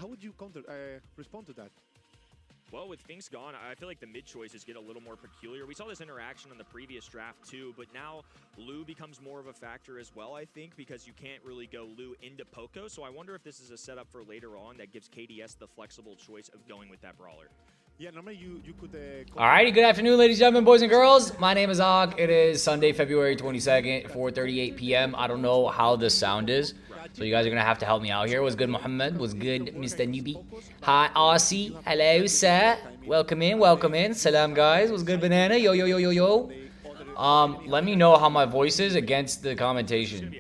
how would you respond to that? Well, with things gone, I feel like the mid choices get a little more peculiar. We saw this interaction on the previous draft too, but now Lu becomes more of a factor as well, I think, because you can't really go Lu into Poco. So I wonder if this is a setup for later on that gives KDS the flexible choice of going with that brawler. Yeah, normally you could... Alrighty, good afternoon, ladies and gentlemen, boys and girls. My name is Og. It is Sunday, February 22nd, 4:38 p.m. I don't know how the sound is, so you guys are going to have to help me out here. What's good, Muhammad? What's good, Mr. Newbie? Hi, Aussie. Hello, sir. Welcome in, welcome in. Salam, guys. What's good, Banana? Yo, yo, yo, yo, yo. Let me know how my voice is against the commentation.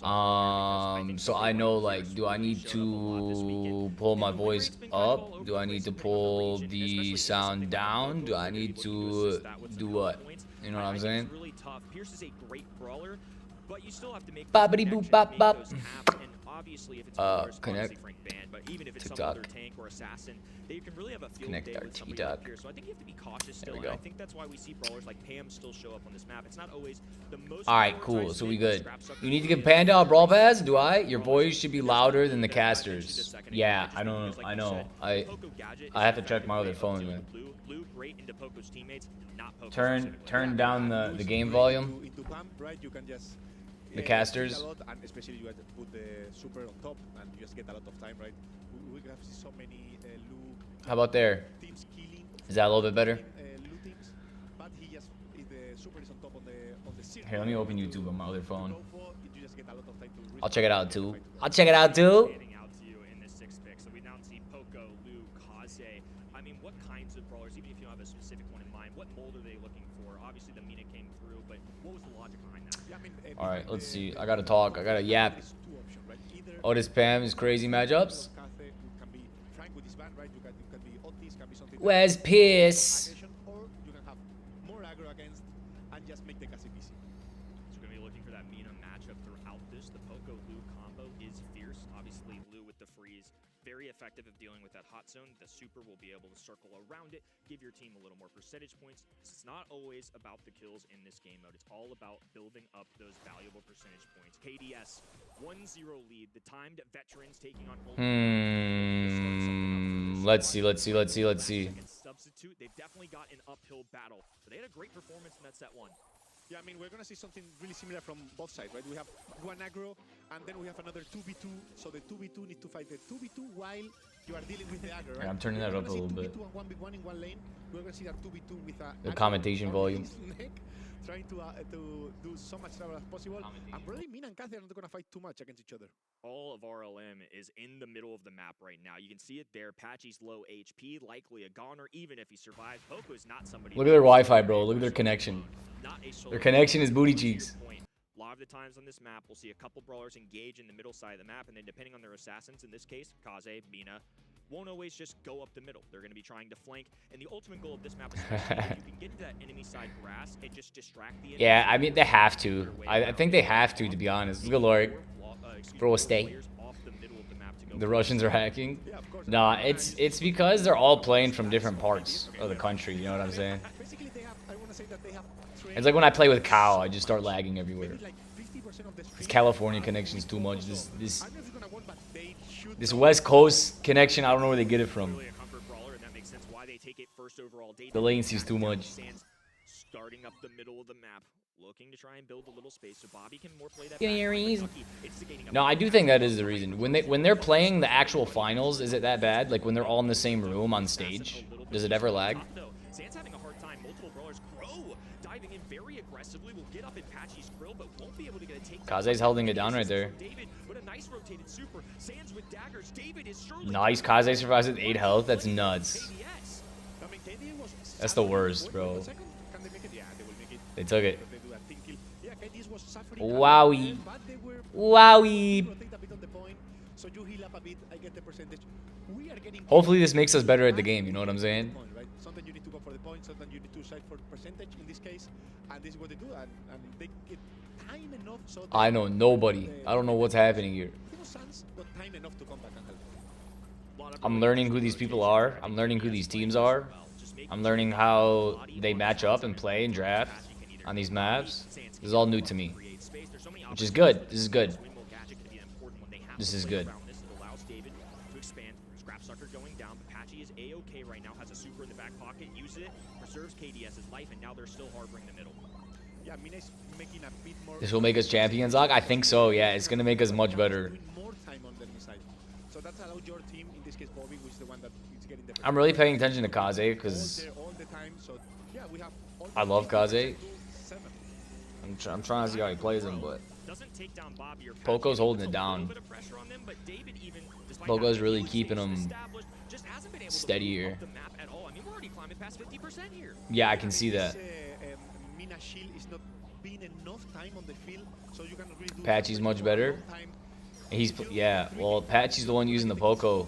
So I know, like, do I need to pull my voice up? Do I need to pull the sound down? Do I need to do what? You know what I'm saying? Boppity boop bop bop. Connect TikTok. Connect our TikTok. So I think you have to be cautious still. There we go. I think that's why we see brawlers like Pam still show up on this map. It's not always the most. All right, cool. So we good. You need to give Panda a brawl pass. Do I? Your voice should be louder than the casters. Yeah, I don't. I know. I have to check my other phone, man. Turn down the game volume. The casters. And especially you have to put the super on top and you just get a lot of time, right? We have so many How about there? Is that a little bit better? Here, let me open YouTube on my other phone. I'll check it out too. I'll check it out too. I mean, what kinds of brawlers, even if you don't have a specific one in mind, what mold are they looking for? Obviously, the Mina came through, but what was the logic behind that? All right, let's see. I gotta talk. I gotta yap. Oh, this Pam is crazy matchups. Where's Pierce? Or you can have more aggro against and just make the Cassie busy. So we're going to be looking for that Mina matchup throughout this. The Poco Lu combo is fierce. Obviously, Lu with the freeze, very effective at dealing with that hot zone. The super will be able to circle around it, give your team a little more percentage points. It's not always about the kills in this game mode. It's all about building up those valuable percentage points. KDS, 1-0 lead. The timed veterans taking on... Let's see. Substitute. They've definitely got an uphill battle. But they had a great performance in that set one. Yeah, I mean, we're going to see something really similar from both sides, right? We have one aggro, and then we have another 2v2. So the 2v2 need to fight the 2v2 while you are dealing with the aggro, right? I'm turning that up a little bit. 2v2 and 1v1 in one lane. We're going to see that 2v2 with the commentation volume. Trying to do so much trouble as possible. And probably Mina and Kathy are not going to fight too much against each other. All of RLM is in the middle of the map right now. You can see it there. Patchy's low HP, likely a goner, even if he survives. Poco is not somebody... Look at their Wi-Fi, bro. Look at their connection. Their connection is booty cheeks. A lot of the times on this map, we'll see a couple brawlers engage in the middle side of the map, and then depending on their assassins, in this case, Kaze, Mina, won't always just go up the middle. They're going to be trying to flank, and the ultimate goal of this map is if you can get into that enemy side grass and just distract the enemy. Yeah, I mean, they have to. I think they have to be honest. Good lord. Bro, stay. The Russians are hacking. Nah, it's because they're all playing from different parts of the country, you know what I'm saying? It's like when I play with Cow, I just start lagging everywhere. This California connection's too much. This West Coast connection, I don't know where they get it from. The latency's too much. Starting up the middle of the map, looking to try and build a little space so Bobby can more play that. Give me a reason. No, I do think that is the reason. When they're playing the actual finals, is it that bad? Like when they're all in the same room on stage, does it ever lag? Sands having a hard time. Multiple brawlers. Crow diving in very aggressively. Will get up in Patchy's grill, but won't be able to get a take. Kaze's holding it down right there. David with a nice rotated super. Sands with daggers. David is surely nice. Kaze survives with 8 health. That's nuts. That's the worst, bro. They took it. Wowie. Wowie. Hopefully this makes us better at the game, you know what I'm saying? Sometimes you need to go for the point, sometimes you need to side for percentage in this case, and this is what they do, and they get time enough so I know nobody. I don't know what's happening here. I'm learning who these people are. I'm learning who these teams are. I'm learning how they match up and play and draft on these maps. This is all new to me, which is good. This is good. This is good. expand. Scrap Sucker going down, but Patchy is A-okay right now, has a super in the back pocket, uses it, preserves KDS's life, and now they're still harboring the middle. Yeah, Mina is making a bit more. This will make us champions, Zog? I think so, yeah. It's going to make us much better. More time on the enemy side. So that's allowed your team, in this case Bobby, which is the one that is getting the. I'm really paying attention to Kaze because all the time. So yeah, we have. I love Kaze. I'm trying to see how he plays him, but Poco's holding it down. Poco's really keeping him steady here. Yeah, I can see that. Patchy's much better. Well, Patchy's the one using the Poco.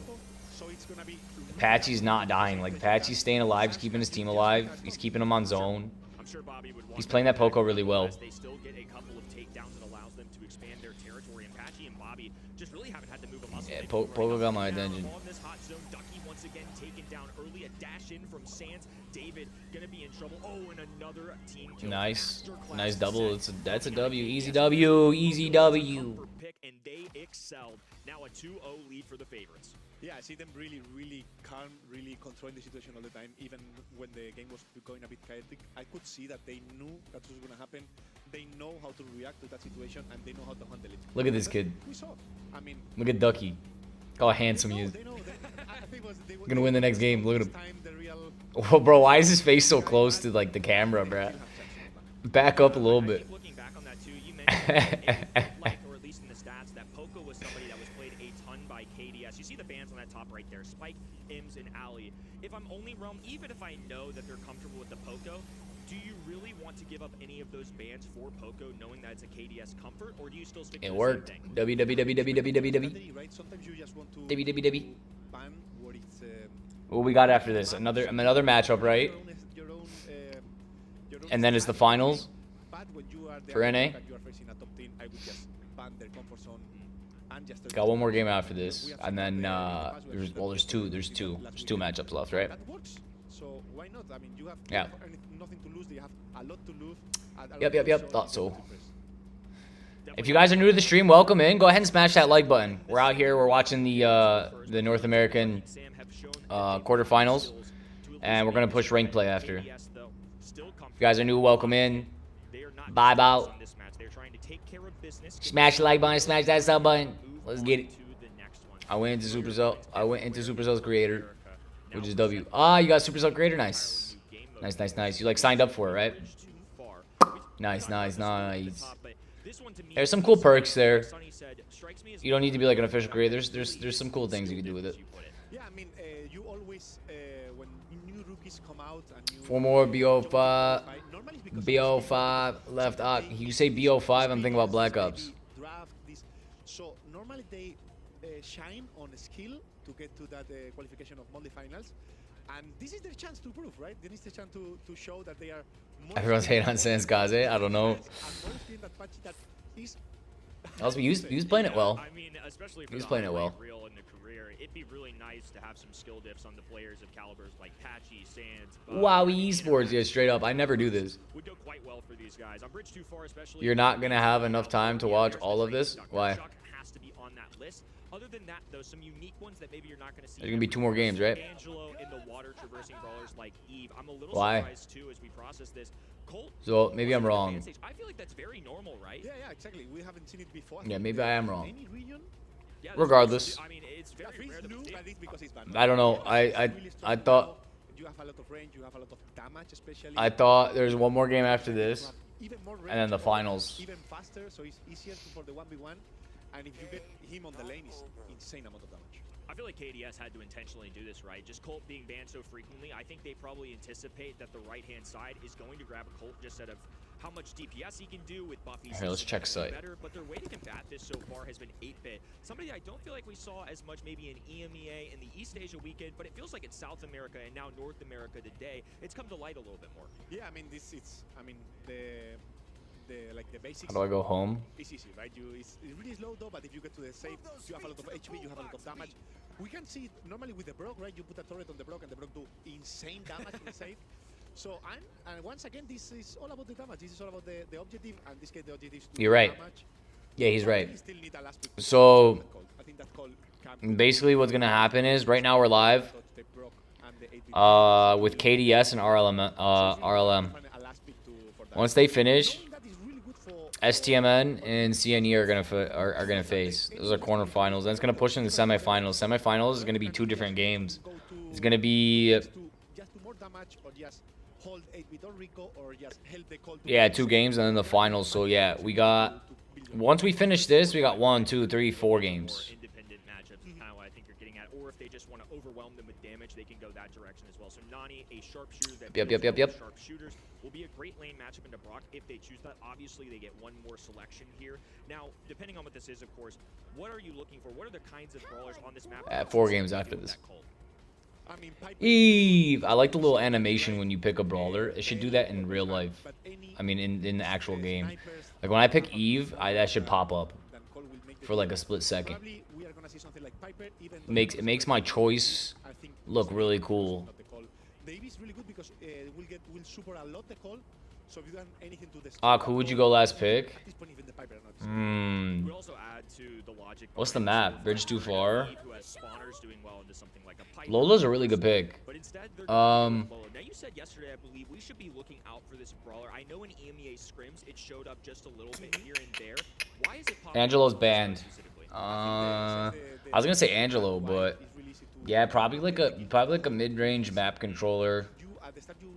Patchy's not dying. Like, Patchy's staying alive. He's keeping his team alive. He's keeping him on zone. He's playing that Poco really well. They still get a couple of takedowns that allows them to expand their territory, and Patchy and Bobby just really haven't had to move a muscle. Yeah, Poco got my attention. On this hot zone, Ducky once again taken down early. A dash in from Sands. David gonna be in trouble. Oh, and another team kill. Nice double. That's a W. Easy W. Easy W. And they excelled. Now a 2-0 lead for the favorites. Yeah, I see them really calm, really controlling the situation all the time. Even when the game was going a bit chaotic, I could see that they knew that was going to happen. They know how to react to that situation, and they know how to handle it. Look at this kid. We saw. I mean, look at Ducky. Look how handsome he is. Gonna win the next game. Look at him. Oh, bro, why is his face so close to like the camera, bro? Back up a little bit. Looking back on that too, you mentioned or at least in the stats, that Poco was somebody that was played a ton by KDS. You see the bans on that top right there, Spike, Ims, and Ali. If I'm only Realm, even if I know that they're comfortable with the Poco, do you really want to give up any of those bans for Poco, knowing that it's a KDS comfort, or do you still stick to it the worked. same thing? www. What we got after this? Another matchup, right? And then it's the finals for NA. Got one more game after this, and then there's two matchups left, right? So why not? I mean, you have yeah. Nothing to lose. They have a lot to lose. Yep. Thought so. If you guys are new to the stream, welcome in. Go ahead and smash that like button. We're out here. We're watching the North American quarterfinals, and we're gonna push rank play after. If you guys are new, welcome in. Bye bye. Smash the like button. Smash that sub button. Let's get it. I went into Supercell's creator, which is W. Ah, you got Supercell creator. Nice. You like signed up for it, right? Nice. There's some cool perks there. You don't need to be like an official creator. There's some cool things you can do with it. Yeah, I mean, you always when new rookies come out and you 4 more BO5 left out. You say BO5, I'm thinking about Black Ops. So normally they shine on skill to get to that qualification of multi-finals. And this is their chance to prove, right? This is the chance to show that they are more. Everyone's hating on Sans Kaze. I don't know. Also, he was playing it well. I mean, especially he was playing it well. Real in the career, it'd be really nice to have some skill dips on the players of calibers like Patchy, Sands. Wow, esports, yeah, straight up. I never do this. Would go quite well for these guys. On Bridge Too Far, especially. You're not gonna have enough time to watch all of this. Why? Has to be on that list. Other than that, though, some unique ones that maybe you're not going to see. There's gonna be 2 more games, right? Angelo in the water traversing brawlers like Eve. I'm a little Why? surprised too as we process this. Colt, so maybe I'm wrong. I feel like that's very normal, right? Yeah, exactly. We haven't seen it before. Yeah, maybe I am wrong. Any region? Yeah, regardless. I mean, it's very rare that I don't know. I thought. You have a lot of range. You have a lot of damage, especially. I thought there's one more game after this, and then the finals. Even faster, so it's easier for the 1v1. And if you get him on the lane, it's insane amount of damage. I feel like KDS had to intentionally do this, right? Just Colt being banned so frequently, I think they probably anticipate that the right-hand side is going to grab a Colt just out of how much DPS he can do with Buffy. Here, let's check site. Better, but their way to combat this so far has been 8-bit. Somebody I don't feel like we saw as much maybe in EMEA in the East Asia weekend, but it feels like in South America and now North America today, it's come to light a little bit more. Yeah, I mean, the basics. How do I go home? It's easy, right? It's really slow though, but if you get to the safe, you have a lot of HP, you have a lot of damage. We can see it normally with the Brock, right? You put a turret on the Brock and the Brock do insane damage in the safe. So and once again, this is all about the damage. This is all about the objective, and this case the objective is to You're right. damage. Yeah, he's right. He still need a last pick to So that call. I think that call can basically what's gonna happen is right now we're live touch the Brock and the 8-bit. with KDS and RLM. Find a last pick for that. Once they finish, Knowing that is really good for STMN and CNE are gonna face. Those are quarterfinals. Then it's gonna push into the semifinals. Semifinals is gonna be 2 different games. It's gonna be just do more damage or just hold 8-bit or Rico or just help the call to 2 games and then the finals. So yeah, we got once we finish this, we got 1, 2, 3, 4 games. Independent matchups is kind of what I think you're getting at. Or if they just want to overwhelm them with damage, they can go that direction as well. So Nani, a sharpshooter that Yep. sharpshooters, will be a great lane matchup into Brock if they choose that. Obviously, they get one more selection here. Now, depending on what this is, of course, what are you looking for? What are the kinds of brawlers on this map? 4 games after this. I mean, Piper, Eve, I like the little animation when you pick a brawler. It should do that in real life. but any I mean, in the actual game. snipers Like when I pick Eve, that should pop up than call will make the for like a split second. Probably we are gonna see something like Piper, even though It makes my choice I think look really cool. not the call. Davey is really good because will super a lot the call. So if you done anything to the Who would you go last pick? at this point even the Piper are not. Hmm. We also add to the logic. What's the map? Bridge too far? Who has spawners doing well into something like a Piper. Lola's a really good pick. But instead, they're Um, Lola. Now you said yesterday, I believe, we should be looking out for this brawler. I know in EMEA scrims, it showed up just a little bit here and there. Why is it possible? Angelo's banned. Specifically? I was gonna say Angelo, but yeah, probably like a mid-range map controller. You at the start you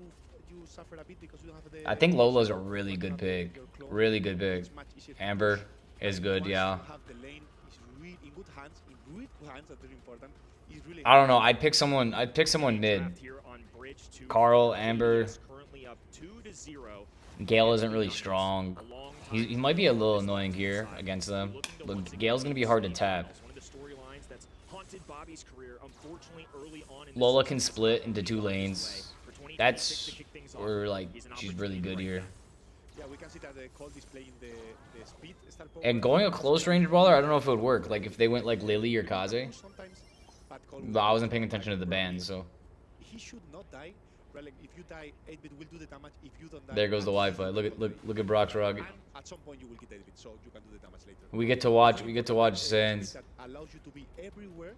suffer a bit because you don't have the I think Lola's a really good pick. Really good pick. It's much easier to Amber manage. is good, Once yeah. you have the lane, it's really in good hands, that are important. It's really I don't know. I'd pick someone mid. Draft here on bridge two. Carl, Amber. Is currently up 2-0. Gale isn't really strong. A long He might be a little annoying here against them. But Gale's gonna be hard to tap. One of the storylines that's haunted Bobby's career, unfortunately, early on in this Lola season. can split into 2 lanes. For 2026 That's to kick things off, where like he's an she's really good opportunity right here. now. Yeah, we can see that the call displaying the speed star power. And going a close range brawler, I don't know if it would work. Like if they went like Lily or Kaze. Sometimes, but call But I wasn't paying attention to the band, so he should not die. Right, like if you die, 8-bit will do the damage. If you don't die, there goes the Wi-Fi. Look at Brock's rug. And at some point you will get 8-bit, so you can do the damage later. We get to watch Sands. That allows you to be everywhere,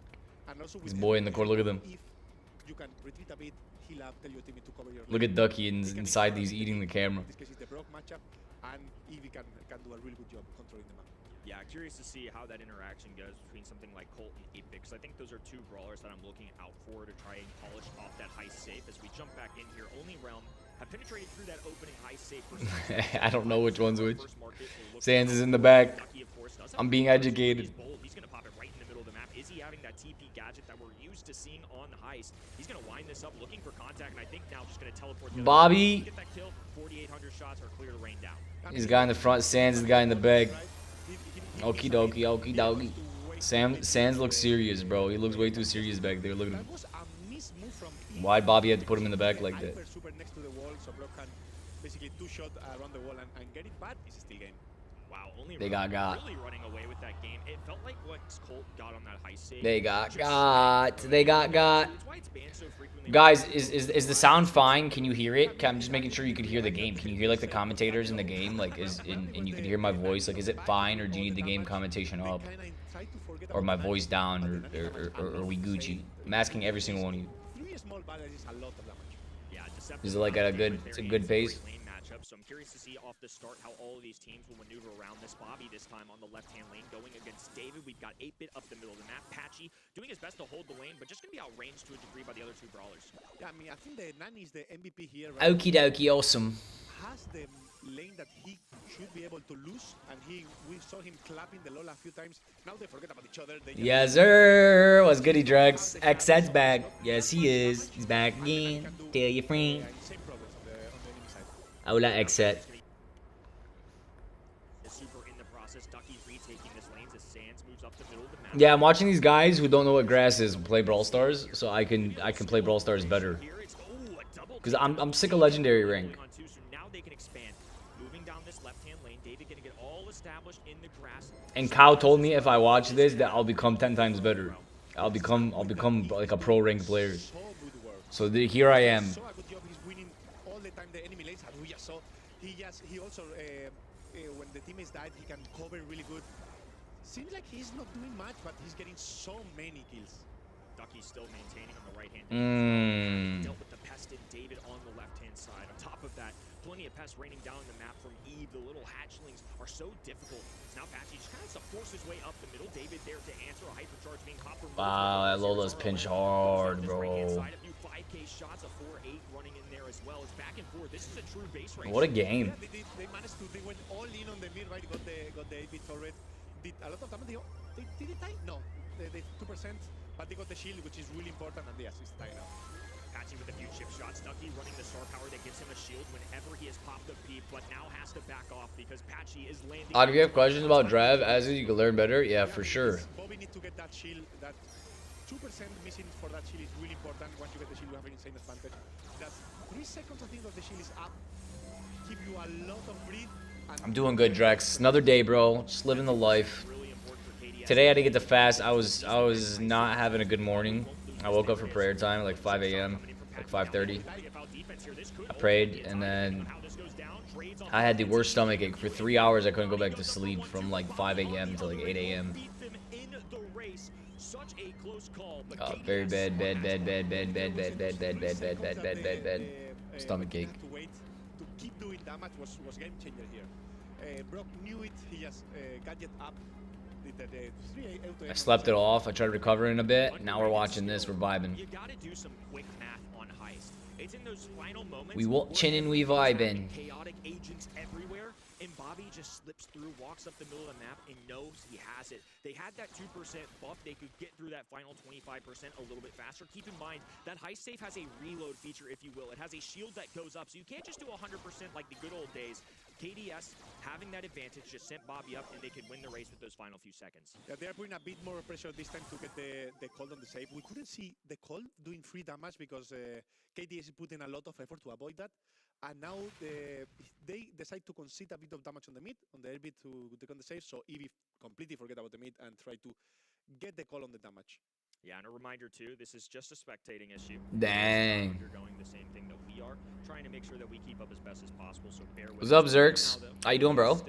and also His with boy in the every corner, look at him. If you can retreat a bit, heal up, tell your teammate to cover your. Look lane. at Ducky He can inside ignore these us. eating the camera. In this case, it's the Brock matchup, and Eevee can do a really good job controlling the map. Yeah, curious to see how that interaction goes between something like Colt and 8-bit, because I think those are 2 brawlers that I'm looking out for to try and polish off that heist safe. As we jump back in here, Only Realm have penetrated through that opening heist safe. I don't know which one's which. First market, we'll look Sands for is in the back. Ducky, of course, does have I'm being a- educated. He's bold. He's gonna pop it right in the middle of the map. Is he having that TP gadget that we're used to seeing on the heist? He's gonna wind this up, looking for contact, and I think now just gonna teleport. the other Bobby. way. Get that kill. 4,800 shots are clear to rain down. He's the guy in the front. Sands is the guy in the back. Okie dokie, okie dokie. Sands looks serious, bro. He looks way too serious back there. Look at him. That was a miss move from Eevee. Why'd Bobby have to put him in the back like that? Hyper super next to the wall, so Brock can basically 2-shot around the wall and get it, but it's still game. Wow, Only They Realm got. really running away with that game. It felt like what Colt got on that heist save. They got. Just- They got. It's why it's banned so frequently. Guys, is the sound fine? Can you hear it? I'm just making sure you could hear the game. Can you hear like the commentators in the game? Like and you can hear my voice? Like is it fine or do you need the game commentation up? Or my voice down or we Gucci? I'm asking every single one of you. 3 small battles is a lot of damage. Yeah, Deceptive Is it like at a good- very it's a good pace? lane matchup, so I'm curious to see off the start how all of these teams will maneuver around this. Bobby this time on the left-hand lane going against David. We've got 8-bit up the middle of the map. Patchy doing his best to hold the lane, but just going to be outranged to a degree by the other 2 brawlers. Yeah, I mean, I think the Nani is the MVP here. Right? Okie dokie, awesome. Has the lane that he should be able to lose, and we saw him clapping the Lola a few times. Now they forget about each other. They just- Yes, sir. What's goody, Drugs? XZ's back. Yes, he is. He's back again. Tell your friend. Yeah, same problems on the enemy side. Hola, XZ. The super in the process. Ducky's retaking this lane as Sands moves up the middle of the map. Yeah, I'm watching these guys who don't know what grass is play Brawl Stars, so I can play Brawl Stars better. Here it's a double Cause I'm sick of legendary rank. on 2, so now they can expand. Moving down this left-hand lane, David gonna get all established in the grass. And Cow told me if I watch this that I'll become 10 times better. I'll become like a pro ranked player. So good work. So here I am. So a good job. He's winning all the time the enemy lanes. As we just saw, he also when the teammates died, he can cover really good. Seems like he's not doing much, but he's getting so many kills. Ducky's still maintaining on the right hand. Dealt with the pest and David on the left hand side. On top of that, plenty of pests raining down the map from Eve. The little hatchlings are so difficult. Now Patchy just kind of forces his way up the middle. David there to answer a hypercharge being caught from. Wow, that Lola's pinch hard, bro. A few 5K shots, a 4-8 running in there as well. It's back and forth. This is a true base race. What a game. Yeah, they managed to. They went all in on the mid, right? Got the 8-bit turret. Did a lot of damage. Did it die? No, they 2%. But they got the shield, which is really important, and the assist die now. Patchy with a few chip shots. Ducky running the star power that gives him a shield whenever he has popped the peep, but now has to back off because Patchy is landing. If you have questions about Drev, as you can learn better, yeah, for sure. Bobby need to get that shield. That 2% missing for that shield is really important. Once you get the shield, you have an insane advantage. That 3 seconds, I think, of the shield is up. Give you a lot of breath. I'm doing good, Drex. Another day, bro. Just living the life. Today I didn't get to fast. I was not having a good morning. I woke up for prayer time at like 5 a.m., like 5:30. I prayed, and then I had the worst stomach ache for 3 hours. I couldn't go back to sleep from like 5 a.m. to like 8 a.m. Very bad stomach ache. To keep doing damage was game changer here. Brock knew it. He just gadget up. I slept it off. I tried recovering a bit. Now we're watching this. We're vibing. You gotta do some quick math on heist. It's in those final moments. We watching and we vibing. Chaotic agents everywhere, and Bobby just slips through, walks up the middle of the map, and knows he has it. They had that 2% buff. They could get through that final 25% a little bit faster. Keep in mind that heist safe has a reload feature, if you will. It has a shield that goes up, so you can't just do 100% like the good old days. KDS having that advantage just sent Bobby up, and they could win the race with those final few seconds. Yeah, they are putting a bit more pressure this time to get the cold on the save. We couldn't see the cold doing free damage because KDS is putting a lot of effort to avoid that. And now they decide to concede a bit of damage on the mid, on the air bit to take on the save. So Eevee completely forget about the mid and try to get the call on the damage. Yeah, and a reminder too, this is just a spectating issue. Dang. Undergoing the same thing that we are, trying to make sure that we keep up as best as possible. So bear with What's up, us. Zerx? Now, How you doing, bro?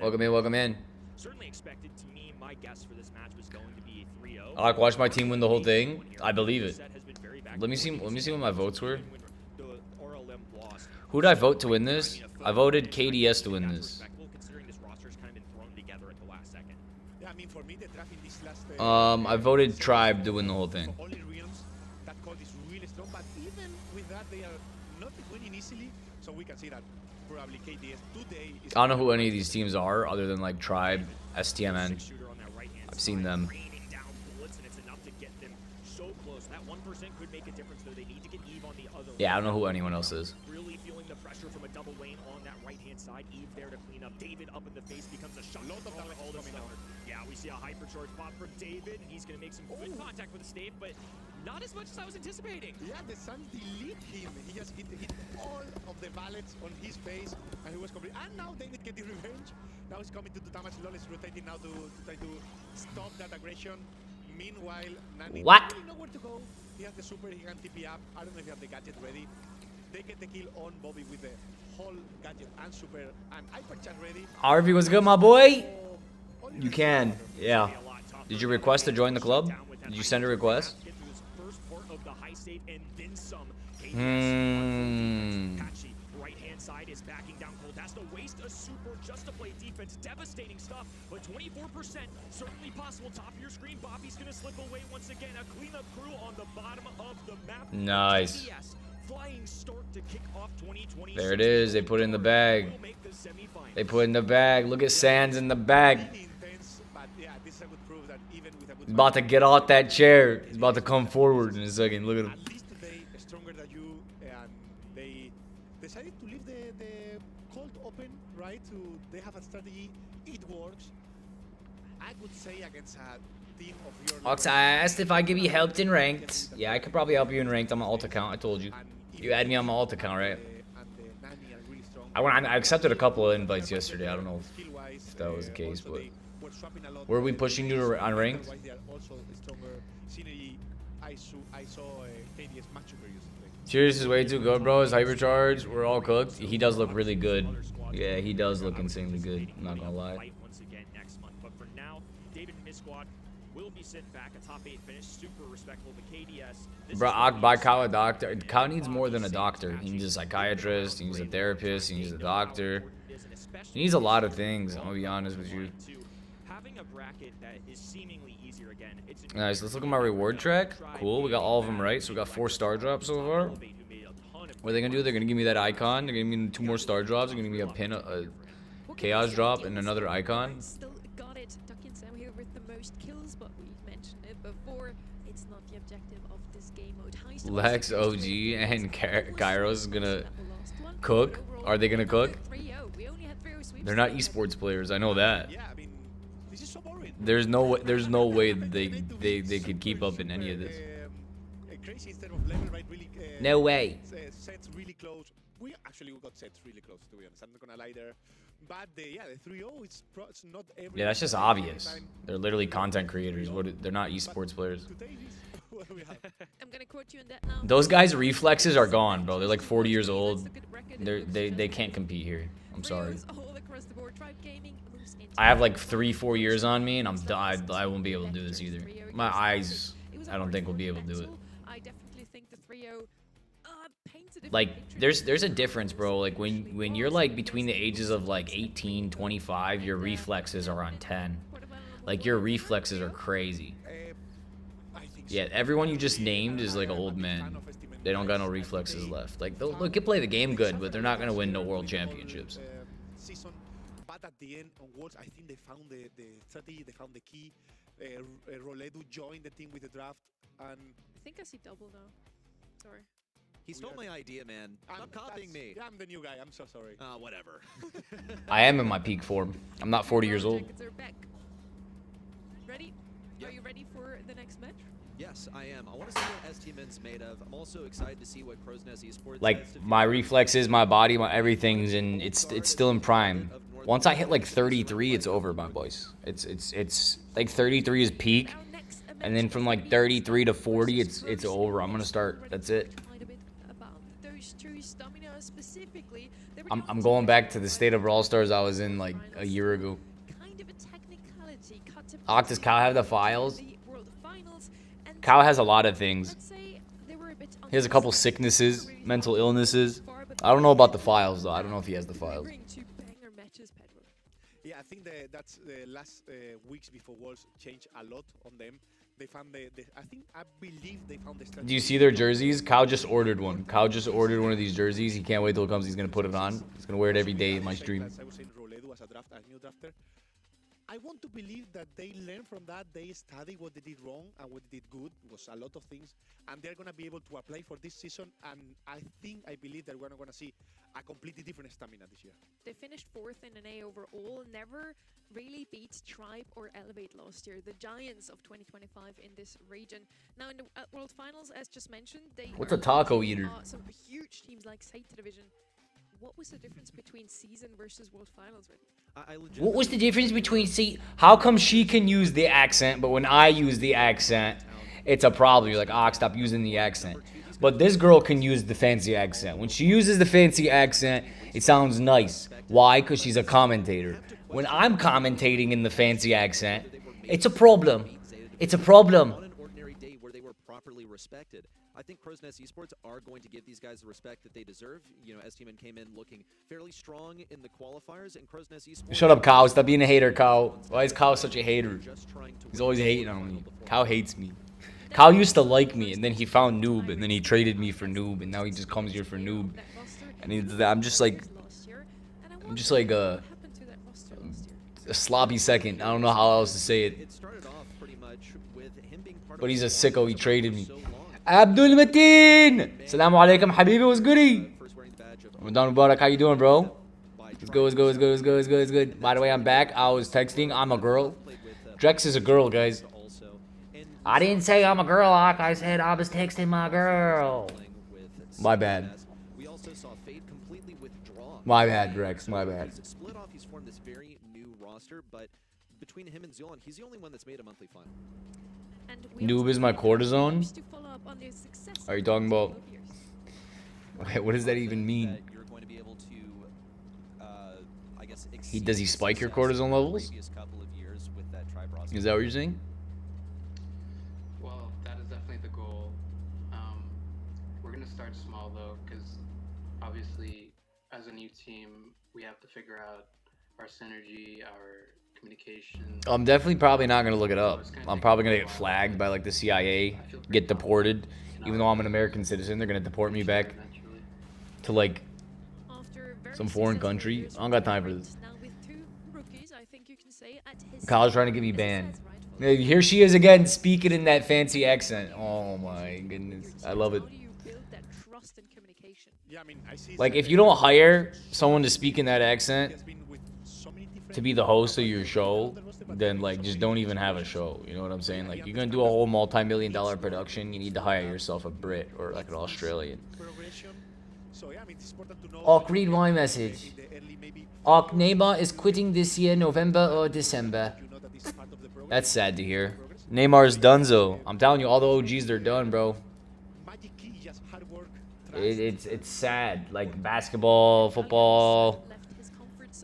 Welcome in, welcome in. Certainly expected to me. My guess for this match was going to be a 3-0. I watched my team win the whole thing. I believe it. Let me see what my votes were. Who did I vote to win this? I voted KDS to win this. Considering this roster's kind of been thrown together at the last second. Yeah, I mean, for me, the draft in this last... I voted Tribe to win the whole thing. For only realms, that call is really strong, but even with that, they are not winning easily, so we can see that probably KDS today is... I don't know who any of these teams are other than like Tribe, STMN. I've seen them. Raining down bullets, and it's enough to get them so close. That 1% could make a difference, though. They need to get Eve on the other Yeah, I don't know who anyone else is. Really feeling the pressure from a double lane on that right-hand side. Eve there to clean up. David up in the face becomes a shot. Lot of damage all coming out. Yeah, we see a hypercharge pop from David, and he's going to make some good contact with the stave, but not as much as I was anticipating. Yeah, the sun delete him. He just hit all of the bullets on his face, and he was complete. And now David getting revenge. Now he's coming to do damage. Lol is rotating now to try to stop that aggression. Meanwhile, Nani What? doesn't really know where to go. He has the super, he can TP up. I don't know if he has the gadget ready. They get the kill on Bobby with the whole gadget and super and hypercharge ready. RV was good, my boy. So, You can, yeah. Did you request to join the club? Did you send a request? Patchy, right-hand side is backing down cold. Has to waste a super just to play defense. Devastating stuff, but 24% certainly possible. Top of your screen, Bobby's gonna slip away once again. A cleanup crew on the bottom of the map. Nice. Flying start to kick off 2020. There it is. They put it in the bag. They put it in the bag. Look at Sands in the bag. He's about to get out that chair. He's about to come forward in a second. Look at him. At least today, stronger than you, and they decided to leave the cold open, right? They have a strategy. It works. I would say against a team of your... Ox, I asked if I could be helped in ranked. Yeah, I could probably help you in ranked on my alt account. I told you. You add me on my alt account, right? I accepted a couple of invites yesterday. I don't know if that was the case, but... Were we pushing you on ranked? Cheers is way too good, bro. His hypercharge, we're all cooked. He does look really good. Yeah, he does look insanely good. I'm not gonna lie. Once again next month. But for now, David and his squad will be sitting back. A top 8 finish, super respectful. The KDS. Bro, buy Kyle a doctor. Kyle needs more than a doctor. He needs a psychiatrist. He needs a therapist. He needs a doctor. He needs a lot of things. I'm gonna be honest with you. Having a bracket that is seemingly easier again. Nice. Let's look at my reward track. Cool. We got all of them right. So we got 4 star drops so far. What are they gonna do? They're gonna give me that icon. They're gonna give me 2 more star drops. They're gonna give me a pin, a chaos drop, and another icon. Still got it. Ducking Sam here with the most kills, but we mentioned it before. It's not the objective of this game mode. Lex, OG, and Kairos is gonna cook. Are they gonna cook? They're not esports players. I know that. Yeah, I mean, this is so boring. There's no way that they could keep up in any of this. Crazy instead of level, right? Really, No way. Sets really close. We got sets really close, to be honest. I'm not gonna lie there. But the 3-0, it's not every. Yeah, that's just obvious. They're literally content creators. They're not esports players. I'm gonna quote you on that now. Those guys' reflexes are gone, bro. They're like 40 years old. They can't compete here. I'm sorry. I have like 3-4 years on me, and I won't be able to do this either. My eyes, I don't think will be able to do it. I definitely think the 3-0 painted Like there's a difference, bro. Like when you're like between the ages of like 18, 25, your reflexes are on 10. Like your reflexes are crazy. Yeah, everyone you just named is like an old man. They don't got no reflexes left. Like they can play the game good, but they're not gonna win no world championships. But at the end onwards, I think they found the strategy, they found the key. Roledo joined the team with the draft, and I think I see double now. Sorry. He stole my idea, man. Stop copying me. I'm the new guy. I'm so sorry. Whatever. I am in my peak form. I'm not 40 years old. Ready? Yep. Are you ready for the next match? Yes, I am. I want to see what STMN's made of. I'm also excited to see what Crow's Nest Esports Like my reflexes, my body, my everything's in. It's still in prime. Once I hit like 33, it's over, my boys. It's like 33 is peak, and then from like 33 to 40, it's over. I'm gonna start. That's it. I'm going back to the state of Brawl Stars I was in like a year ago. Does Kyle have the files? Kyle has a lot of things. He has a couple sicknesses, mental illnesses. I don't know about the files though. I don't know if he has the files. Yeah, I think that's the last weeks before Worlds changed a lot on them. They found I believe they found the strategy. Do you see their jerseys? Kyle just ordered one. Kyle just ordered one of these jerseys. He can't wait till it comes. He's gonna put it on. He's gonna wear it every day in my stream. I was saying Roledo as a new drafter. I want to believe that they learn from that. They study what they did wrong and what they did good. It was a lot of things, and they're gonna be able to apply for this season. And I believe that we're not gonna see a completely different stamina this year. They finished 4th in an A overall. Never really beat Tribe or Elevate last year. The giants of 2025 in this region. Now in the World Finals, as just mentioned, they. What's a taco eater? Some huge teams like Sata Division. What was the difference between season versus World Finals? What was the difference between how come she can use the accent, but when I use the accent, it's a problem? You're like, stop using the accent. But this girl can use the fancy accent. When she uses the fancy accent, it sounds nice. Why? Because she's a commentator. When I'm commentating in the fancy accent, it's a problem. It's a problem. On an ordinary day where they were properly respected. I think Crow's Nest Esports are going to give these guys the respect that they deserve. You know, STMN came in looking fairly strong in the qualifiers, and Crow's Nest Esports... Shut up, Kyle. Stop being a hater, Kyle. Why is Kyle such a hater? He's always hating on me. Kyle hates me. Kyle used to like me, and then he found Noob, and then he traded me for Noob, and now he just comes here for Noob. And I'm just like a sloppy second. I don't know how else to say it. But he's a sicko. He traded me. Abdul Mateen! Assalamu alaikum, Habibi. What's goody? Ramadan Mubarak. How you doing, bro? Let's go, let's go, let's go, let's go, let's go, let's go. By the way, I'm back. I was texting. I'm a girl. Drex is a girl, guys. I didn't say I'm a girl, Ak. I said I was texting my girl. My bad. My bad, Drex. My bad. Split off, he's formed this very new roster, but between him and Zion, he's the only one that's made a monthly final. Noob is my cortisone? Are you talking about... Okay, what does that even mean? You're going to be able to guess, Does he spike your cortisone levels? Couple of years with that Tri-Bros. Is that what you're saying? Well, that is definitely the goal. We're gonna start small though, because obviously, as a new team, we have to figure out our synergy, our communication. I'm definitely probably not gonna look it up. I'm probably gonna get flagged by like the CIA, get deported. Even though I'm an American citizen, they're gonna deport me back to like some foreign country. I don't got time for this. Kyle's trying to get me banned. Here she is again, speaking in that fancy accent. Oh my goodness, I love it. Like, if you don't hire someone to speak in that accent to be the host of your show, then like just don't even have a show. You know what I'm saying? Like, you're gonna do a whole multi-million-dollar production, you need to hire yourself a Brit or like an Australian. Awk, read my message. Awk, Neymar is quitting this year, November or December. That's sad to hear. Neymar's donezo. I'm telling you, all the OGs, they're done, bro. It's sad. Like basketball, football,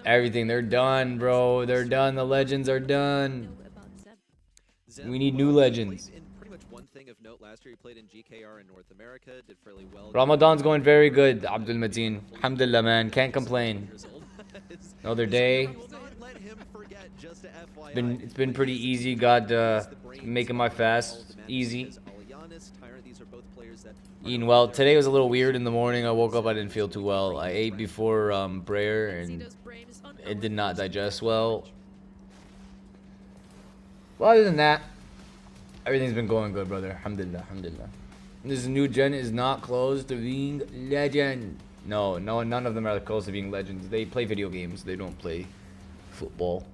everything. They're done, bro. They're done. The legends are done. We need new legends. Pretty much one thing of note last year, he played in GKR in North America, did fairly well. Ramadan's going very good, Abdul Mateen. Alhamdulillah, man. Can't complain. Another day. It's been pretty easy. God making my fast easy. Eating well. Today was a little weird in the morning. I woke up, I didn't feel too well. I ate before prayer and it did not digest well. Well, other than that, everything's been going good, brother. Alhamdulillah, alhamdulillah. This new gen is not close to being legend. No, none of them are close to being legends. They play video games. They don't play football.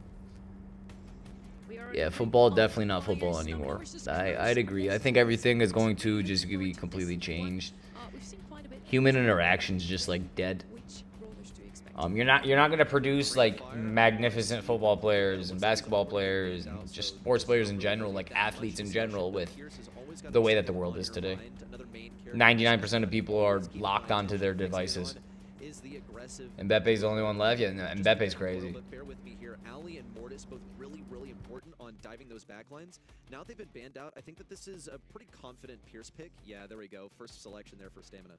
Yeah, football, definitely not football anymore. I'd agree. I think everything is going to just be completely changed. Human interaction's just like dead. You're not gonna produce like magnificent football players and basketball players and just sports players in general, like athletes in general, with the way that the world is today. 99% of people are locked onto their devices. Mbappe's the only one left. Yeah, no, Mbappe's crazy. But bear with me here. Ali and Mortis both really important on diving those backlines. Now they've been banned out. I think that this is a pretty confident Pierce pick. Yeah, there we go. First selection there for Stamina.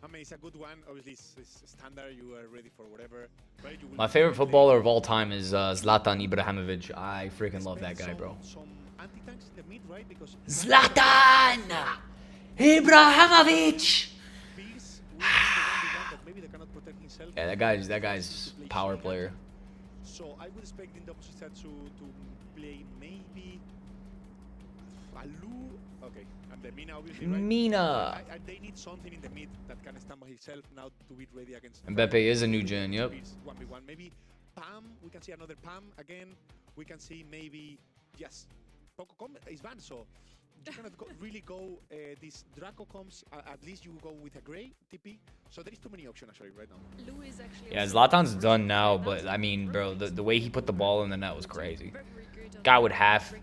I mean, it's a good one. Obviously, it's standard. You are ready for whatever. Right? My favorite footballer of all time is Zlatan Ibrahimovic. I freaking love that guy, bro. Zlatan Ibrahimovic. Yeah, that guy's power player. So I would expect in the opposite side to play maybe Alu. Okay, and the Mina obviously. Right? Mina. They need something in the mid that can stand by himself now to be ready against. Mbappe is a new gen. Yep. 1v1. Maybe Pam. We can see another Pam again. We can see maybe yes. Poco is banned, so you cannot really go. This Draco comes. At least you go with a gray TP. So there is too many options actually right now. Yeah, Zlatan's done now, but I mean, bro, the way he put the ball in the net was crazy. Guy would half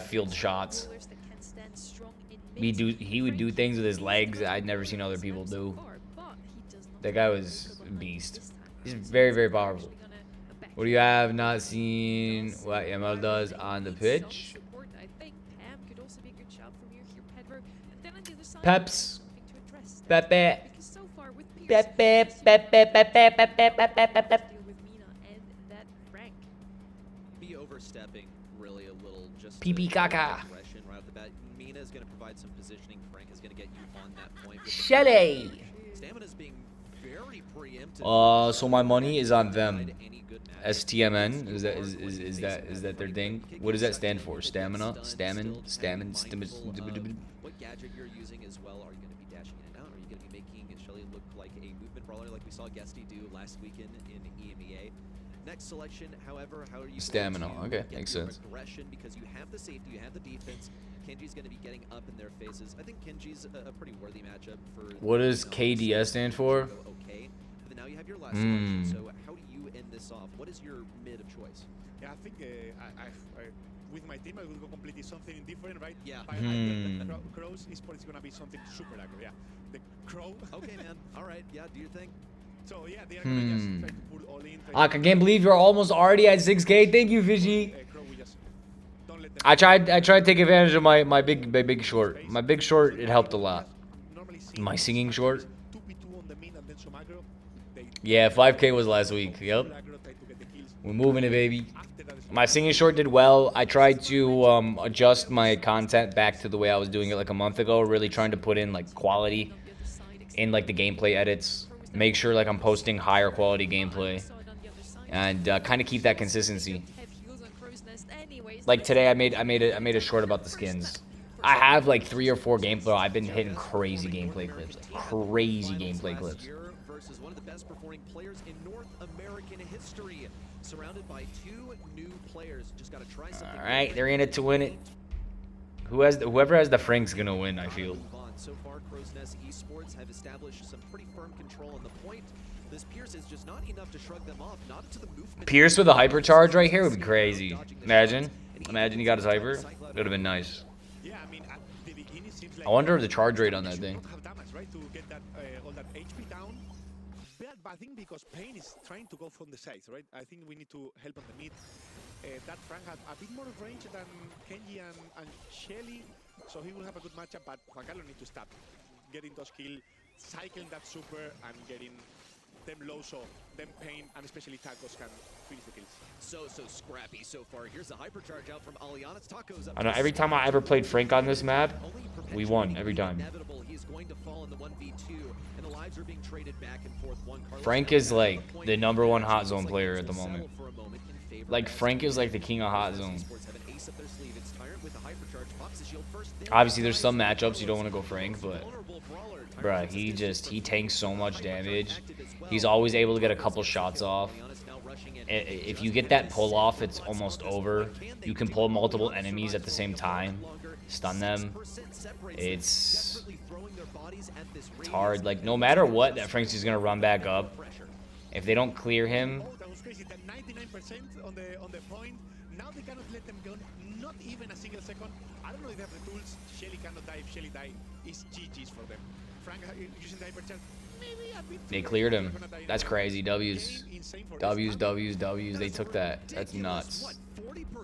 field shots. He would do things with his legs I'd never seen other people do. That guy was a beast. He's very powerful. What do you have not seen what ML does on the pitch? Peps. Pepe. Be overstepping really a little, just Pee caca. Right off the bat. Mina is going to provide some positioning. Frank is going to get you on that point. Shelly. Stamina's being very preemptive. So my money is on them. STMN is that their thing? What does that stand for? Stamina, stamina. What gadget you're using as well? Are you going to be dashing in and out? Are you going to be making Shelly look like a movement brawler like we saw Guesty do last weekend in EMEA? Next selection, however, how are you? Stamina. Okay, makes sense. Aggression, because you have the safety, you have the defense. Kenji's going to be getting up in their faces. I think Kenji's a pretty worthy matchup for. What does KDS stand for? Okay, but then now you have your last selection. So how do you end this off? What is your mid of choice? Yeah, I think with my team I will go completely something different, right? Yeah. Crow's esports is gonna be something super aggro. Yeah, the Crow. Okay, man. All right. Yeah, do your thing. So yeah, they are gonna just try to put all in. I can't believe you're almost already at 6K. Thank you, Fishy. Crow, we just don't let them. I tried to take advantage of my big short. My big short, it helped a lot. Normally see My singing short. 2v2 on the mid and then some aggro. They Yeah, 5K was last week. Yep. aggro try to get the kills. We're moving it, baby. After that is My singing short did well. I tried to adjust my content back to the way I was doing it like a month ago. Really trying to put in like quality in like the gameplay edits. Make sure like I'm posting higher quality gameplay. And kind of keep that consistency. Like today, I made a short about the skins. I have like 3 or 4 gameplay. I've been hitting crazy gameplay clips, crazy gameplay clips. Versus one of the best performing players in North American history, surrounded by 2 new players. Just got to try something. All right, they're in it to win it. Whoever has the Frank's gonna win, I feel. So far, Crow's Nest Esports have established some pretty firm control on the point. This Pierce is just not enough to shrug them off, not into the movement. Pierce with a hypercharge right here would be crazy. Imagine he got his hyper. It would have been nice. yeah, I mean at the beginning it seems like I wonder if the charge rate on that you thing. don't have damage, right, to get that all that HP down. But I think because Pain is trying to go from the sides, right? I think we need to help on the mid. That Frank had a bit more range than Kenji and Shelly, so he will have a good matchup. But Juan Carlos needs to stop getting those kills, cycling that super, and getting them low, so them Pain and especially Tacos can finish the kills. So scrappy so far. Here's a hypercharge out from Aliana's Tacos. I know every time I ever played Frank on this map, we won every time. Inevitable. He's going to fall in the 1v2, and the lives are being traded back and forth. Frank is like the #1 hot zone player at the moment. Like Frank is like the king of hot zone. Obviously, there's some matchups you don't want to go Frank, but bruh, he tanks so much damage. He's always able to get a couple shots off. If you get that pull off, it's almost over. You can pull multiple enemies at the same time, stun them. It's hard. Like no matter what, that Frank's just gonna run back up. If they don't clear him, Oh, that was crazy. That 99% on the point. Now they cannot let them go. Not even a single second. I don't know if they have the tools. Shelly cannot die. If Shelly die, it's GG's for them. Frank using the hypercharge. Maybe a bit. they cleared him. That's crazy. W's. They took that. That's nuts.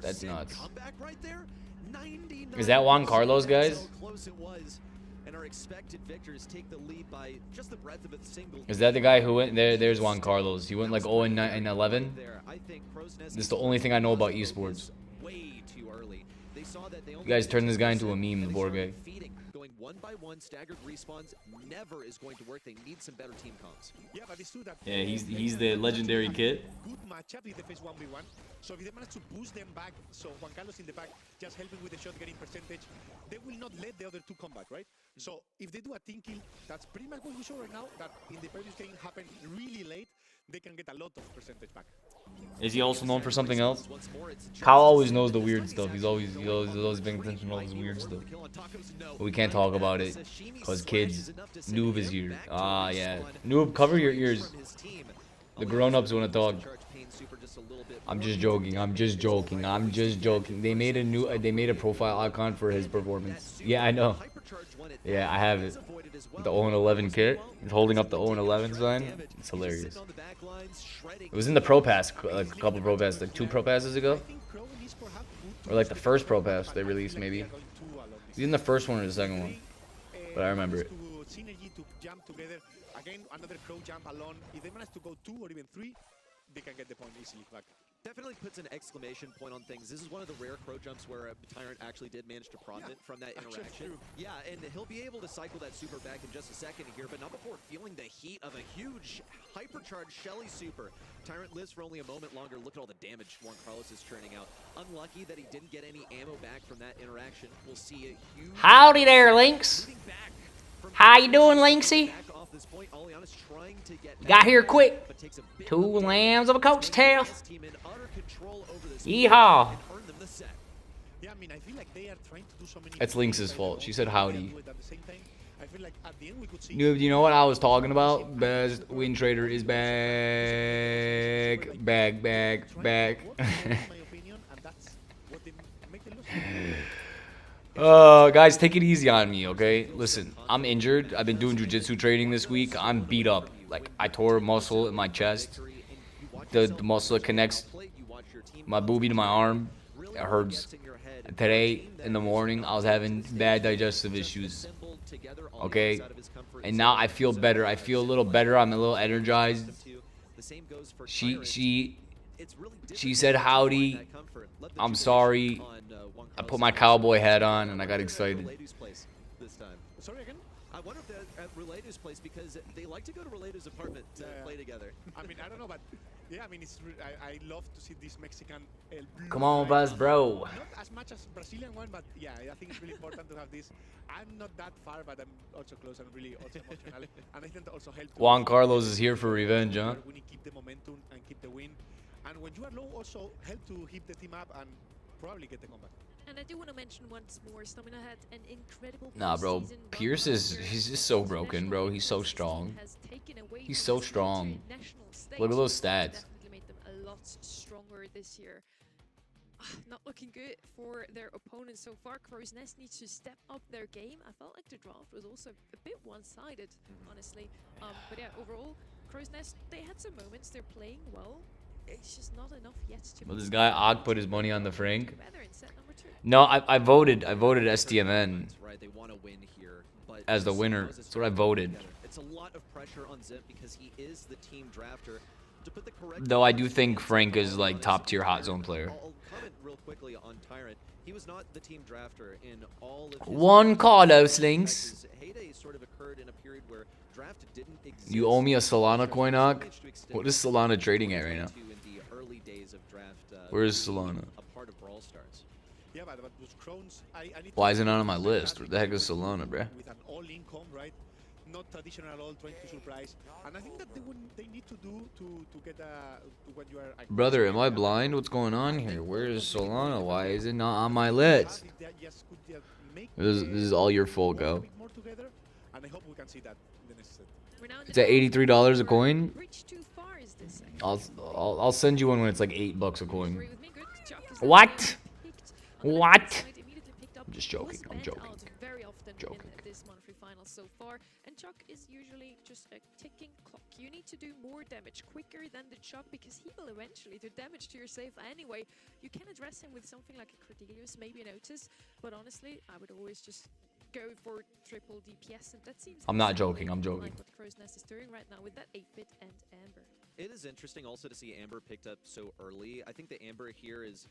That's nuts. Is that Juan Carlos, guys? Is that the guy who went there? There's Juan Carlos. He went like 0 and 11. This is the only thing I know about esports. You guys turned this guy into a meme, the board guy. Going 1-by-1 staggered respawns never is going to work. They need some better team comps. Yeah, but it's true that. Yeah, he's the legendary kid. Good matchup if they face 1v1. So if they manage to boost them back, so Juan Carlos in the back, just helping with the shot, getting percentage, they will not let the other 2 come back, right? So if they do a team kill, that's pretty much what we saw right now. That in the previous game happened really late. They can get a lot of percentage back. Is he also known for something else? Kyle always knows the weird stuff. He's always paying attention to all this weird stuff. But we can't talk about it because kids. Noob is here. Ah, yeah. Noob, cover your ears. The grown-ups want to talk. I'm just joking. They made a profile icon for his performance. Yeah, I know. Yeah, I have it. The 0-11 kit. He's holding up the 0-11 sign. It's hilarious. It was in the Pro Pass, like a couple Pro Pass, like 2 Pro Passes ago. Or like the first Pro Pass they released, maybe. He's in the first one or the second one. But I remember it. Synergy to jump together. Again, another Crow jump alone. If they manage to go 2 or even 3, they can get the point easily back. Definitely puts an exclamation point on things. This is one of the rare Crow jumps where a Tyrant actually did manage to profit from that interaction. Yeah, and he'll be able to cycle that super back in just a second here, but not before feeling the heat of a huge hypercharged Shelly super. Tyrant lives for only a moment longer. Look at all the damage Juan Carlos is churning out. Unlucky that he didn't get any ammo back from that interaction. We'll see a huge... Howdy there, Lynx. How you doing, Lynxy? Got here quick. 2 lambs of a coach tail. Yeehaw. Yeah, I mean, I feel like they are trying to do so many. That's Lynx's fault. She said howdy. At the same time, I feel like at the end we could see. Noob, you know what I was talking about? Best win trader is back. Back. my opinion, and that's what they make them lose. Guys, take it easy on me, okay? Listen, I'm injured. I've been doing jiu-jitsu training this week. I'm beat up. like I tore a muscle in my chest. The muscle that connects my boobie to my arm. It hurts. Today in the morning, I was having bad digestive issues. Okay, and now I feel better. I feel a little better. I'm a little energized. She said howdy. I'm sorry. I put my cowboy hat on and I got excited. Sorry again? I wonder if they're at Relado's place because they like to go to Relado's apartment to play together. I mean, I don't know, but yeah, I mean, I love to see this Mexican blue Come on, light. Buzz, bro. Not as much as Brazilian one, but yeah, I think it's really important to have this. I'm not that far, but I'm also close and really also emotional. And I think that also helps. Juan Carlos is here for revenge, huh? We need to keep the momentum and keep the win. And when you are low, also help to hit the team up and probably get the comeback. And I do want to mention once more, Stamina had an incredible Nah, bro. postseason run Pierce last is year. he's just so His broken, bro. He's so national strong. has taken away He's from so his strong. military national stage. Look at those stats. Definitely made them a lot stronger this year. Not looking good for their opponents so far. Crow's Nest needs to step up their game. I felt like the draft was also a bit one-sided, honestly. But yeah, overall, Crow's Nest, they had some moments. They're playing well. It's just not enough yet to Well, this guy Og put his money on the Frank. better in set number 2. No, I voted STMN Right, they want to win here, but as the winner. That's what I voted. It's a lot of pressure on Zip because he is the team drafter. To put the correct Though I do think Frank is like top tier hot zone player. I'll comment real quickly on Tyrant. He was not the team drafter in all of his One Carlos links. His heyday sort of occurred in a period where draft didn't exist. You owe me a Solana coin, Og? What is Solana trading at right now? In the early days of draft, Where is Solana? a part of Brawl Stars. Yeah, but those Crones, I need Why to isn't it on my see list? that What the heck is Solana, bruh? With an all-in comp, right? Not traditional at all, trying to surprise. And I think that they need to do to get when you are. Brother, am I blind? What's going on here? Where is Solana? Why is it not on my list? This is all your fault, go. More together, and I hope we can see that in the next set. It's at $83 a coin. Bridge too far is this second. I'll send you one when it's like $8 a coin. Agree with me, good. Chuck is What? picked on the What? left side, immediately picked up. I'm just joking, Was I'm banned joking. out very often Joking. in this monthly final so far, and Chuck is usually just a ticking clock. You need to do more damage quicker than the Chuck because he will eventually do damage to your save anyway. You can address him with something like a Cordelius, maybe an Otis, but honestly, I would always just go for triple DPS, and that seems. I'm not exactly joking, I'm joking. Like what Crow's Nest is doing right now with that 8-bit and Amber. It is interesting also to see Amber picked up so early. I think the Amber here is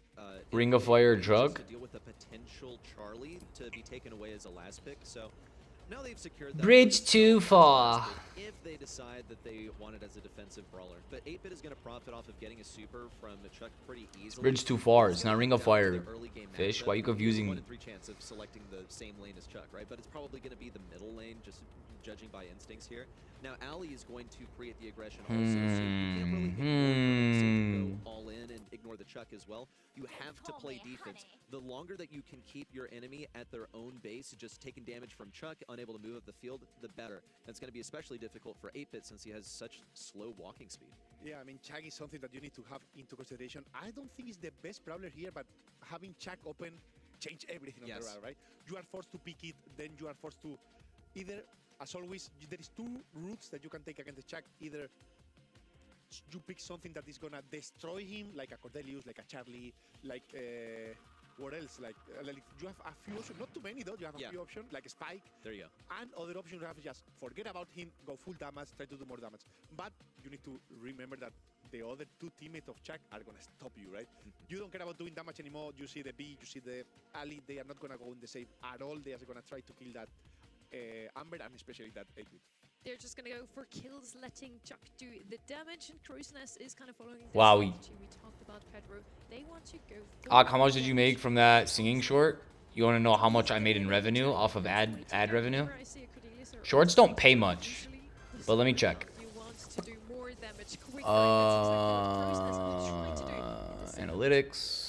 Ring of Fire just Drug? to deal with a potential Charlie to be taken away as a last pick. So now they've secured that Bridge lead. too far. If they decide that they want it as a defensive brawler, but 8-bit is going to profit off of getting a super from the Chuck pretty easily. Bridge too far. It's not Ring of Down to Fire. the early game Fish, matchup. why you confusing One me? in 3 chance of selecting the same lane as Chuck, right? But it's probably going to be the middle lane, just judging by instincts here. Now Ali is going to create the aggression also, so you can't really ignore her, so you go all in and ignore the Chuck as well. You have to play defense. The longer that you can keep your enemy at their own base, just taking damage from Chuck, unable to move up the field, the better. And it's going to be especially difficult for 8-bit since he has such slow walking speed. Yeah, I mean, Chuck is something that you need to have into consideration. I don't think it's the best brawler here, but having Chuck open change everything on the route, right? You are forced to pick it, then you are forced to either, as always, there is 2 routes that you can take against the Chuck. Either you pick something that is gonna destroy him, like a Cordelius, like a Charlie, like what else? Like you have a few options, not too many though. You have a few options, like Spike. There you go. And other options you have is just forget about him, go full damage, try to do more damage. But you need to remember that the other 2 teammates of Chuck are gonna stop you, right? You don't care about doing damage anymore. You see the B, you see the Ali. They are not gonna go in the save at all. They are gonna try to kill that Amber and especially that 8-bit. They're just gonna go for kills, letting Chuck do the damage, and Crow's Nest is kind of following the Wow, strategy we talked about, Pedro. They want to go for Og, how much did you make from that singing short? You want to know how much I made in revenue off of ad revenue? Whenever I see a Cordelius or Shorts don't pay much, usually but let me check. you want to do more damage quicker, and that's exactly what Crow's Nest will try to do in this Analytics.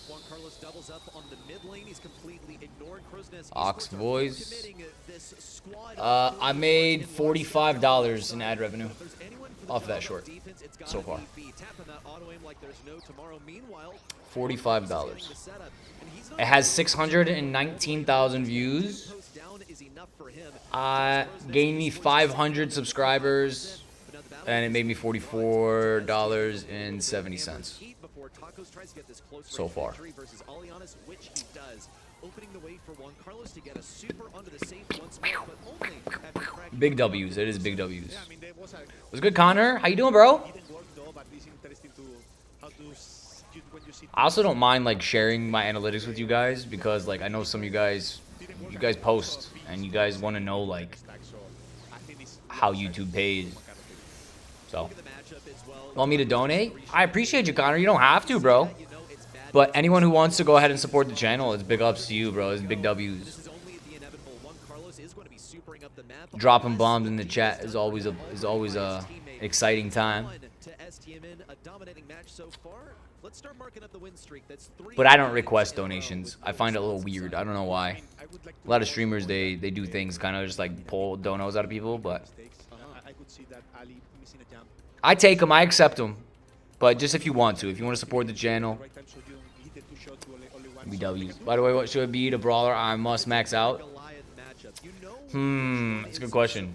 Juan Carlos doubles up on the mid lane. He's completely ignored Crow's Nest. Ox voice. Committing this squad. I made $45 in ad revenue If there's anyone for the off that job short defense, it's gotta so far. be B. Tapping that auto aim like there's no tomorrow. Meanwhile, $45. the setup, and he's not It has 619,000 views. post down is enough for him. Gained me 500 subscribers. But now and it made me $44.70 so far. Opening the way for Juan Carlos to get a super onto the safe once more, but only after cracking Big W's. It is big W's. Yeah, I mean, there was a What's good, Connor? How you doing, bro? didn't work though, but it's interesting to how to when you see I also don't mind like sharing my analytics with you guys because like I know some of you guys post and you guys want to know like how YouTube pays. So, want me to donate? I appreciate you, Connor. You don't have to, bro. But anyone who wants to go ahead and support the channel, it's big ups to you, bro. It's big W's. Dropping bombs in the chat is always a exciting time. But I don't request donations. I find it a little weird. I don't know why. A lot of streamers they do things kind of just like pull donos out of people, but I take them. I accept them. But just if you want to support the channel. BWs. By the way, what should be the brawler I must max out? That's a good question.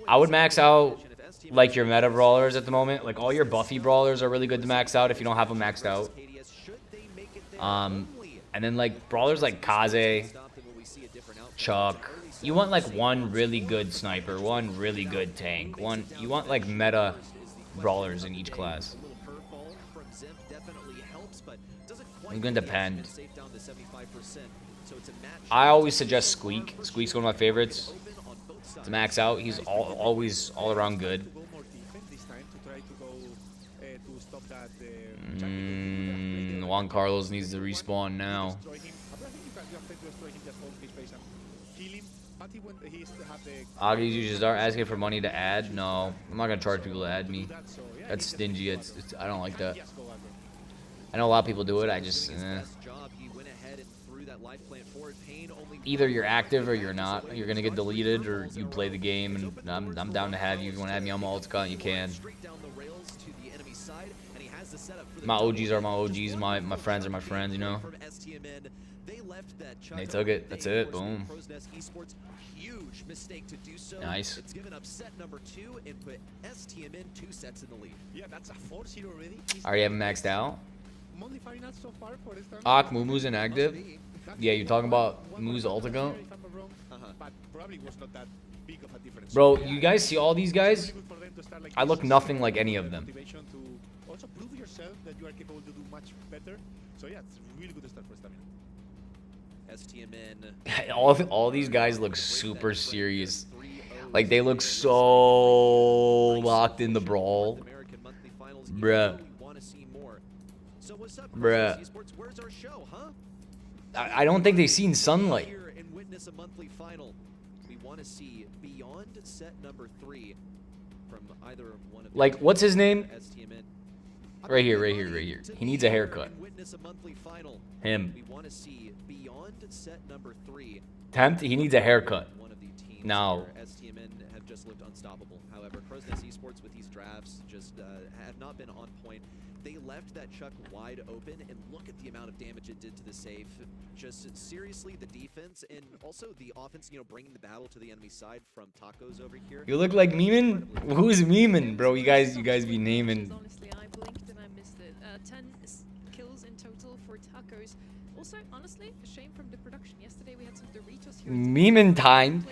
I would max out like your meta brawlers at the moment. Like all your buffy brawlers are really good to max out if you don't have them maxed out. And then like brawlers like Kaze, Chuck. You want like one really good sniper, one really good tank, you want like meta brawlers in each class. It's gonna depend. I always suggest Squeak. Squeak's one of my favorites. To max out, he's always all around good. Juan Carlos needs to respawn now. Aggies, you should start asking for money to add. No, I'm not gonna charge people to add me. That's stingy. I don't like that. I know a lot of people do it. I just either you're active or you're not. You're gonna get deleted or you play the game, and I'm down to have you. If you want to add me on my ult account, you can. My OGs are my OGs. My friends are my friends. You know. They took it. That's it. Boom. Nice. It's given up set number 2 and put STM in 2 sets in the lead. Yeah, that's a 4-0 already. Already have him maxed out. Mumu's inactive. Yeah, you're talking about Mumu's ult account? Bro, you guys see all these guys? I look nothing like any of them. Also prove yourself that you are capable to do much better. So yeah, it's a really good start for Stamina. all these guys look super serious. Like they look so locked in the brawl. Bruh. I don't think they've seen sunlight. Like, what's his name? Right here. He needs a haircut. Him. Tempt, he needs a haircut. Now. Have just looked unstoppable. However, Crowsnest Esports with these drafts just have not been on point. They left that Chuck wide open, and look at the amount of damage it did to the safe. Just seriously, the defense and also the offense, bringing the battle to the enemy side from Tacos over here. You look like Meeman? Who's Meeman, bro? You guys be naming. Honestly, I blinked and I missed it. 10 kills in total for Tacos. Also, honestly, a shame from the production. Yesterday we had some Doritos here. Meeman time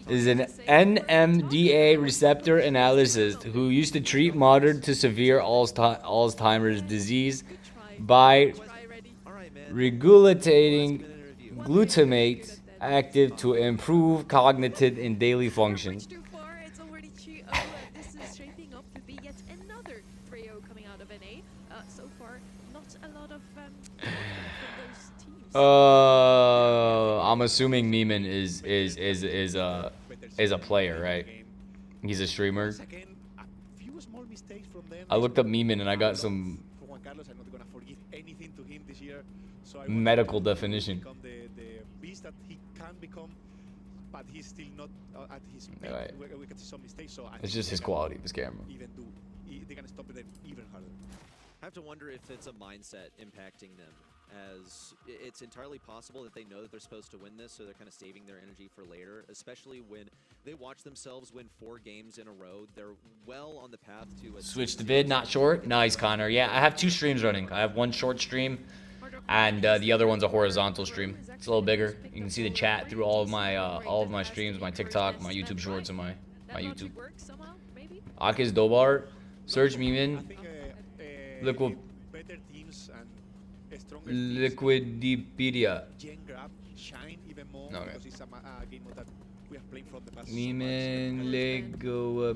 is an NMDA receptor analyst who used to treat moderate to severe Alzheimer's disease by regulating glutamate active to improve cognitive and daily functions. This is shaping up to be yet another 3-0 coming out of NA. So far, not a lot of from those teams. I'm assuming Meeman is a player, right? He's a streamer. I looked up Meeman and I got some medical definition. But he's still not at his peak. Right. We can see some mistakes. So it's just his quality of his camera. They're gonna stop it even harder. I have to wonder if it's a mindset impacting them as it's entirely possible that they know that they're supposed to win this, so they're kind of saving their energy for later, especially when they watch themselves win 4 games in a row. They're well on the path to a Switch the vid, not short. Nice, Connor. Yeah, I have 2 streams running. I have one short stream, and the other one's a horizontal stream. It's a little bigger. You can see the chat through all of my streams, my TikTok, my YouTube Shorts, and my YouTube. Akis Dobar, Search Meeman, Liquid better teams and stronger Liquidipedia. Gen Grab shine even more Okay. because it's a game mode that we have played from the past. Meeman, Lego,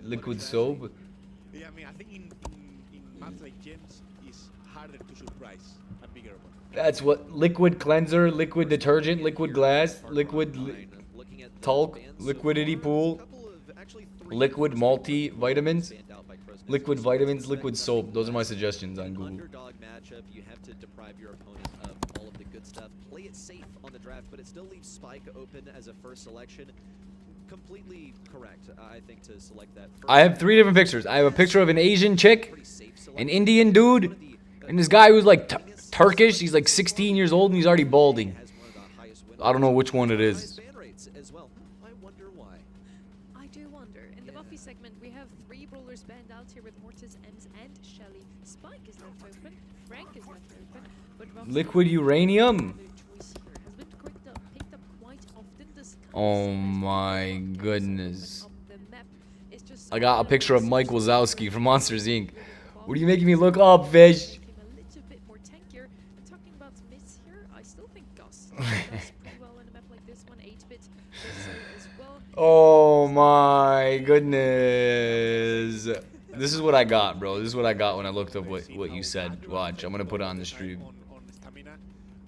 liquid soap. Yeah, I mean, I think in maps like Gems is harder to surprise a bigger one. That's what liquid cleanser, liquid detergent, liquid glass, liquid talc, liquidity pool, liquid multivitamins, liquid vitamins, liquid soap. Those are my suggestions on Google. Underdog matchup, you have to deprive your opponent of all of the good stuff. Play it safe on the draft, but it still leaves Spike open as a first selection. Completely correct, I think, to select that first. I have 3 different pictures. I have a picture of an Asian chick, an Indian dude, and this guy who's like Turkish. He's like 16 years old and he's already balding. I don't know which one it is. I wonder why. I do wonder. In the Buffy segment, we have 3 brawlers banned out here with Mortis, Ems, and Shelly. Spike is left open. Frank is left open. But Liquid uranium. Has been picked up quite often. This Oh my goodness. of the map is just I got a picture of Mike Wazowski from Monsters Inc. What are you making me look up, fish? Make him a little bit more tankier. And talking about mids here, I still think Gus does pretty well in a map like this one. 8-bit does so as well. Oh my goodness. This is what I got, bro. This is what I got when I looked up what you said. Watch, I'm gonna put it on the stream. On stamina,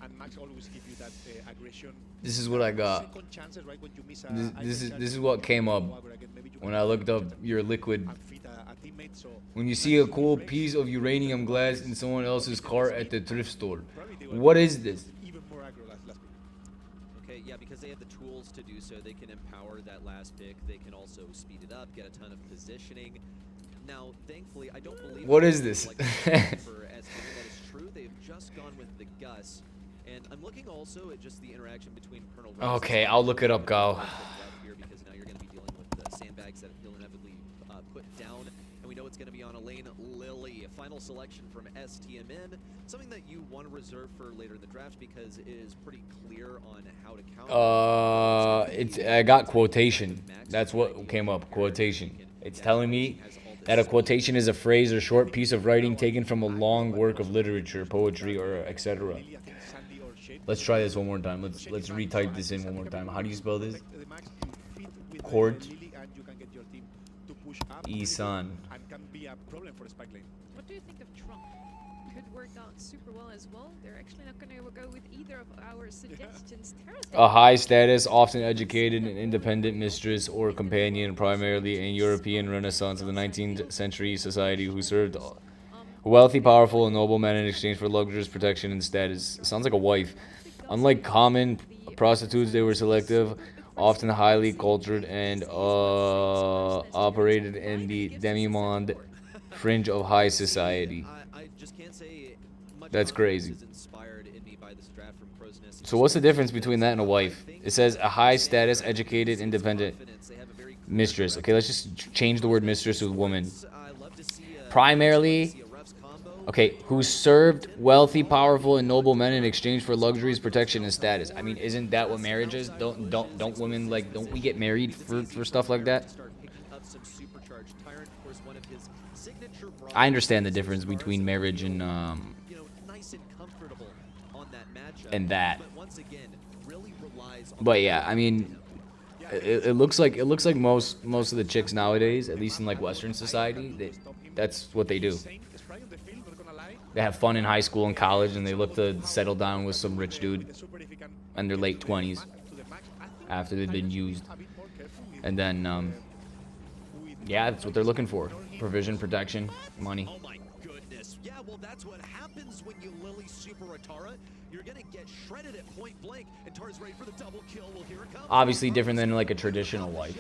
and Max always give you that aggression. This is what I got. Second chances, right, when you miss a This item is charge, what came up go again, maybe you when can I looked up your liquid. and feed a teammate, so When you see a cool piece of uranium glass in someone else's car at the thrift store. What is this? even more aggro last pick. Okay, yeah, because they have the tools to do so. They can empower that last pick. They can also speed it up, get a ton of positioning. Now, thankfully, I don't believe... What is this? Like for STM, that is true. They've just gone with the Gus. And I'm looking also at just the interaction between Colonel Rex Okay, and I'll look it up, Go. here, because now you're going to be dealing with the sandbags that he'll inevitably put down. And we know it's going to be on Elaine Lilly, a final selection from STMN. Something that you want to reserve for later in the draft because it is pretty clear on how to counter. I got quotation. That's what came up, quotation. It's telling me that a quotation is a phrase or short piece of writing taken from a long work of literature, poetry, or etc. Really, I think Sandy or Shade. Let's try this one more time. Let's retype this in one more time. How do you spell this? The max you feed with Chord. Lily and you can get your team to push up Isan. and can be a problem for the spike lane. What do you think of Trump? Could work out super well as well. They're actually not going to go with either of our suggestions. A high status, often educated and independent mistress or companion, primarily in European Renaissance of the 19th century society, who served a wealthy, powerful, and noble men in exchange for luxurious protection and status. Sounds like a wife. Unlike common prostitutes, they were selective, often highly cultured, and operated in the demi-monde fringe of high society. I just can't say much That's crazy. is inspired in me by this draft from Crow's Nest. So what's the difference between that and a wife? It says a high status, educated, independent They have a very mistress. Okay, let's just change the word mistress with woman. I love to see Primarily, a refs combo. okay, who served wealthy, powerful, and noble men in exchange for luxuries, protection, and status. I mean, isn't that what marriage is? Don't women, like, don't we get married for stuff like that? Start picking up some supercharged Tyrant. Of course, one of his signature I understand the difference between marriage and nice and comfortable on that matchup. and that. But once again, really relies on But yeah, I mean, it looks like most of the chicks nowadays, at least in like Western society, that's what they do. Insane spray on the field, not gonna lie. They have fun in high school and college, and they look to settle down with some rich dude The super, if you can in their late to 20s the max, I think after they've been used. a bit more careful with And then, yeah, that's what they're looking for. Provision, protection, money. Oh my goodness. Yeah, well, that's what happens when you Lily Super Atara. you're gonna get shredded at point blank, and Tara's ready for the double kill. Well, here it comes. Obviously different than like a traditional wife,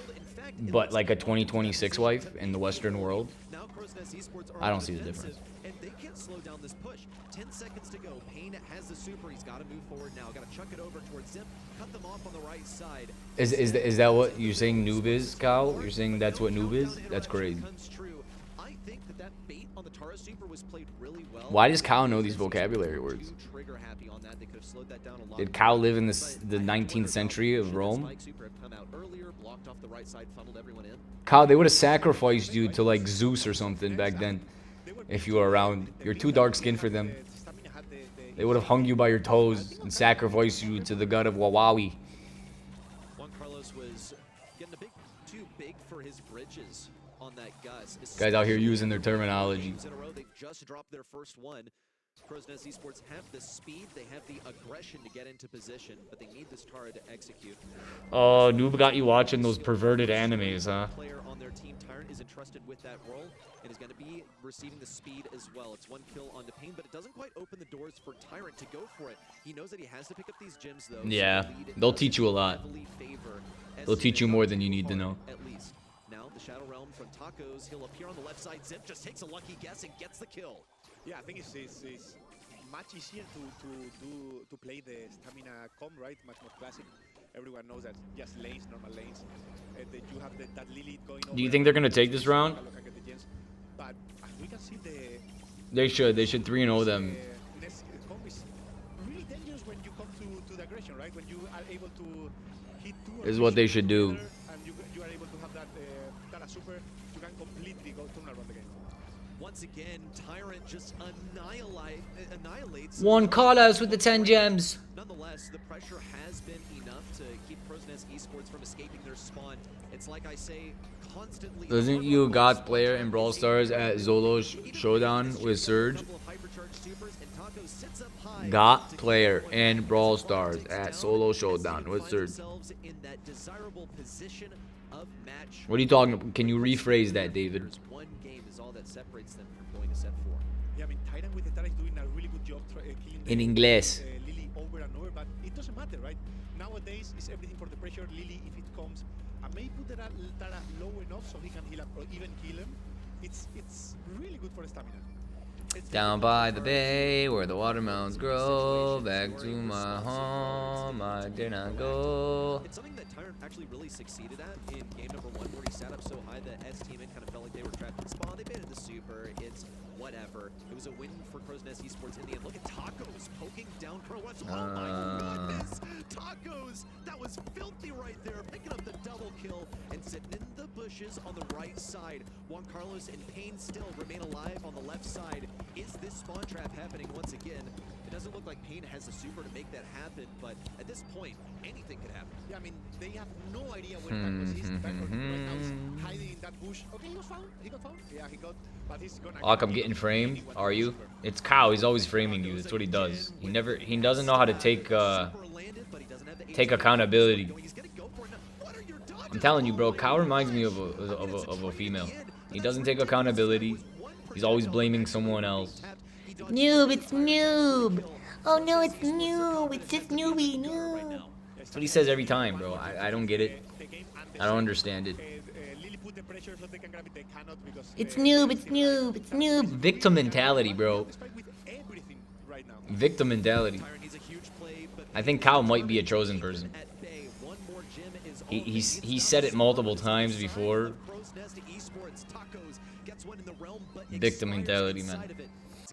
but like a 2026 wife in the Western world. Now Crow's Nest Esports are I don't see the defensive, difference. and they can't slow down this push. 10 seconds to go. Payne has the super. He's got to move forward now. Got to chuck it over towards Zip. Cut them off on the right side. Is that what you're saying noob is, Kyle? You're saying that's what noob is? That's crazy. I think that bait on the Tara super was played really well. Why does Kyle know these vocabulary words? Trigger happy on that. They could have slowed that down a lot. Did Kyle live in the 19th century of Rome? Kyle, they would have sacrificed you to like Zeus or something back then if you were around. You're too dark skinned for them. They would have hung you by your toes and sacrificed you to the god of Wawawi. Juan Carlos was getting a bit too big for his bridges on that Gus. Guys out here using their terminology. They've just dropped their first one. Crow's Nest Esports have the speed, they have the aggression to get into position, but they need this Tara to execute. Oh, noob got you watching those perverted animes, huh? Player on their team, Tyrant, is entrusted with that role and is going to be receiving the speed as well. It's one kill onto Payne, but it doesn't quite open the doors for Tyrant to go for it. He knows that he has to pick up these gems, though. Yeah, they'll teach you a lot. They'll teach you more than you need to know. At least. Now, the Shadow Realm from Tacos, he'll appear on the left side. Zip just takes a lucky guess and gets the kill. Yeah, I think it's much easier to play the stamina comp, right? Much more classic. Everyone knows that just lanes, normal lanes. That you have that Lily going over. Do you think they're gonna take this round? But we can see They should 3-0 them. This comp is really dangerous when you come to the aggression, right? When you are able to hit two. This is what they should do. And you are able to have that super. You can completely turn around the game. Once again, Tyrant just annihilates. One Carlos with the 10 gems. Nonetheless, the pressure has been enough to keep Crow's Nest Esports from escaping their spawn. It's like I say, constantly. Wasn't you God's player in Brawl Stars at Zolo Showdown with Surge? Got player in Brawl Stars at Solo Showdown with Surge. What are you talking about? Can you rephrase that, David? One game is all that separates them from going to set 4. Yeah, I mean, Tyrant with the Tara is doing a really good job killing In English. Lily over and over, but it doesn't matter, right? Nowadays, it's everything for the pressure. Lily, if it comes, I may put the Tara low enough so he can heal up or even kill him. It's really good for the stamina. Down by the bay where the watermelons grow, back to my home, I dare not go. It's something that Tyrant actually really succeeded at in game number 1, where he sat up so high that S team kind of felt like they were trapped in spawn. They baited the super. It's whatever. It was a win for Crow's Nest Esports in the end. Look at Tacos poking down Crow. Oh my goodness! Tacos! That was filthy right there. Picking up the double kill and sitting in the bushes on the right side. Juan Carlos and Payne still remain alive on the left side. Is this spawn trap happening once again? It doesn't look like Payne has the super to make that happen, but at this point, anything could happen. Yeah, I mean, they have no idea where Tacos is. Tacos right now is hiding in that bush. Okay, he was found. He got found. Yeah, he got. But he's gonna. Lock, I'm getting framed. Are you? It's Cow. He's always framing you. That's what he does. He doesn't know how to take accountability. I'm telling you, bro. Cow reminds me of a female. He doesn't take accountability. He's always blaming someone else. Noob, it's noob. Oh no, it's noob. It's just newbie, noob. That's what he says every time, bro. I don't get it. I don't understand it. It's noob, it's noob, it's noob. Victim mentality, bro. Victim mentality. I think Cow might be a chosen person. He said it multiple times before. Victim mentality, man.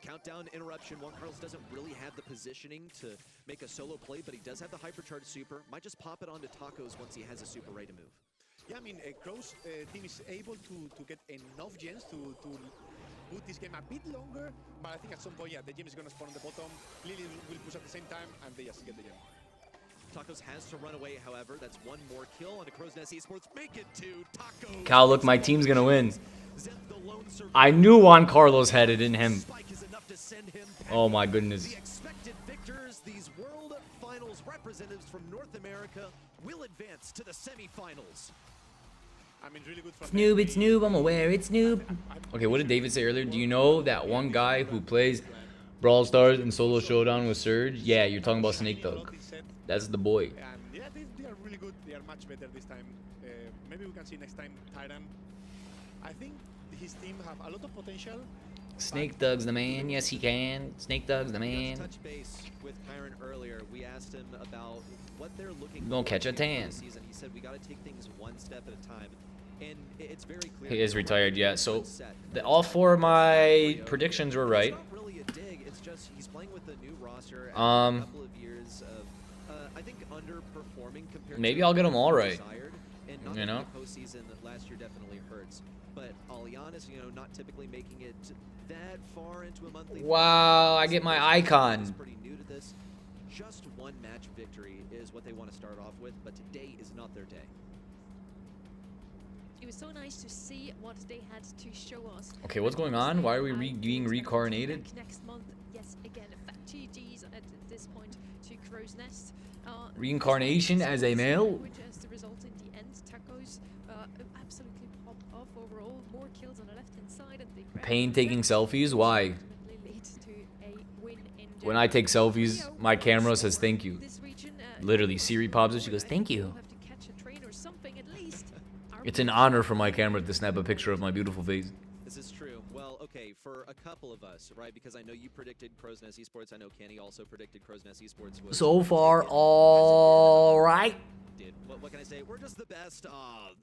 Countdown interruption. Juan Carlos doesn't really have the positioning to make a solo play, but he does have the hypercharged super. Might just pop it onto Tacos once he has a super ready to move. Yeah, I mean, Crow's team is able to get enough gens to put this game a bit longer, but I think at some point, yeah, the gem is going to spawn on the bottom. Lily will push at the same time, and they just get the gem. Tacos has to run away, however. That's one more kill on the Crow's Nest Esports. Make it to Tacos. Cal, look, my team's going to win. I knew Juan Carlos had it in him. Oh my goodness. The expected victors, these World Finals representatives from North America, will advance to the semifinals. I mean, really good for Noob, it's noob. I'm aware it's noob. Okay, what did David say earlier? Do you know that one guy who plays Brawl Stars and Solo Showdown with Surge. Yeah, you're talking about Snake Thug. That's the boy. And yeah, they are really good. They are much better this time. Maybe we can see next time Tyrant. I think his team have a lot of potential. Snake Thug's the man. Yes, he can. Snake Thug's the man. Touch base with Kyron earlier. We asked him about what they're looking Gonna for catch a in the tan. season. He said we got to take things one step at a time. And it's very clear. He is retired, yeah. So all 4 of my predictions were right. It's not really a dig. It's just he's playing with a new roster after a couple of years of I think underperforming compared Maybe to I'll get them all right. desired. And not You know? the postseason last year definitely hurts. But I'll be honest, not typically making it that far into a monthly. Wow, I get my Is icon. pretty new to this. Just one match victory is what they want to start off with, but today is not their day. It was so nice to see what they had to show us. Okay, what's going on? Why are we being reincarnated? Next month, yes, again, fat GGs at this point to Crow's Nest. Reincarnation as a male? Which as the result in the end, Tacos absolutely pop off overall. More kills on the left-hand side. And they Pain taking selfies? Why? ultimately lead to a win in When I take selfies, my camera says thank you. this region. Literally, Siri pops it. She goes, thank you. We'll have to catch a train or something at least. It's an honor for my camera to snap a picture of my beautiful face. This is true. Well, okay, for a couple of us, right? Because I know you predicted Crow's Nest Esports. I know Kenny also predicted Crow's Nest Esports. So far, all right. Did. What can I say? We're just the best.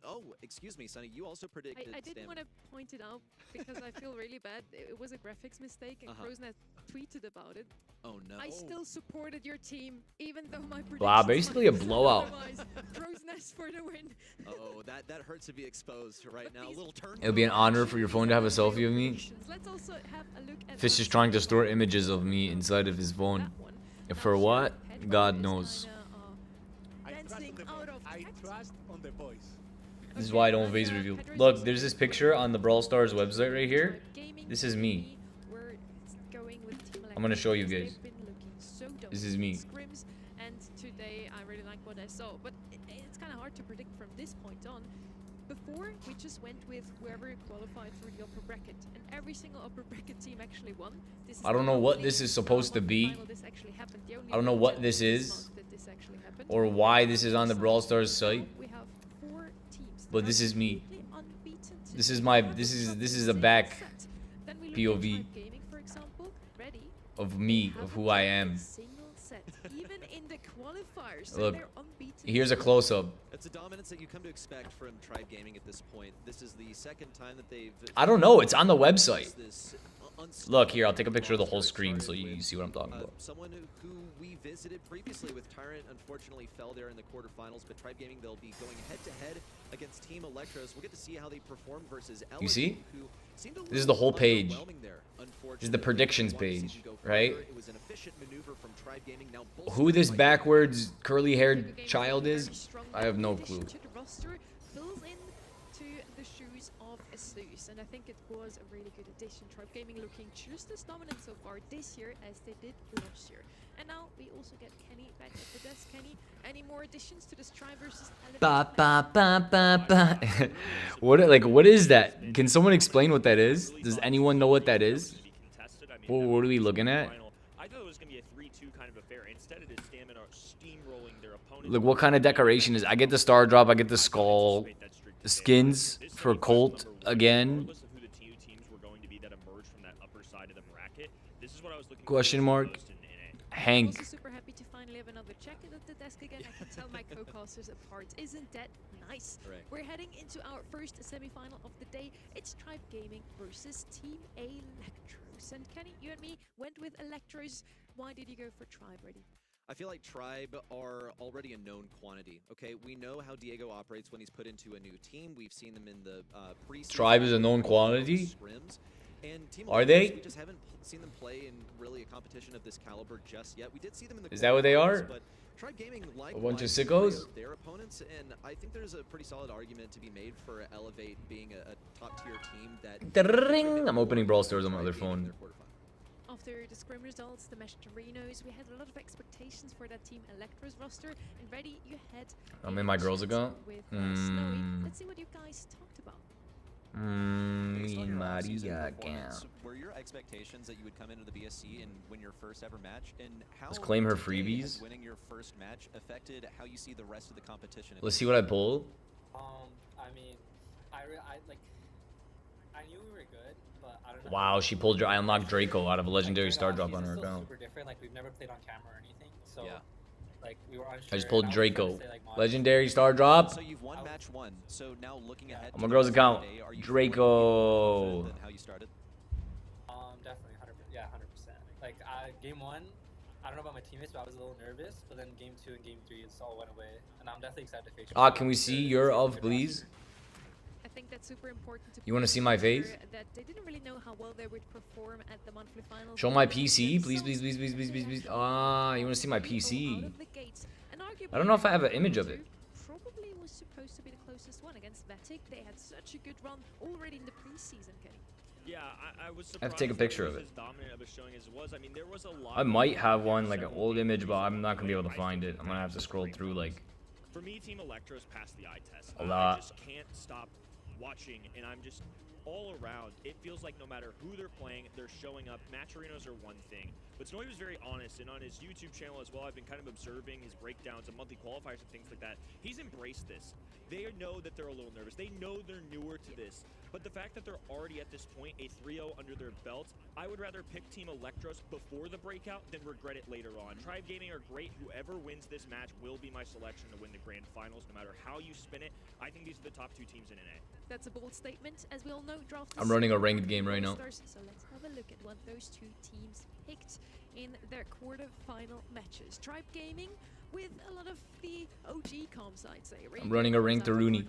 Oh, excuse me, Sonny. You also predicted. I didn't want to point it out because I feel really bad. It was a graphics mistake, and Crow's Nest tweeted about it. Oh no. I still supported your team, even though my predictions Wow, basically a said blowout. otherwise. Crow's Nest for the win. Oh, that hurts to be exposed right now. A little turn. It would be an honor for your phone to have a selfie of me. Let's also have a look at Fish is trying to store images of me inside of his phone. that one. For what? God knows. I trust on the boys. This is why I don't phase review. Look, there's this picture on the Brawl Stars website right here. This is me. I'm gonna show you guys. This is me. And today I really like what I saw, but it's kind of hard to predict from this point on. Before, we just went with whoever qualified for the upper bracket, and every single upper bracket team actually won. This is I don't the know what only this is supposed to be. final this actually happened. The only I don't know one what chance this is, month that this actually happened. or why this is on the Brawl Stars site. We have 4 teams But that this are is me. completely unbeaten to This is the my final this is of this the is a same back set. Then we look at POV Tribe Gaming, for example. Ready? of me, of who I am. Single set. Even in the qualifiers, Look, they're unbeaten. Here's a close-up. It's a dominance that you come to expect from Tribe Gaming at this point. This is the second time that they've. I don't know. It's on the website. This Look here. I'll take a picture of the whole screen so you see what I'm talking about. Someone who we visited previously with Tyrant unfortunately fell there in the quarterfinals, but Tribe Gaming, they'll be going head-to-head against Team Electros. We'll get to see how they perform versus LSU, You see? who seemed a This is the whole little page. underwhelming there, This is the predictions unfortunately. page, Go right? further. It was an efficient maneuver from Tribe Gaming. Now both Who this sides- backwards curly-haired child is, I have no clue. To the roster, fills in to the shoes of Asus, and I think it was a really good addition. Tribe Gaming looking just as dominant so far this year as they did last year. And now we also get Kenny back at the desk. Kenny, any more additions to this Tribe versus Ba ba ba ba ba. What is that? Can someone explain what that is? Does anyone know what that is? Well, what are we looking at? I thought it was going to be a 3-2 kind of affair. Instead, it is Stamina steamrolling their opponent. Look, what kind of decoration is? I get the star drop. I get the skull. The skins for Colt again. Regardless of who the two teams were going to be that emerged from that upper side of the bracket, this is what I was looking Question for mark. most in a I'm Hank. also super happy to finally have another check in at the desk again. I can tell my co-casters apart. Isn't that nice? Right. We're heading into our first semi-final of the day. It's Tribe Gaming versus Team Electros. And Kenny, you and me went with Electros. Why did you go for Tribe, Ready? I feel like Tribe are already a known quantity. Okay, we know how Diego operates when he's put into a new team. We've seen them in the preseason. Tribe is a known quantity? Scrims. And Team Are Electros, they? We just haven't seen them play in really a competition of this caliber just yet. We did see them in the. Is that what they are? But Tribe Gaming, like A bunch of sickos? their opponents, and I think there's a pretty solid argument to be made for Elevate being a top tier team that. Ring. I'm opening Brawl Stars on my other Tribe Gaming in phone. their quarterfinal. After the scrim results, the Mesterinos, we had a lot of expectations for that Team Electros roster. And Ready, you had I'm in my girls account. with Snowy. Hmm. Let's see what you guys talked about. Based on your off-season Maria performance, count. were your expectations that you would come into the BSC and win your first ever match? And how Let's claim her today freebies. has winning your first match affected how you see the rest of the competition? Let's see what I pull. I mean, I knew we were good, but I don't know. Wow, she pulled. I unlocked Draco out of a legendary Like, star she's drop on her still account. super different. Like we've never played on camera or anything, so Yeah. like we were unsure. I just pulled and I was trying to Draco. stay, like, modest. Legendary star drop. So you've won match 1. So now looking ahead On to my the girl's rest of account, the day, are you Draco. feeling more confident than how you started? Definitely 100%. Yeah, 100%. Like game 1, I don't know about my teammates, but I was a little nervous. But then game 2 and game 3, it all went away, and I'm definitely excited to face. Can we see your of, please? I think that's super important to You wanna see my consider face? that they didn't really know how well they would perform at the monthly finals. Show my PC, please, please, please, please, please, please, please. You want to see my Out PC? of the gates. And I don't know if I have an arguably, image of it. Probably was supposed to be the closest one against Vatic. They had such a good run already in the preseason, Kenny. Yeah, I was surprised. I have to take a picture of that it. was as dominant of a showing as it was. I mean, there was a lot. I might have one, like an old image, but I'm not gonna be able to find it. I'm gonna have to scroll through like For me, Team Electro's passed the eye test. A lot. I just can't stop watching, and I'm just all around. It feels like no matter who they're playing, they're showing up. Match arenas are one thing, but Snowy was very honest, and on his YouTube channel as well, I've been kind of observing his breakdowns of monthly qualifiers and things like that. He's embraced this. They know that they're a little nervous. They know they're newer to this. But the fact that they're already at this point, a 3-0 under their belt, I would rather pick Team Electros before the breakout than regret it later on. Tribe Gaming are great. Whoever wins this match will be my selection to win the grand finals, no matter how you spin it. I think these are the top 2 teams in NA. That's a bold statement. As we all know, draft I'm is running a super ranked game right now. rosters, so let's have a look at what those 2 teams picked in their quarter-final matches. Tribe Gaming with a lot of the OG comms, I'd say. I'm running a ranked Rooney.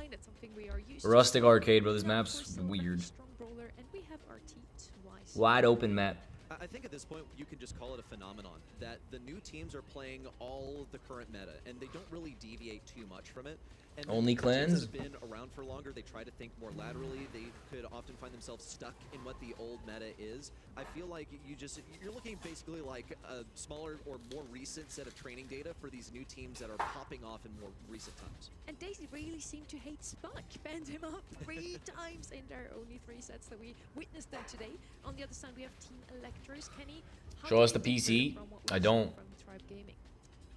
That's something we are used to. Rustic Arcade, bro. This We have, of map's course, Silver, weird. strong brawler, and we have RT twice. Wide open map. I think at this point you can just call it a phenomenon that the new teams are playing all of the current meta and they don't really deviate too much from it. And Only the teams clans? that have been around for longer, they try to think more laterally. They could often find themselves stuck in what the old meta is. I feel like you're looking basically like a smaller or more recent set of training data for these new teams that are popping off in more recent times. And Daisy really seemed to hate Spike. Banned him up 3 times in their only 3 sets that we witnessed them today. On the other side, we have Team Electros. Kenny, how Show us do the you PC. differ from what I we've don't. seen from Tribe Gaming?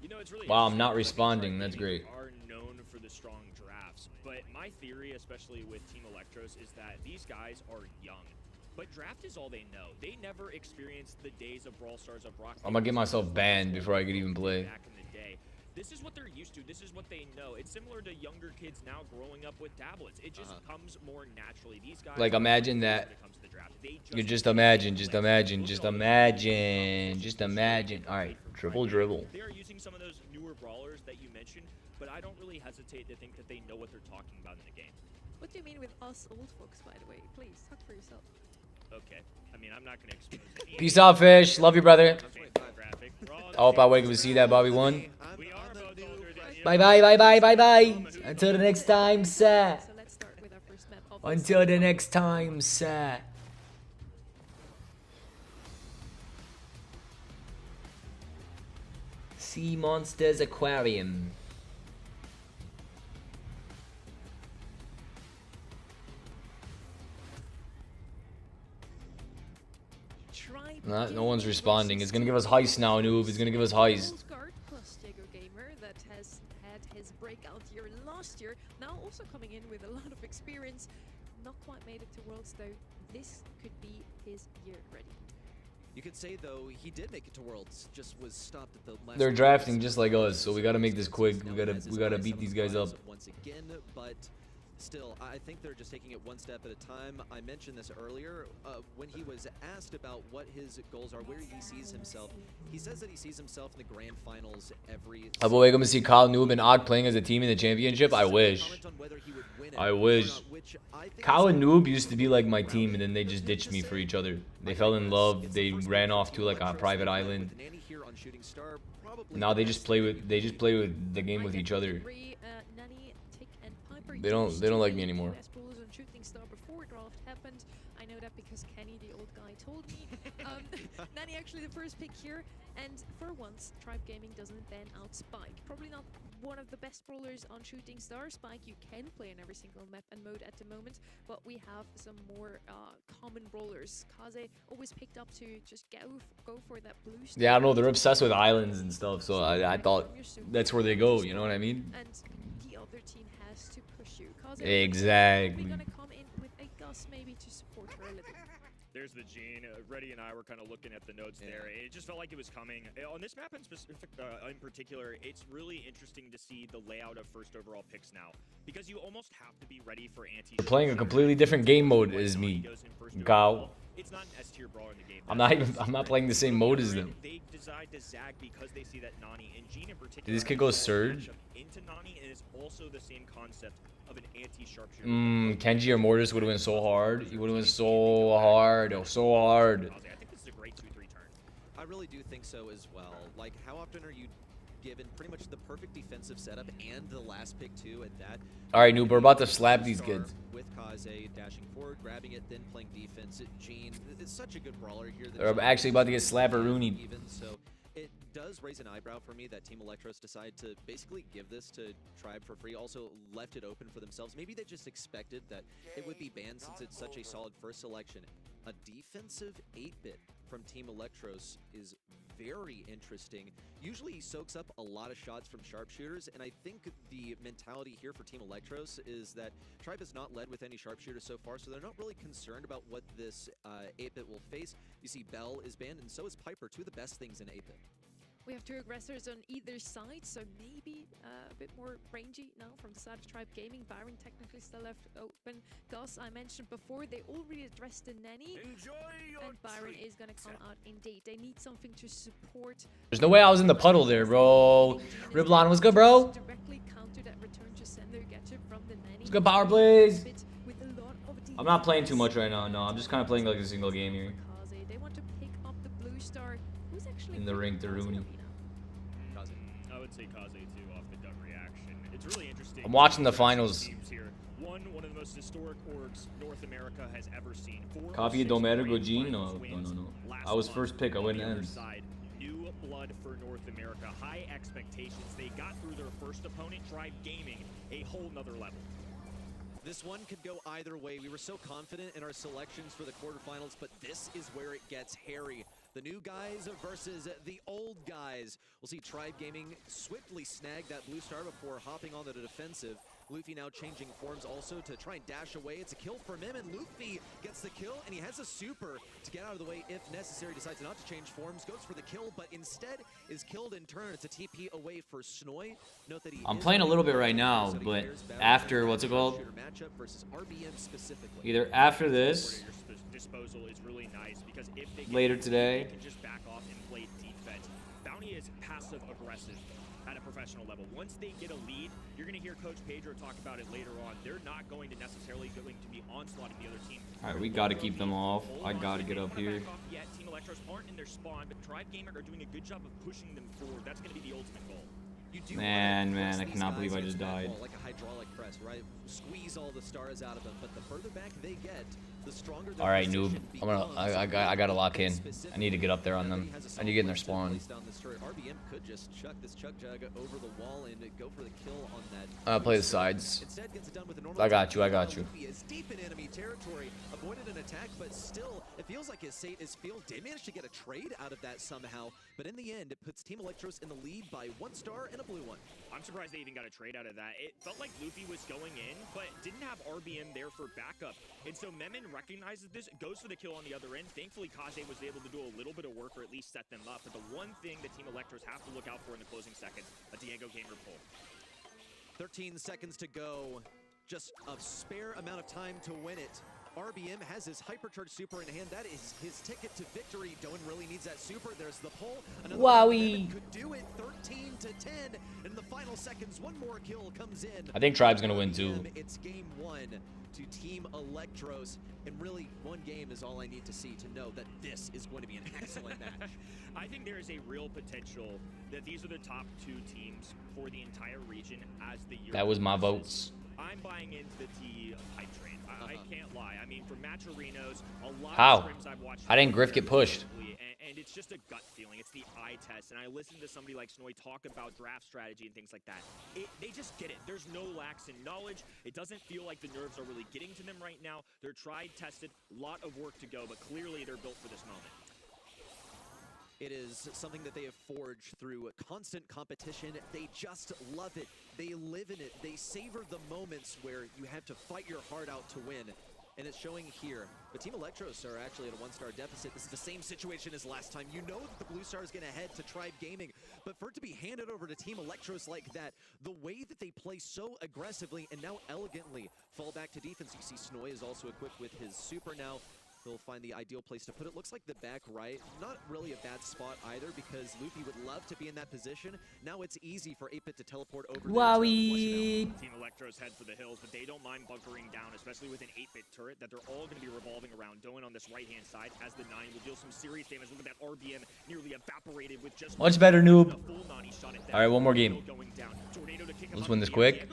You know, it's really Wow, I'm not interesting. I think responding. Tribe That's Gaming great. Are known for the strong drafts, but my theory, especially with Team Electros, is that these guys are young. But draft is all they know. They never experienced the days of Brawl Stars of Rock. I'm gonna get myself banned before I could even play. Back in the day. This is what they're used to. This is what they know. It's similar to younger kids now growing up with tablets. It just comes more naturally. These guys Like, are imagine when that. it comes to the draft. They You just know imagine, how to just play. imagine, Look just at all the imagine, just imagine. All right, triple dribble. They are using some of those newer brawlers that you mentioned, but I don't really hesitate to think that they know what they're talking about in the game. What do you mean with us old folks, by the way? Please, talk for yourself. Okay. I mean, I'm not going to expose any Peace out, fish. Love you, brother. graphic. We're all on I hope the I same wake up to see that Bobby won. We are both older than you. Bye bye, bye bye, bye bye. Until the next time, sir. So let's start with our first map of Until the next time, sir. Sea Monsters Aquarium. Tribe No one's Gaming responding. versus It's gonna give us heist now, noob. It's gonna give us heist. Wolfguard plus Jago Gamer that has had his breakout year last year, now also coming in with a lot of experience. Not quite made it to Worlds though. This could be his year ready. You could say though he did make it to Worlds, just was stopped at the last. They're minute. drafting just like us, so we gotta make this quick. We Now gotta has his we gotta eyes beat on these the guys up. prize once again, but still, I think they're just taking it one step at a time. I mentioned this earlier when he was asked about what his goals are, where he sees himself. He says that he sees himself in the grand finals every. I will wake up and see Kyle, Noob, and Odd playing as a team in the championship. I wish. Comment on whether he would win it I or wish. not, which I think Kyle is and Noob used to be like my team, and then they just ditched me for each other. They fell in love. They ran off to like a private island. Now they just play with the game with each other. They don't like me anymore. know that because Kenny, the old guy, told me. Nani actually the first pick here, and for once, Tribe Gaming doesn't ban out Spike. Probably not one of the best brawlers on Shooting Star. Spike you can play in every single map and mode at the moment, but we have some more common brawlers. Kaze always picked up to just go for that blue star. Yeah, I don't know. They're obsessed with islands and stuff, so I thought that's where they go. You know what I mean? And the other team has to push you. Kaze Exactly. We're gonna come in with a Gus maybe to support her a little. There's the Gene. Reddy and I were kind of looking at the notes there. It just felt like it was coming. On this map in particular, it's really interesting to see the layout of first overall picks now, because you almost have to be ready for anti. They're playing a completely different game mode as me. Go. It's not an S tier brawler in the game. I'm not playing the same mode as them. They decide to zag because they see that Nani and Gene in particular. Did this kid go Surge? Into Nani, and it's also the same concept of an anti-sharpshooter. Kenji or Mortis would have been so hard. He would have been so hard. Oh, so hard. I think this is a great 2-3 turn. I really do think so as well. Like, how often are you given pretty much the perfect defensive setup and the last pick too at that? All right, noob, we're about to slap these kids. With Kaze dashing forward, grabbing it, then playing defense. Gene is such a good brawler here. They're actually about to get slapperoonied. Even so, it does raise an eyebrow for me that Team Electros decide to basically give this to Tribe for free. Also left it open for themselves. Maybe they just expected that it would be banned since it's such a solid first selection. A defensive 8-bit from Team Electros is very interesting. Usually he soaks up a lot of shots from sharpshooters, and I think the mentality here for Team Electros is that Tribe has not led with any sharpshooters so far, so they're not really concerned about what this 8-bit will face. You see Bell is banned, and so is Piper, two of the best things in 8-bit. We have two aggressors on either side, so maybe a bit more rangy now from the side of Tribe Gaming. Byron technically still left open. Gus, I mentioned before, they already addressed the Nanny. And Byron is going to come out indeed. They need something to support. There's no way I was in the puddle there, bro. Riblon, what's good, bro? Directly counter that return to sender gadget from the Nanny. What's good, Power Blaze? I'm not playing too much right now. No, I'm just kind of playing like a single game here. They want to pick up the blue star. Who's actually in the ring to Rooney. I would say Kaze too off the gut reaction. It's really interesting. I'm watching the finals. Here. One of the most historic orgs North America has ever seen. Copy of Domerico Gene? No. I was first pick. I went ends. New blood for North America. High expectations. They got through their first opponent, Tribe Gaming, a whole nother level. This one could go either way. We were so confident in our selections for the quarterfinals, but this is where it gets hairy. The new guys versus the old guys. We'll see Tribe Gaming swiftly snag that blue star before hopping on the defensive. Luffy now changing forms also to try and dash away. It's a kill from him, and Luffy gets the kill, and he has a super to get out of the way if necessary. Decides not to change forms, goes for the kill, but instead is killed in turn. It's a TP away for Snoy. Note that I'm playing a little bit right now, but after, what's it called? Either after this, disposal is really nice because if they later today, they can just back off and play defense. Bounty is passive aggressive at a professional level. Once they get a lead, you're going to hear Coach Pedro talk about it later on. They're not going to necessarily going to be onslaughting the other team. All right, we got to keep them off. I got to get up here. Yet. Team Electros aren't in their spawn, but Tribe Gamer are doing a good job of pushing them forward. That's going to be the ultimate goal. Man, I cannot believe I just died. Like a hydraulic press, right? Squeeze all the stars out of them, but the further back they get, the stronger. All right, noob. I gotta lock in. I need to get up there on them. I need to get in their spawn. RBM could just chuck this Chug Jug over the wall and go for the kill on that. I'll play the sides. I got you. He is deep in enemy territory, avoided an attack, but still, it feels like his Sate is field. They managed to get a trade out of that somehow, but in the end, it puts Team Electros in the lead by 1 star and a blue one. I'm surprised they even got a trade out of that. It felt like Luffy was going in, but didn't have RBM there for backup. And so Memon recognizes this, goes for the kill on the other end. Thankfully, Kaze was able to do a little bit of work or at least set them up. But the one thing that Team Electros have to look out for in the closing seconds, a Diego Gamer pull. 13 seconds to go. Just a spare amount of time to win it. RBM has his hypercharged super in hand. That is his ticket to victory. Doan really needs that super. There's the pull. Wowie. Could do it. 13 to 10. In the final seconds, one more kill comes in. I think Tribe's gonna win too. It's game 1 to Team Electros. And really, one game is all I need to see to know that this is going to be an excellent match. I think there is a real potential that these are the top 2 teams for the entire region as the year. That was my votes. I'm buying into the TE hype train. I can't lie. I mean, for Matcherinos, a lot How? of scrims I've watched. How didn't Griff get pushed? And it's just a gut feeling. It's the eye test. And I listened to somebody like Snoy talk about draft strategy and things like that. They just get it. There's no lacks in knowledge. It doesn't feel like the nerves are really getting to them right now. They're tried, tested, a lot of work to go, but clearly they're built for this moment. It is something that they have forged through constant competition. They just love it. They live in it. They savor the moments where you have to fight your heart out to win. And it's showing here. But Team Electros are actually at a 1-star deficit. This is the same situation as last time. You know that the Blue Star is going to head to Tribe Gaming. But for it to be handed over to Team Electros like that, the way that they play so aggressively and now elegantly fall back to defense. You see Snoy is also equipped with his super now. He'll find the ideal place to put it. Looks like the back right. Not really a bad spot either because Luffy would love to be in that position. Now it's easy for 8-Bit to teleport over there. Wowie! Team Electros head for the hills, but they don't mind bunkering down, especially with an 8-Bit turret that they're all going to be revolving around. Doan on this right-hand side as the 9 will deal some serious damage. Look at that RBM nearly evaporated with just much better, noob. All right, one more game. Let's win this quick.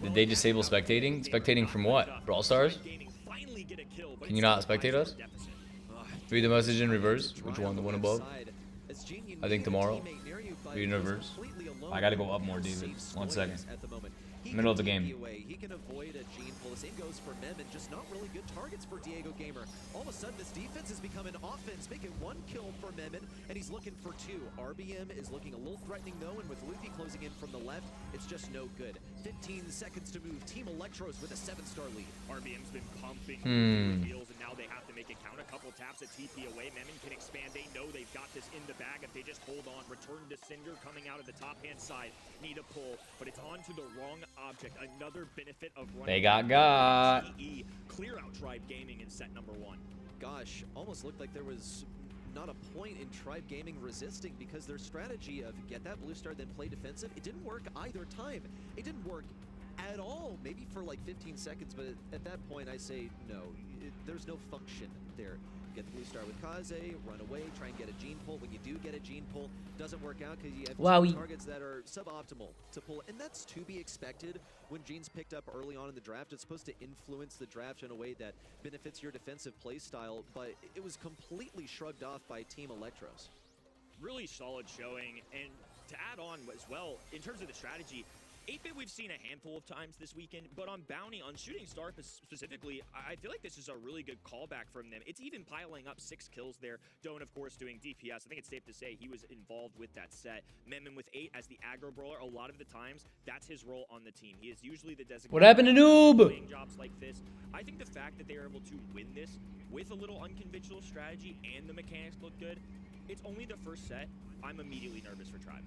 Did they disable spectating? Spectating from what? Brawl Stars? Can you not spectate us? Read the message in reverse. Which one? The one above? I think tomorrow. Read in reverse. I gotta go up more, David. 1 second. Middle of the game. He can avoid a gene pull. The same goes for Mem, and just not really good targets for Diego Gamer. All of a sudden, this defense has become an offense. Make it 1 kill for Memon, and he's looking for 2. RBM is looking a little threatening, though, and with Luffy closing in from the left, it's just no good. 15 seconds to move. Team Electros with a 7-star lead. RBM's been pumping heels, and now they have to make it count. A couple taps at TP away. Memon can expand. They know they've got this in the bag if they just hold on. Return to Cinder coming out of the top-hand side. Need a pull, but it's onto the wrong object. Another benefit of running. They got. Clear out Tribe Gaming in set number 1. Gosh, almost looked like there was not a point in Tribe Gaming resisting because their strategy of get that blue star then play defensive, it didn't work either time. It didn't work at all, maybe for like 15 seconds, but at that point I say no. There's no function there. Get the blue star with Kaze, run away, try and get a gene pull. When you do get a gene pull, doesn't work out because you have targets that are suboptimal to pull, and that's to be expected when genes picked up early on in the draft. It's supposed to influence the draft in a way that benefits your defensive play style, but it was completely shrugged off by Team Electros. Really solid showing, and to add on as well, in terms of the strategy, 8-Bit we've seen a handful of times this weekend, but on Bounty, on Shooting Star specifically, I feel like this is a really good callback from them. It's even piling up 6 kills there. Doan, of course, doing DPS. I think it's safe to say he was involved with that set. Memon with 8 as the aggro brawler. A lot of the times, that's his role on the team. He is usually the designated. What happened to Noob? Jobs like this. I think the fact that they are able to win this with a little unconventional strategy and the mechanics look good, it's only the first set. I'm immediately nervous for Tribe.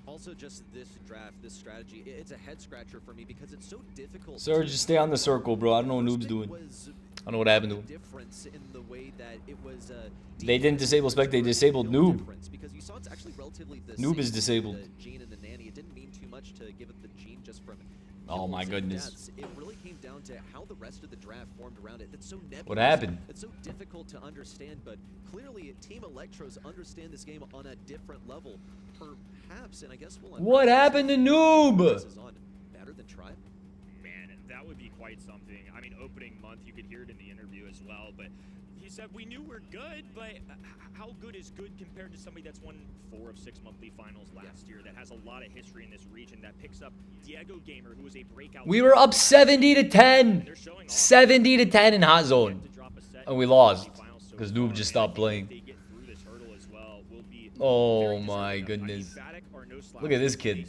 Also, just this draft, this strategy, it's a head scratcher for me because it's so difficult. Surge, just stay on the circle, bro. I don't know what Noob's doing. I don't know what happened to him. Difference in the way that it was. They didn't disable spec. They disabled Noob. Because you saw it's actually relatively the Noob same is disabled. The Gene and the Nanny. It didn't mean too much to give it the Gene just from. Oh my goodness. Deaths. It really came down to how the rest of the draft formed around it. That's so nebulous. What happened? It's so difficult to understand, but clearly Team Electros understand this game on a different level. Perhaps, and I guess we'll. What happened to Noob? Better than Tribe. Man, that would be quite something. I mean, opening month, you could hear it in the interview as well, but he said, we knew we're good, but how good is good compared to somebody that's won 4 of 6 monthly finals last year, that has a lot of history in this region, that picks up Diego Gamer, who was a breakout. We were up 70-10. 70-10 in hot zone. And we lost because Noob just stopped playing. Oh my goodness. Look at this kid.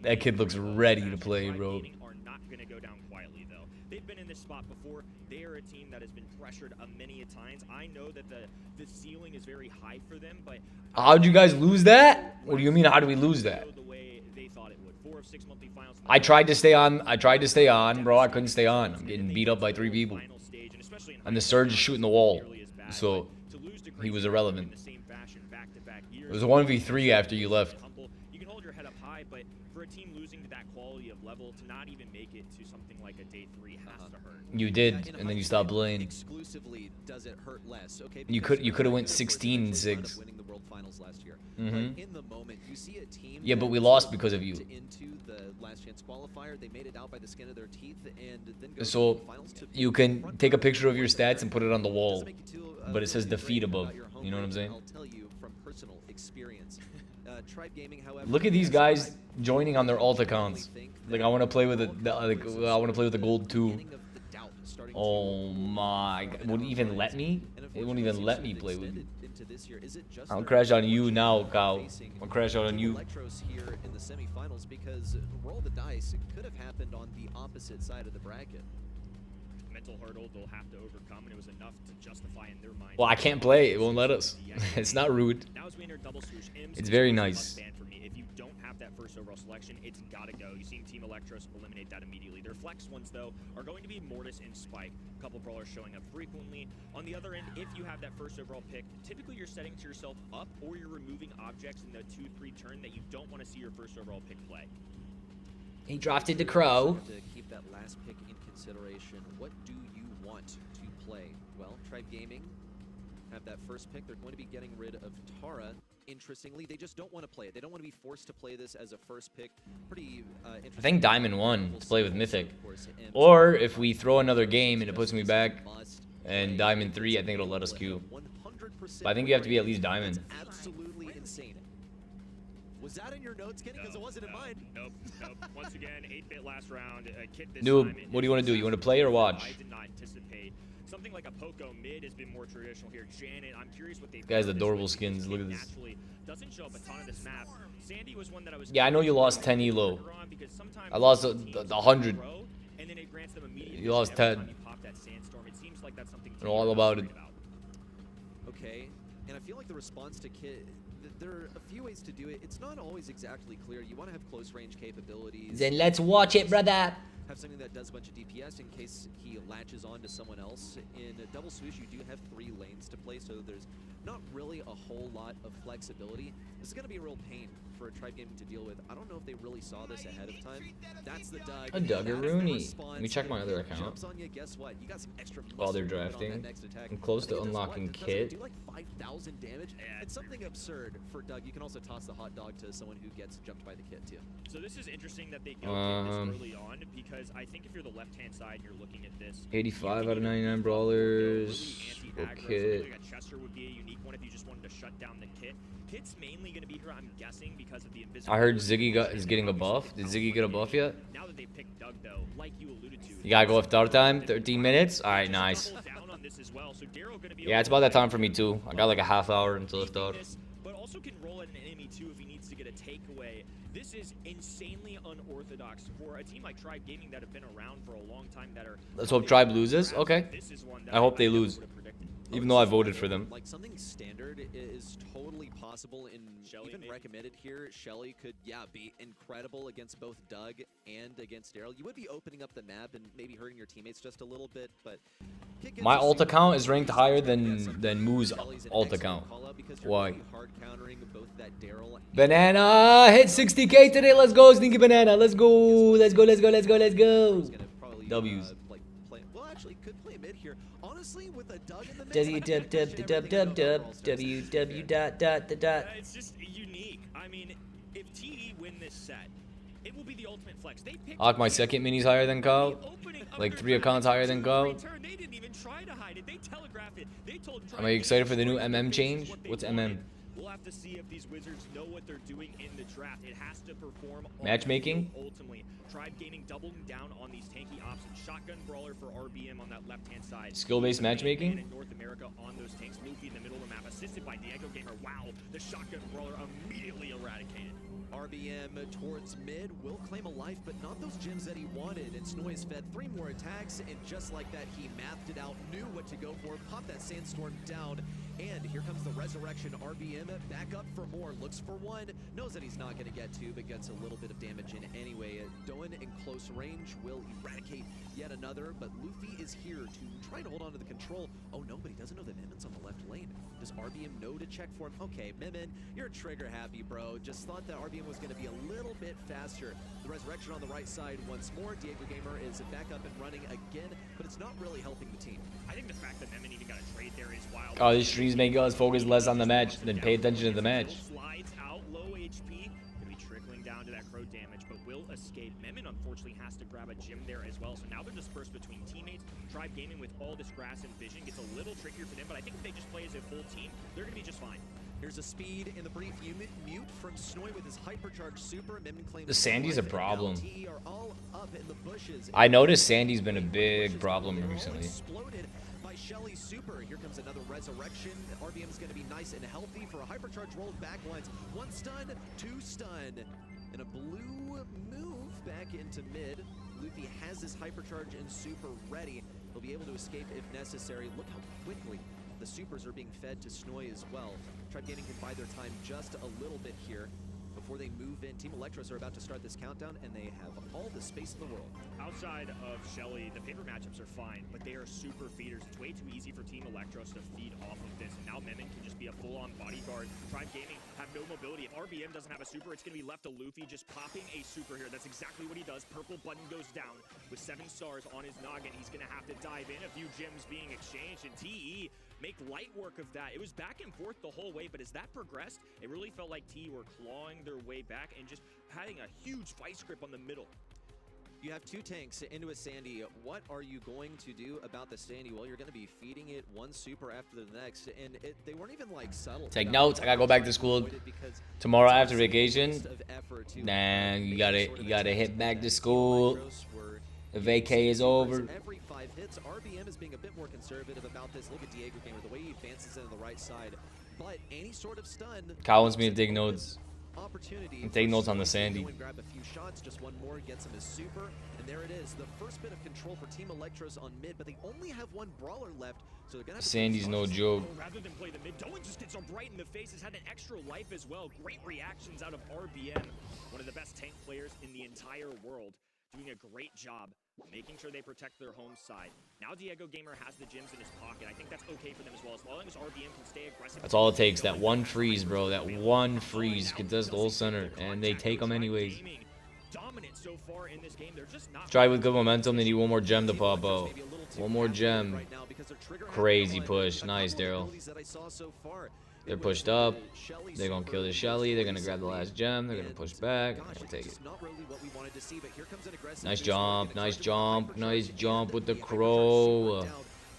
That kid looks ready to play, bro. Are not going to go down quietly, though. They've been in this spot before. They are a team that has been pressured many a times. I know that the ceiling is very high for them, but how'd you guys lose that? What do you mean, how do we lose that? I tried to stay on. Bro. I couldn't stay on. I'm getting beat up by 3 people. And the Surge is shooting the wall. So he was irrelevant. It was a 1v3 after you left. You can hold your head up high, but for a team losing to that quality of level, to not even make it to something like a day 3 has to hurt. You did, and then you stopped playing. Exclusively does it hurt less. Okay, You could have went 16-6. Winning the World Finals last year. Mhm. But in the moment, you see a team. Yeah, but that we lost sort of because of you. moved into the last chance qualifier. They made it out by the skin of their teeth, and then go So to the finals to you can take a picture of your stats and put it on the wall, but it says defeat above. You know what I'm saying? I'll tell you from personal experience. Tribe Gaming, however, Look at these guys joining on their alt accounts. Like I want to play with like I want to play with the gold 2. Oh my god. It wouldn't even let me? It wouldn't even let me play with you. I'll crash on you now, Kyle. I'll crash out on you. Electros here in the semifinals because roll the dice, it could have happened on the opposite side of the bracket. Mental hurdle they'll have to overcome, and it was enough to justify in their mind. Well, I can't play. It won't let us. It's not rude. Now as we enter double swoosh, It's very nice. For me. If you don't have that first overall selection, it's gotta go. You've seen Team Electros eliminate that immediately. Their flex ones, though, are going to be Mortis and Spike. A couple brawlers showing up frequently. On the other end, if you have that first overall pick, typically you're setting to yourself up, or you're removing objects in the 2-3 turn that you don't want to see your first overall pick play. He drafted the crow. To keep that last pick in consideration, what do you want to play? Well, Tribe Gaming have that first pick. They're going to be getting rid of Tara. Interestingly, they just don't want to play it. They don't want to be forced to play this as a first pick. Pretty interesting. I think Diamond 1 to play with Mythic. Or if we throw another game and it puts me back, and Diamond 3, I think it'll let us queue. But I think you have to be at least Diamond. Absolutely insane. Was that in your notes, Kenny? Because it wasn't in mine. Nope. Once again, 8-bit last round. Kit this Noob, time, what do you want to do? You want to play or watch? I did not anticipate. Something like a Poco mid has been more traditional here. Janet, I'm curious what they've Guys, done adorable this way. skins. Look at this. Naturally doesn't show up a ton of this map. Sandy was one that I was Yeah, I know you lost 10 elo. I lost the 100. And then it grants them immediate You lost every 10. time you pop that sandstorm. It seems like that's something I know all about it. Okay, and I feel like the response to Kit, there are a few ways to do it. It's not always exactly clear. You want to have close range capabilities. Then let's watch it, brother. Have something that does a bunch of DPS in case he latches on to someone else. In a double swoosh, you do have 3 lanes to play, so there's not really a whole lot of flexibility. This is going to be a real pain for a Tribe Gaming to deal with. I don't know if they really saw this ahead of time. That's the Doug. A Duggaroony. Let me check my other account. Jumps on you, guess what? You got some extra While they're muscle to put on that drafting. next attack. I'm close to I think it does unlocking what? Does it Kit. do like 5,000 damage? It's something absurd for Doug. You can also toss the hot dog to someone who gets jumped by the Kit too. So this is interesting that they go this early on, because I think if you're the left-hand side and you're looking at this, 85 out of 99 brawlers. Okay. Chester would be a unique one if you just wanted to shut down the Kit. Kit's mainly going to be here, I'm guessing, because of the invisible. I heard Ziggy is getting a buff. Did Ziggy get a buff yet? Now that they picked Doug, though, like you alluded to, You gotta go with start time. 13 minutes. All right, nice. Yeah, it's about that time for me too. I got like a half hour until it's done. But also can roll at an enemy too if he needs to get a takeaway. This is insanely unorthodox for a team like Tribe Gaming that have been around for a long time. That are. Let's hope Tribe loses. Okay. I hope they lose. Even though I voted for them. Like something standard is totally possible and even recommended here. Shelly could, be incredible against both Doug and against Daryl. You would be opening up the map and maybe hurting your teammates just a little bit, but my alt account is ranked higher than Moo's alt account. Why? Banana hit 60K today. Let's go, Stinky Banana. Let's go. Let's go. Let's go. Let's go. Let's go. W's. Well, actually, could play mid here. Honestly, with a Doug in the www. It's just unique. I mean, if TE win this set, it will be the ultimate flex. They picked My second mini's higher than Kyle. Like 3 accounts higher than Kyle. They didn't even try to hide it. They telegraphed it. They told Am I excited for the new MM change? What's MM? We'll have to see if these Wizards know what they're doing in the draft. It has to perform. Matchmaking? Ultimately, Tribe Gaming doubling down on these tanky options. Shotgun brawler for RBM on that left-hand side. Skill-based matchmaking? In North America on those tanks. Luffy in the middle of the map, assisted by Diego Gamer. Wow, the shotgun brawler immediately eradicated. RBM towards mid will claim a life, but not those gems that he wanted. And Snoy's fed 3 more attacks, and just like that, he mathed it out, knew what to go for, popped that sandstorm down, and here comes the resurrection. RBM back up for more, looks for 1, knows that he's not going to get 2, but gets a little bit of damage in anyway. Doan in close range will eradicate yet another, but Luffy is here to try to hold on to the control. Oh no, but he doesn't know that Mimin's on the left lane. Does RBM know to check for him? Okay, Mimin, you're trigger happy, bro. Just thought that RBM was going to be a little bit faster. The resurrection on the right side once more. Diego Gamer is back up and running again, but it's not really helping the team. I think the fact that Mimin even got a trade there is wild. Oh, this stream teams make us focus less on the match than pay attention to the match. Slides out, low HP, gonna be trickling down to that crow damage, but will escape. Memon unfortunately has to grab a gym there as well, so now they're dispersed between teammates. Tribe Gaming with all this grass and vision gets a little trickier for them, but I think if they just play as a full team, they're gonna be just fine. Here's a speed in the brief mute from Snoy with his hypercharged super. The Sandy's a problem. TE are all up in the bushes. I noticed Sandy's been a big problem recently. Exploded by Shelly's super. Here comes another resurrection. RBM is going to be nice and healthy for a hypercharge rolled backlines. 1 stun, 2 stun, and a blue move back into mid. Luffy has his hypercharge and super ready. He'll be able to escape if necessary. Look how quickly the supers are being fed to Snoy as well. Tribe Gaming can buy their time just a little bit here before they move in. Team Electros are about to start this countdown, and they have all the space in the world. Outside of Shelly, the paper matchups are fine, but they are super feeders. It's way too easy for Team Electros to feed off of this, and now Memon can just be a full-on bodyguard. Tribe Gaming have no mobility. If RBM doesn't have a super, it's going to be left to Luffy just popping a super here. That's exactly what he does. Purple button goes down with 7 stars on his noggin. He's going to have to dive in. A few gems being exchanged, and TE make light work of that. It was back and forth the whole way, but as that progressed, it really felt like TE were clawing their way back and just having a huge vice grip on the middle. You have 2 tanks into a Sandy. What are you going to do about the Sandy? Well, you're going to be feeding it 1 super after the next, and they weren't even like subtle. Take notes. I gotta go back to school tomorrow after vacation. Nah, you gotta hit back to school. The vacay is over. Every 5 hits, RBM is being a bit more conservative about this. Look at Diego Gamer, the way he advances into the right side. But any sort of stun. Kyle wants me to take notes. Opportunity. And take notes on the Sandy. Grab a few shots, just 1 more gets him his super, and there it is. The first bit of control for Team Electros on mid, but they only have 1 brawler left, so they're gonna have to Sandy's no joke. Rather than play the mid, Dolan just gets so bright in the face. Has had an extra life as well. Great reactions out of RBM, one of the best tank players in the entire world. Doing a great job making sure they protect their home side. Now Diego Gamer has the gems in his pocket. I think that's okay for them as well. As long as RBM can stay aggressive. That's all it takes. That 1 freeze, bro. That 1 freeze contest the whole center, and they take them anyways. Dominant so far in this game. They're just not Try with good momentum. They need 1 more gem to pop out. 1 more gem. Crazy push. Nice, Daryl. They're pushed up. They're going to kill the Shelly. They're going to grab the last gem. They're going to push back. They'll take it. Nice jump. Nice jump. Nice jump with the crow.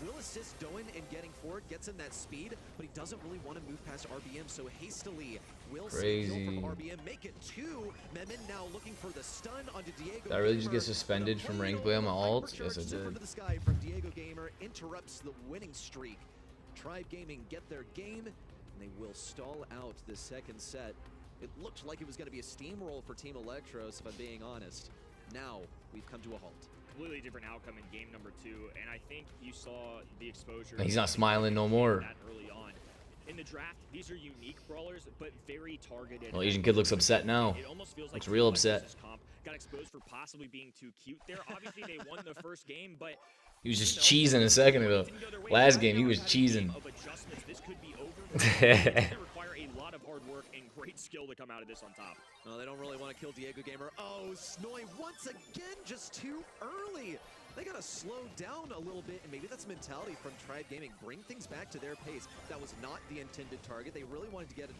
Will assist Doan in getting forward, gets him that speed, but he doesn't really want to move past RBM so hastily. Will Crazy. from RBM make it 2. Memon now looking for the stun onto Diego. Did I really just get suspended from rank play on my ult? Yes, I did. The sky from Diego Gamer interrupts the winning streak. Tribe Gaming get their game, and they will stall out the 2nd set. It looked like it was going to be a steamroll for Team Electros, if I'm being honest. Now we've come to a halt. Completely different outcome in game number 2, and I think you saw the exposure. He's not smiling no more. That early on. In the draft, these are unique brawlers, but very targeted. Well, Asian kid looks upset now. It almost feels Looks like real upset. Got exposed for possibly being too cute there. Obviously, they won the first game, but He was just cheesing a second ago. Last game, he was cheesing. This could be over. They require a lot of hard work and great skill to come out of this on top. No, they don't really want to kill Diego Gamer. Oh, Snoy once again just too early. They got to slow down a little bit, and maybe that's mentality from Tribe Gaming. Bring things back to their pace. That was not the intended target. They really wanted to get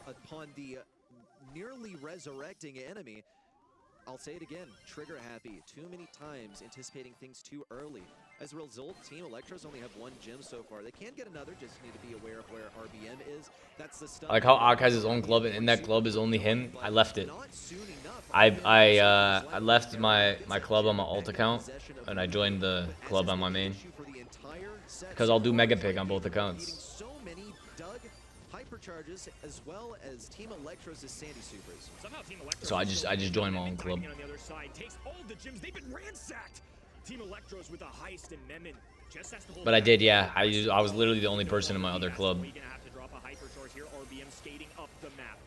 upon the nearly resurrecting enemy. I'll say it again, trigger happy. Too many times anticipating things too early. As a result, Team Electros only have 1 gem so far. They can get another, just need to be aware of where RBM is. That's the stuff. I like how Ak has his own club, and in that club is only him. I left it. I left my club on my alt account, and I joined the club on my main. Because I'll do Mega Pick on both accounts. So many Doug hypercharges as well as Team Electros' Sandy supers. So I just joined my own club. On the other side, takes all the gems. They've been ransacked. Team Electros with a heist and Memon just has to hold. But I did, yeah. I was literally the only person in my other club. We're gonna have to drop a hypercharge here. RBM skating up the map.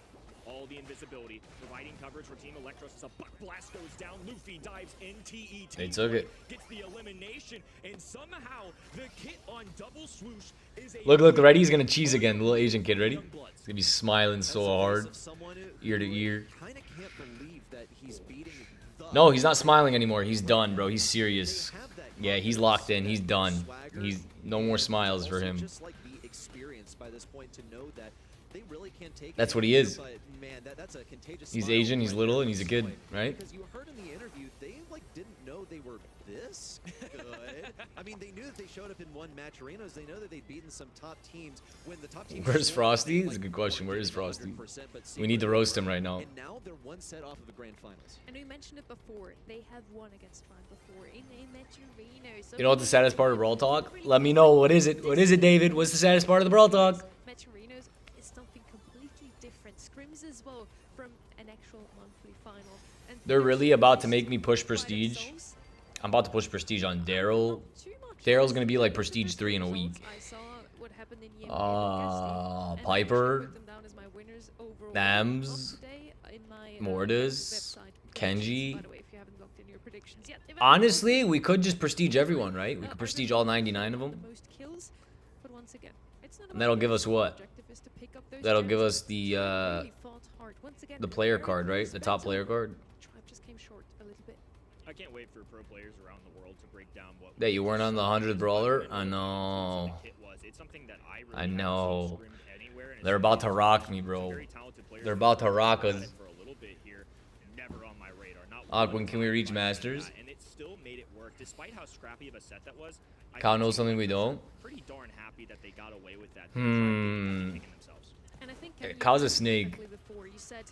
All the invisibility, providing coverage for Team Electros. As a buck blast goes down, Luffy dives in. TE They took it. Gets the elimination, and somehow the kit on double swoosh is a Look, ready? He's gonna cheese again. The little Asian kid, ready? He's gonna be smiling so hard, ear to ear. Kind of can't believe that he's beating No, he's not smiling anymore. He's done, bro. He's serious. Yeah, he's locked in. He's done. He's no more smiles for him. Just like the experienced by this point to know that they really can't take That's it what he here, is. But man, that's a contagious He's smile Asian, he's right little, there and he's a from kid, Soy. right? Because you heard in the interview, they like didn't know they were this good. I mean, they knew that they showed up in one match arenas. They know that they'd beaten some top teams. When the top teams Where's showed up, Frosty? they, That's a good question. Where is Frosty? 100%, but We need to secretly roast him were. right now. And now they're one set off of the grand finals. And we mentioned it before, they have won against Fine before in a Metrino. So You know what the saddest part of Brawl Talk? Let me know. What is it? What is it, David? What's the saddest part of the Brawl Talk? Metrino's is something completely different. Scrims as well from an actual monthly final. And They're really about to make me push by prestige. themselves, I'm about to push prestige on Daryl. not too much. Daryl's gonna be like prestige 3 in a week. I saw what happened in year one and I Piper, put them down as my winners overall Thams, of today in my, Mortis, website Kenji. predictions. By the way, if you haven't logged in your predictions yet, they've Honestly, actually we could just prestige everyone, right? We Uh, could I prestige really all think 99 of the them. most kills, but once again, it's not And that'll about give kills. us what? The objective is to pick up those That'll give gems. us the Really fought hard. Once again, player very card, right? close The top battle. player card. Tribe just came short a little bit. I can't wait for pro players around the world to break down what That you weren't on the 100th brawler? I the know. kit was. It's something that I really I haven't know. seen scrimmed anywhere, and it's They're about to amazing. rock me, Some bro. very talented players They're have about to been rock at us. it for a little bit here. Never on my radar. Not Og, one when can we reach time Masters? And it still made it work, despite how scrappy of a set that was. I Kyle think knows Team something we Liquid are don't. Pretty darn happy that they got away with that. Hmm. Picking themselves. And I think Yeah, Kevin, Kyle's you a said snake. exactly before, you said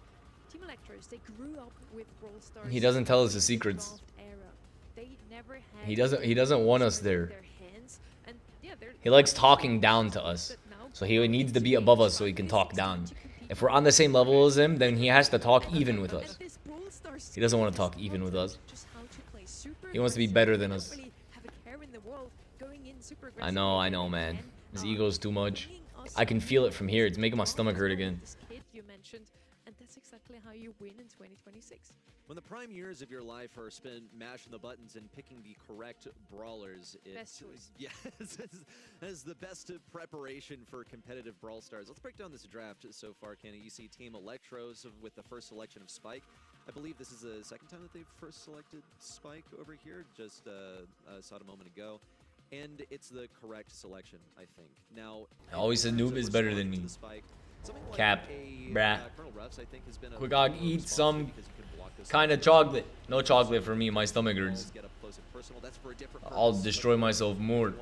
Team Electros, they grew up with Brawl Stars. He doesn't tell us the since secrets. draft era. They never had He doesn't want us in there. their hands. And yeah, He likes talking down to us. So he needs to be above us so he can talk down. If we're on the same level as him, then he has to talk even with us. He doesn't want to talk even with us. He wants to be better than us. I know, man. His ego's too much. I can feel it from here. It's making my stomach hurt again. You mentioned, and that's exactly how you win in 2026. When the prime years of your life are spent mashing the buttons and picking the correct brawlers, Best choice. Yes, as the best preparation for competitive Brawl Stars. Let's break down this draft so far, Kenny. You see Team Electros with the first selection of Spike. I believe this is the second time that they've first selected Spike over here. Just saw it a moment ago. And it's the correct selection, I think. Now, Always a noob is better than me. Cap, bruh. Quick Og, eat some kind of chocolate. No chocolate for me, my stomach hurts. I'll destroy myself more.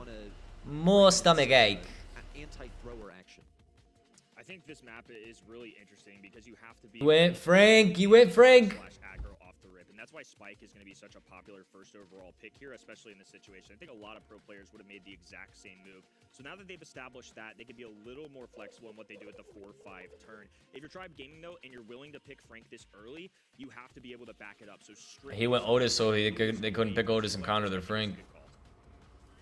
More stomach ache. Anti-thrower action. I think this map is really interesting because you have to be. You went Frank. You went Frank. Slash aggro off the rip, and that's why Spike is going to be such a popular first overall pick here, especially in this situation. I think a lot of pro players would have made the exact same move. So now that they've established that, they can be a little more flexible in what they do at the 4-5 turn. If you're Tribe Gaming though, and you're willing to pick Frank this early, you have to be able to back it up. So He went Otis, so they couldn't pick Otis and counter their Frank.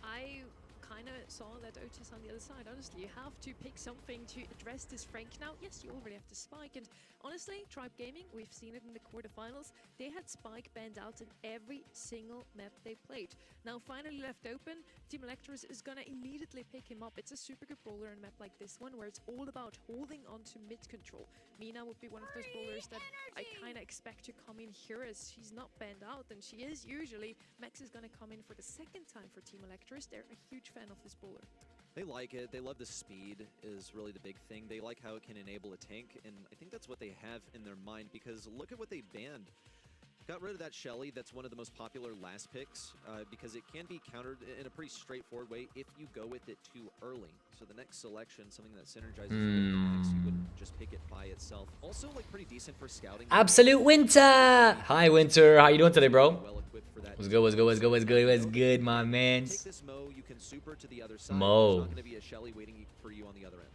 I kind of saw that Otis on the other side. Honestly, you have to pick something to address this Frank. Now, yes, you already have the Spike, and honestly, Tribe Gaming, we've seen it in the quarterfinals. They had Spike banned out in every single map they played. Now, finally left open, Team Electros is gonna immediately pick him up. It's a super good brawler in a map like this one, where it's all about holding on to mid control. Mina would be one of those brawlers that I kind of expect to come in here, as she's not banned out, and she is usually. Max is gonna come in for the second time for Team Electros. They're a huge fan of this brawler. They like it. They love the speed is really the big thing. They like how it can enable a tank, and I think that's what they have in their mind, because look at what they banned. Got rid of that Shelly. That's one of the most popular last picks because it can be countered in a pretty straightforward way if you go with it too early. So the next selection, something that synergizes with the Max, you wouldn't just pick it by itself. Also, like, pretty decent for scouting. Absolute Winter. Hi, Winter. How you doing today, bro? Well equipped for that. What's good? What's good? What's good? What's good? What's good, my man? Take this Mo. You can super to the other side. Mo. There's not going to be a Shelly waiting for you on the other end.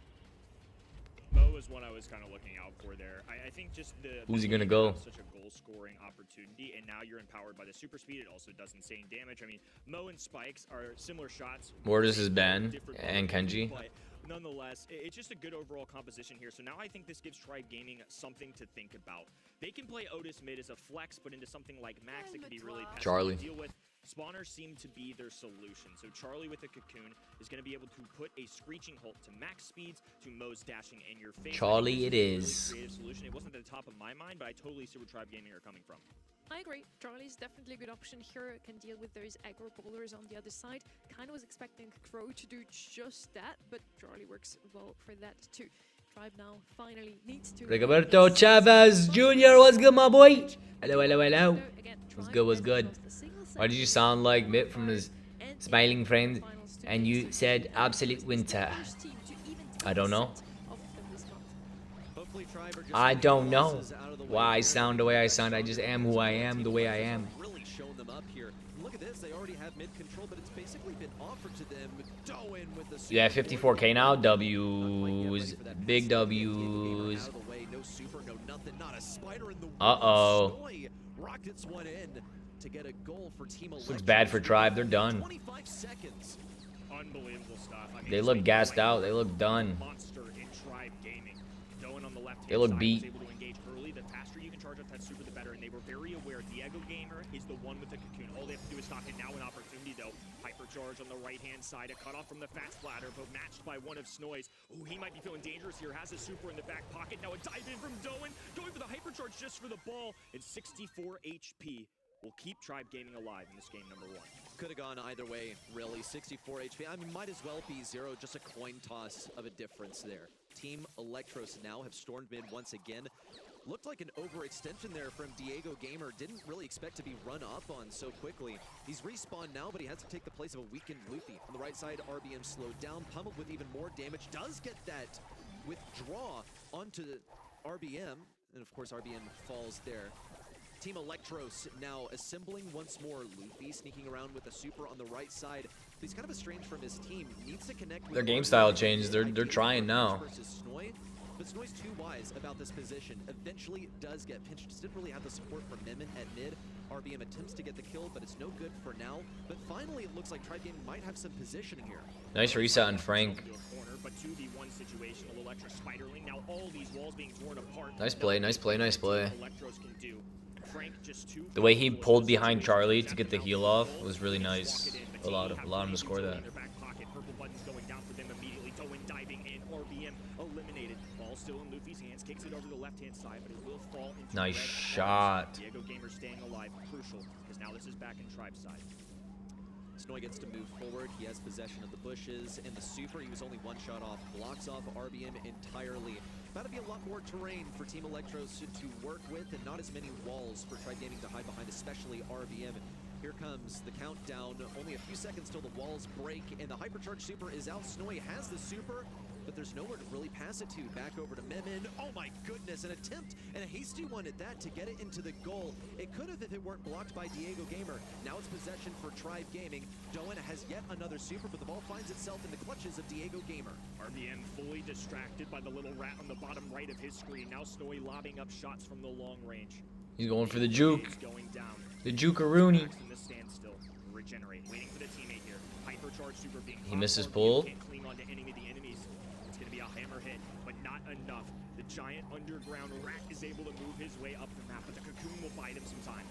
Mo is one I was kind of looking out for there. I think just the Who's he gonna you go? have such a goal-scoring opportunity, and now you're empowered by the super speed. It also does insane damage. I mean, Mo and Spikes are similar shots. Mortis is Ben Different and players, Kenji. but nonetheless, it's just a good overall composition here. So now I think this gives Tribe Gaming something to think about. They can play Otis mid as a flex, but into something like Max, it can be really passive Charlie. to deal with. Spawners seem to be their solution. So Charlie with a cocoon is going to be able to put a screeching halt to max speeds, to Mo's dashing in your face. Charlie I think it this a is. really creative solution. It wasn't at the top of my mind, but I totally see where Tribe Gaming are coming from. I agree. Charlie's definitely a good option here. Can deal with those aggro bowlers on the other side. Kind of was expecting Crow to do just that, but Charlie works well for that too. Tribe now finally needs to. Rigoberto Chavez Jr. What's good, my boy? Hello, hello, hello. What's good, what's good? Why did you sound like Mitt from his smiling friend and you said absolute winter? I don't know. I don't know why I sound the way I sound. I just am who I am, the way I am. Really showing them up here. Look at this. They already have mid control, but it's basically been offered to them. Doan with the Yeah, 54K now. W's. Big W's. Uh-oh. Rockets one in to get a goal for Team This looks bad for Tribe. They're done. 25 seconds. Unbelievable stuff. I mean, They look gassed out. They look done. Monster in Tribe Gaming. Doan on the left They look side beat. was able to engage early. The faster you can charge up that super, the better. And they were very aware Diego Gamer is the one with the cocoon. All they have to do is stop it. Now an opportunity though. Hypercharge on the right-hand side. A cutoff from the fast bladder, but matched by one of Snoy's. Ooh, he might be feeling dangerous here. Has a super in the back pocket. Now a dive in from Doan. Going for the hypercharge just for the ball. And 64 HP will keep Tribe Gaming alive in this game number 1. Could have gone either way, really. 64 HP. I mean, might as well be 0. Just a coin toss of a difference there. Team Electros now have stormed mid once again. Looked like an overextension there from Diego Gamer. Didn't really expect to be run up on so quickly. He's respawned now, but he has to take the place of a weakened Luffy. On the right side, RBM slowed down, pummeled with even more damage. Does get that withdraw onto RBM. And of course, RBM falls there. Team Electros now assembling once more. Luffy sneaking around with a super on the right side. He's kind of estranged from his team. Needs to connect with Their game style changed. They're trying now. Snoy. But Snoy's too wise about this position. Eventually does get pinched. Just didn't really have the support from Memon at mid. RBM attempts to get the kill, but it's no good for now. But finally, it looks like Tribe Gaming might have some positioning here. Nice reset on Frank. But 2v1 situational Electra Spiderling. Now all these walls being torn apart. Nice play, nice play, nice play. Electros can do. Frank just too. The way he pulled behind Charlie to get the heal off was really nice. Allowed him to score that. Purple buttons going down for them immediately. Doan diving in. RBM eliminated. Ball still in Luffy's hands. Kicks it over to the left-hand side, but it will fall into Nice red shot. Diego Gamer staying alive. Crucial, because now this is back in Tribe side. Snoy gets to move forward. He has possession of the bushes and the super. He was only one shot off. Blocks off RBM entirely. About to be a lot more terrain for Team Electros to work with, and not as many walls for Tribe Gaming to hide behind, especially RBM. Here comes the countdown. Only a few seconds till the walls break, and the hypercharge super is out. Snoy has the super, but there's nowhere to really pass it to. Back over to Memon. Oh my goodness, an attempt and a hasty one at that to get it into the goal. It could have if it weren't blocked by Diego Gamer. Now it's possession for Tribe Gaming. Doan has yet another super, but the ball finds itself in the clutches of Diego Gamer. RBM fully distracted by the little rat on the bottom right of his screen. Now Snoy lobbing up shots from the long range. He's going for the juke. He's going down. The juke-a-rooney. In the standstill. Regenerate. Waiting for the teammate here. Hypercharge super being He misses popped. pull. Can't cling on to any of the enemies. It's going to be a hammer hit, but not enough. The giant underground rat is able to move his way up the map, but the cocoon will buy him some time.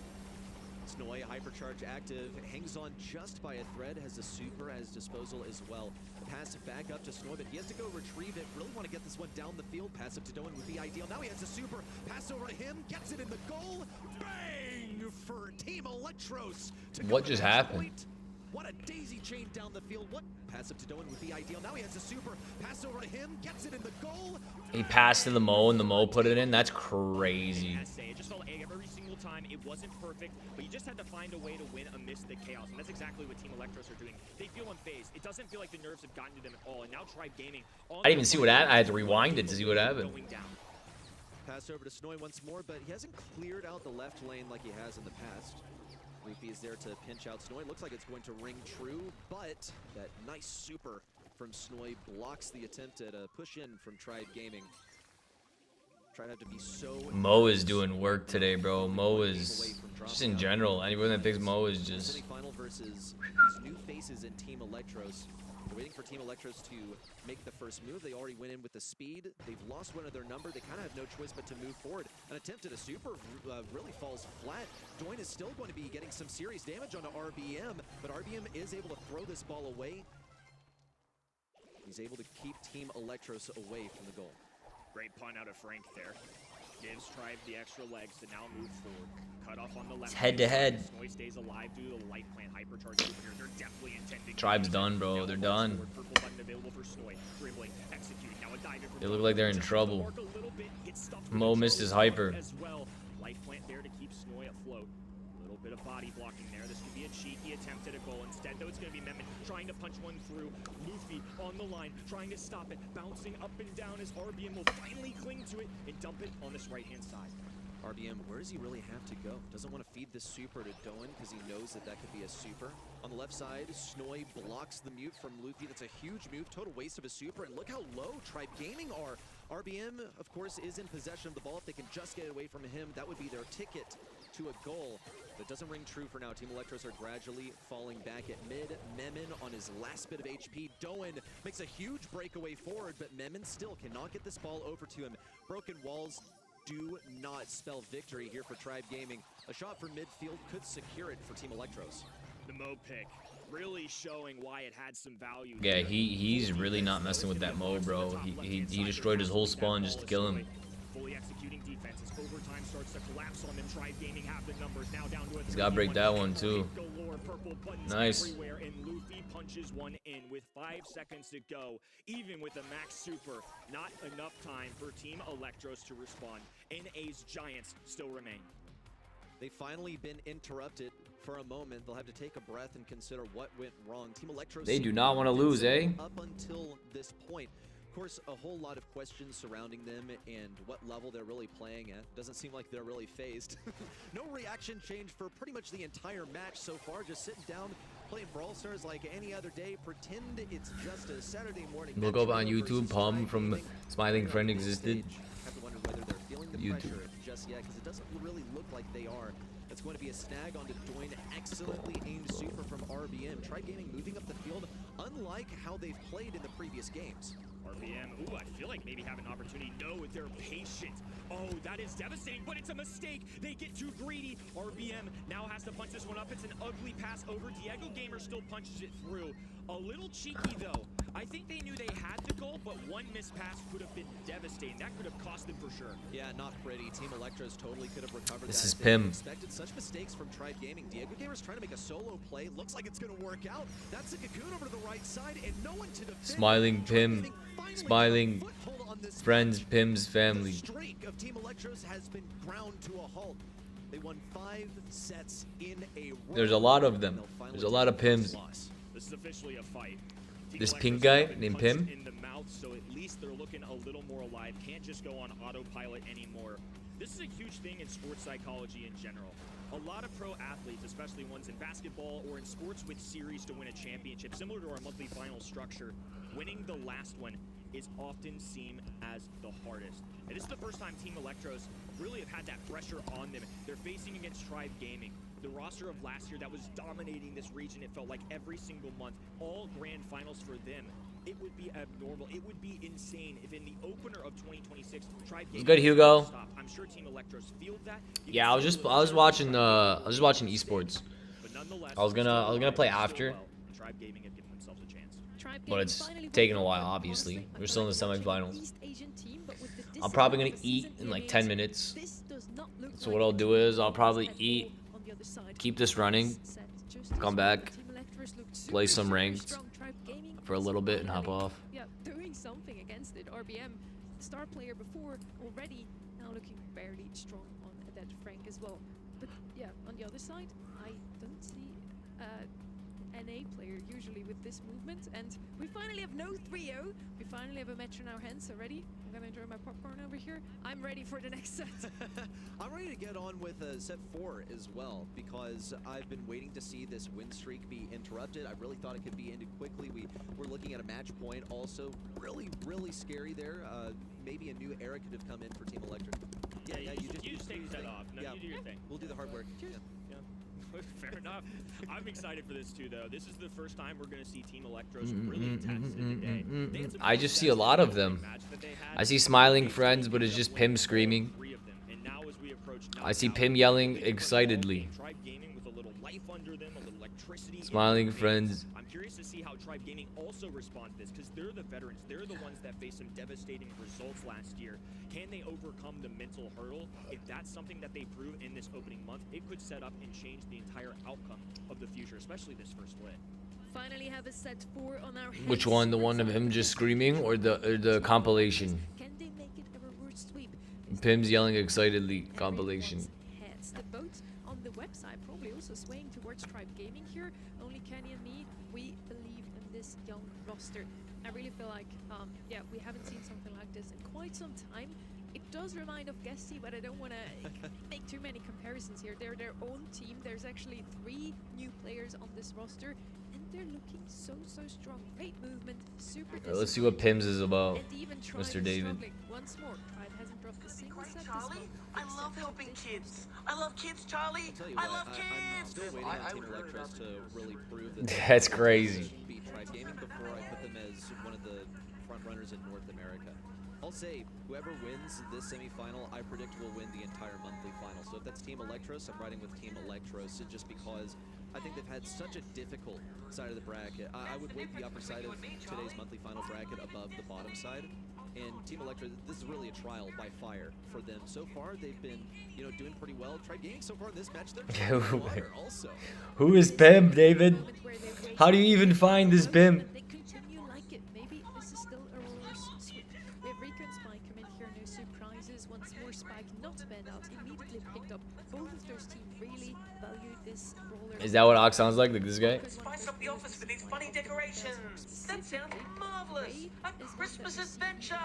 Snoy, hypercharge active, hangs on just by a thread, has a super as disposal as well. The pass back up to Snoy, but he has to go retrieve it. Really want to get this one down the field. Pass up to Doan would be ideal. Now he has a super. Pass over to him, gets it in the goal. Bang for Team Electros. What just happened? What a daisy chain down the field. What pass up to Doan would be ideal. Now he has a super. Pass over to him, gets it in the goal. He passed to the Mo and the Mo put it in. That's crazy. It just felt like every single time it wasn't perfect, but you just had to find a way to win amidst the chaos, and that's exactly what Team Electros are doing. They feel unfazed. It doesn't feel like the nerves have gotten to them at all, and now Tribe Gaming. I didn't even see what happened. I had to rewind it to see what happened. Pass over to Snoy once more, but he hasn't cleared out the left lane like he has in the past. Leafy is there to pinch out Snoy. Looks like it's going to ring true, but that nice super from Snoy blocks the attempt at a push in from Tribe Gaming. Try to have to be so. Mo is doing work today, bro. Mo is just in general. Anyone that picks Mo is just. Semi-final versus these new faces in Team Electros. They're waiting for Team Electros to make the first move. They already went in with the speed. They've lost one of their number. They kind of have no choice but to move forward. An attempt at a super really falls flat. Doan is still going to be getting some serious damage onto RBM, but RBM is able to throw this ball away. He's able to keep Team Electros away from the goal. Great punt out of Frank there. Gives Tribe the extra legs to now move forward. Cut off on the left. It's head to head. Snowy stays alive due to the light plant hypercharge over here. They're definitely intending. Tribe's done, bro. They're done. Purple button available for Snowy. Dribbling, execute. Now a dive in for They look like they're in trouble. Mo missed his hyper. As well. Light plant there to keep Snowy afloat. A little bit of body blocking there. This could be a cheeky attempt at a goal. Instead, though, it's going to be Memon trying to punch one through. Luffy on the line, trying to stop it. Bouncing up and down as RBM will finally cling to it and dump it on this right-hand side. RBM, where does he really have to go? Doesn't want to feed the super to Doan because he knows that that could be a super. On the left side, Snowy blocks the mute from Luffy. That's a huge move, total waste of a super. And look how low Tribe Gaming are. RBM, of course, is in possession of the ball. If they can just get it away from him, that would be their ticket to a goal. That doesn't ring true for now. Team Electros are gradually falling back at mid. Memon on his last bit of HP. Doan makes a huge breakaway forward, but Memon still cannot get this ball over to him. Broken walls do not spell victory here for Tribe Gaming. A shot from midfield could secure it for Team Electros. The Mo pick really showing why it had some value. Yeah, he's really not messing with that Mo, bro. He destroyed his whole spawn just to kill him. Fully executing defenses. Overtime starts to collapse on them. Tribe Gaming have the numbers now down to a He's gotta break that one too. Nice. And Luffy punches one in with 5 seconds to go. Even with a max super, not enough time for Team Electros to respond. NA's Giants still remain. They've finally been interrupted for a moment. They'll have to take a breath and consider what went wrong. Team Electros. They do not want to lose, eh? Up until this point. Of course, a whole lot of questions surrounding them and what level they're really playing at. Doesn't seem like they're really phased. No reaction change for pretty much the entire match so far. Just sitting down, playing Brawl Stars like any other day. Pretend it's just a Saturday morning. Look up on YouTube. Palm from Smiling Friend existed. Have to wonder whether they're feeling the pressure just yet, because it doesn't really look like they are. That's going to be a snag onto Doin. Excellently aimed super from RBM. Tribe Gaming moving up the field, unlike how they've played in the previous games. RBM, ooh, I feel like maybe have an opportunity. No, they're patient. Oh, that is devastating, but it's a mistake. They get too greedy. RBM now has to punch this one up. It's an ugly pass over. Diego Gamer still punches it through. A little cheeky, though. I think they knew they had the goal, but one missed pass could have been devastating. That could have cost them for sure. Yeah, not pretty. Team Electros totally could have recovered This that. is Pim. Expected such mistakes from Tribe Gaming. Diego Gamer's trying to make a solo play. Looks like it's going to work out. That's a cocoon over to the right side, and no one to defend. Smiling Pim. Smiling friends, Pim's family. The streak of Team Electros has been ground to a halt. They won 5 sets in a row. There's a lot of them. There's a lot of Pims. This is officially a fight. Team This Electros pink guy have been named punched Pim? in the mouth, so at least they're looking a little more alive. Can't just go on autopilot anymore. This is a huge thing in sports psychology in general. A lot of pro athletes, especially ones in basketball or in sports with series to win a championship, similar to our monthly final structure, winning the last one is often seen as the hardest. And this is the first time Team Electros really have had that pressure on them. They're facing against Tribe Gaming, the roster of last year that was dominating this region. It felt like every single month, all grand finals for them. It would be abnormal. It would be insane if in the opener of 2026, Tribe Gaming Good, Hugo. stop. I'm sure Team Electros feel that. Yeah, I was watching esports. But nonetheless, I was gonna play after, Tribe Gaming have given themselves a chance. but it's taking a while. Obviously, we're still in the semifinals. I'm probably gonna eat in like 10 minutes. So what I'll do is I'll probably eat, keep this running, come back, play some ranked for a little bit and hop off. Yeah, doing something against it. RBM, star player before already, now looking barely strong on that Frank as well. But yeah, on the other side, I don't see NA player usually with this movement, and we finally have no 3-0. We finally have a match in our hands already. I'm gonna enjoy my popcorn over here. I'm ready for the next set. I'm ready to get on with set 4 as well, because I've been waiting to see this win streak be interrupted. I really thought it could be ended quickly. We were looking at a match point also. Really, really scary there. Maybe a new era could have come in for Team Electric. Yeah, you just take that off. No, yeah, you do your thing. We'll do the hard work. Cheers. Yeah. Fair enough. I'm excited for this too, though. This is the first time we're going to see Team Electros really tested today. They had some I just see a lot of them. match that they had. I see smiling friends, but it's just Pim screaming. 3 of them. And now as we approach approach. I see Pim yelling excitedly. Tribe Gaming with a little life under them, a little electricity. Smiling friends. I'm curious to see how Tribe Gaming also respond to this, because they're the veterans. They're the ones that faced some devastating results last year. Can they overcome the mental hurdle? If that's something that they prove in this opening month, it could set up and change the entire outcome of the future, especially this first split. Finally have a set 4 on our Which heads. one? The one of him just screaming, or the compilation? Can they make it a reverse sweep? Pim's yelling excitedly compilation. Heads. The vote on the website probably also swaying towards Tribe Gaming here. Only Kenny and me, we believe in this young roster. I really feel like, yeah, we haven't seen something like this in quite some time. It does remind of Guesty, but I don't want to make too many comparisons here. They're their own team. There's actually 3 new players on this roster, and they're looking so strong. Great movement, super. Let's see what Pim's is about, And even Tribe Mr. is David. struggling. Once more, Tribe hasn't dropped a single set this Charlie, month, I except love for helping this kids. I love kids, Charlie. Tell you I what, love I'm kids. still waiting on Team Electros to really prove that That's crazy. beat Tribe Gaming before I put them as one of the front runners in North America. I'll say whoever wins this semifinal, I predict will win the entire monthly final. So if that's Team Electros, I'm riding with Team Electros just because I think they've had such a difficult side of the bracket. I would weight the upper side of today's monthly final bracket above the bottom side. And Team Electros, this is really a trial by fire for them. So far, they've been, doing pretty well. Tribe Gaming so far in this match, they're water also. Who is Pim, David? How do you even find this Pim? They continue like it. Maybe this is still a reverse sweep. We have Rico and Spike come in here, no surprises. Once more, Spike not banned out, immediately picked up. Both of those teams really valued this brawler. Is that what Ox sounds like this guy? Spice up the office with these funny decorations. That sounds marvelous. A Christmas adventure.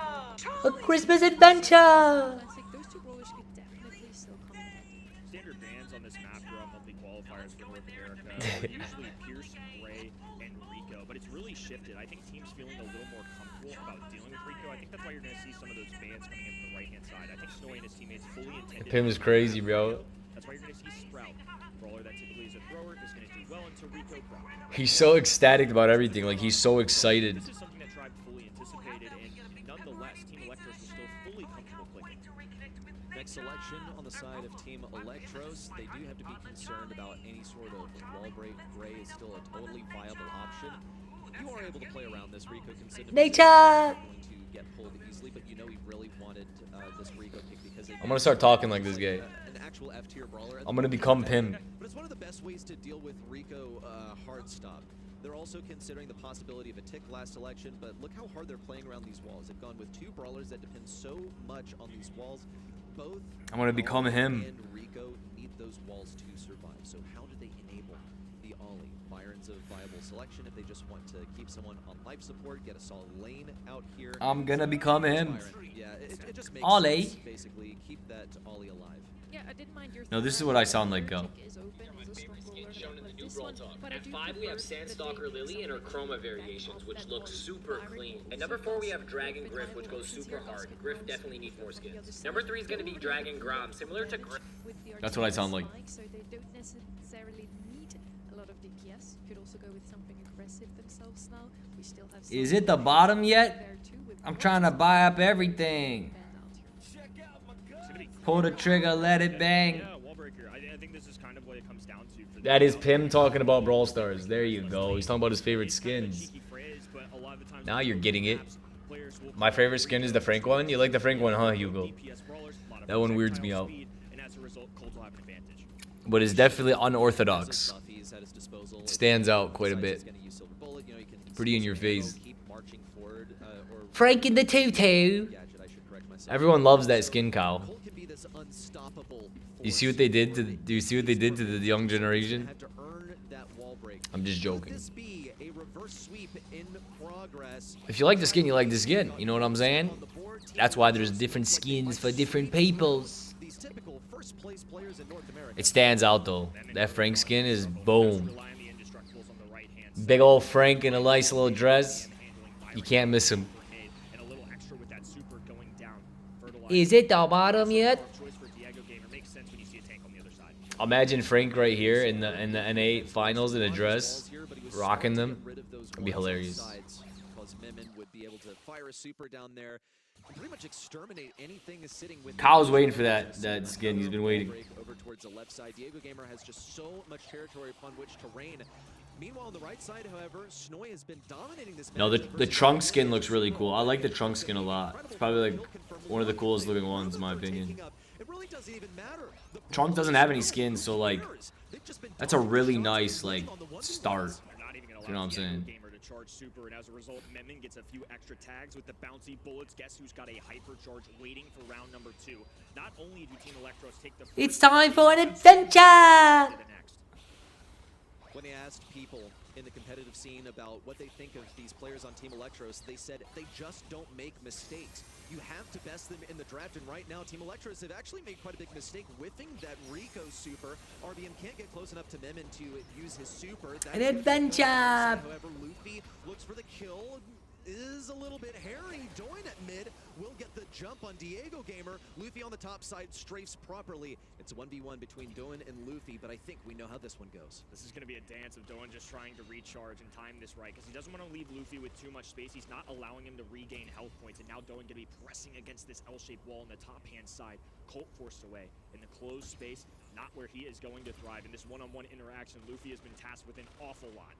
A Christmas adventure. Classic. Those 2 brawlers could definitely still come in. Standard bans on this map throughout monthly qualifiers for North America are usually Pierce, Gray, and Rico, but it's really shifted. I think teams feeling a little more comfortable about dealing with Rico. I think that's why you're going to see some of those bans coming in from the right-hand side. I think Snowy and his teammates fully intended. Pim is crazy, bro. That's why you're going to see Sprout, brawler that typically is a thrower, is going to do well into Rico Brock. He's so ecstatic about everything. Like, he's so excited. This is something that Tribe fully anticipated, and nonetheless, Team Electros was still fully comfortable clicking. Next selection on the side of Team Electros, they do have to be concerned about any sort of wall break. Gray is still a totally viable option. You are able to play around this. Rico can sit in Nature. going to get pulled easily, but he really wanted this Rico pick because I'm gonna start talking like this guy. An actual F-tier brawler. I'm gonna become Pim. But it's one of the best ways to deal with Rico hard stop. They're also considering the possibility of a tick last election, but look how hard they're playing around these walls. They've gone with 2 brawlers that depend so much on these walls. Both I'm gonna become him. and Rico need those walls to survive. So how do they enable the Ollie? Byron's a viable selection if they just want to keep someone on life support, get a solid lane out here. I'm gonna become him. Byron, yeah, it just makes Ollie. sense, basically keep that Ollie alive. Yeah, I didn't mind your No, this is thought. what I sound like, go. Chick is open, is a strong brawler Shown in the like new this Brawl one, Talk. but I At do 5 we have prefer that Sandstalker they Lily and her somehow chroma back variations, off which that look wall. super Byron clean. also At number 4 we have has Dragon with Griff, rival which goes options super here. hard. Basket Griff Bros definitely need more on the other skins. side. Number 3 is going to be Don't Dragon have Grom, similar to Griff. with the That's what I sound like. spike, so they don't necessarily need a lot of DPS. Could also go with something aggressive themselves now. We still have Is some it the bottom yet? there too with I'm Brawl trying to Talk. buy up everything. Banned out here. Pull the trigger, let it bang. Yeah, wall breaker. I think this is kind of what it comes down to. For That is Pim talking about Brawl Stars. There you go. He's talking about his favorite skins. Now you're getting it. My favorite skin is the Frank one. You like the Frank one, huh, Hugo? That one weirds me out. But it's definitely unorthodox. Buffy's at his disposal. Stands out quite a Decides bit. he's gonna use Silver Bullet, you can Pretty in your see face. keep marching forward, or Frank in the tutu. gadget, I should correct myself. Everyone loves that skin, Kyle. Cole can be this unstoppable You see force. what they did to? Do you see what they did to the young generation? Have to earn that wall break. I'm just Could joking. this be a reverse sweep in progress? If you like the skin, you like the skin. You know what I'm saying? On the board, Team That's why there's Electros different look like they skins might for different sweep peoples. These typical first place players in North America. It stands out though. That Frank skin is boom. Big old Frank in a nice little dress. You can't miss him. Is it the bottom yet? Imagine Frank right here in the NA finals in a dress, rocking them. It'd be hilarious. Because Mimmin would be able to fire a super down there. pretty much exterminate anything sitting with. Kyle's waiting for that skin. He's been waiting. Over towards the left side. Diego Gamer has just so much territory upon which to reign. Meanwhile, on the right side, however, Snoy has been dominating this. No, the trunk skin looks really cool. I like the trunk skin a lot. It's probably like one of the coolest looking ones in my opinion. Trunk doesn't have any skins, so like that's a really nice like start. You know what I'm saying? Charge super, and as a result, Memon gets a few extra tags with the bouncy bullets. Guess who's got a hypercharge waiting for round number 2? Not only do Team Electros take the It's time for an adventure! When they asked people in the competitive scene about what they think of these players on Team Electros, they said they just don't make mistakes. You have to best them in the draft, and right now Team Electros have actually made quite a big mistake whiffing that Rico super. RBM can't get close enough to Memon to use his super. An adventure! However, Luffy looks for the kill. Is a little bit hairy. Doin at mid will get the jump on Diego Gamer. Luffy on the top side strafes properly. It's a 1v1 between Doin and Luffy, but I think we know how this one goes. This is going to be a dance of Doin just trying to recharge and time this right, because he doesn't want to leave Luffy with too much space. He's not allowing him to regain health points, and now Doin going to be pressing against this L-shaped wall on the top-hand side. Colt forced away in the closed space, not where he is going to thrive. In this one-on-one interaction, Luffy has been tasked with an awful lot.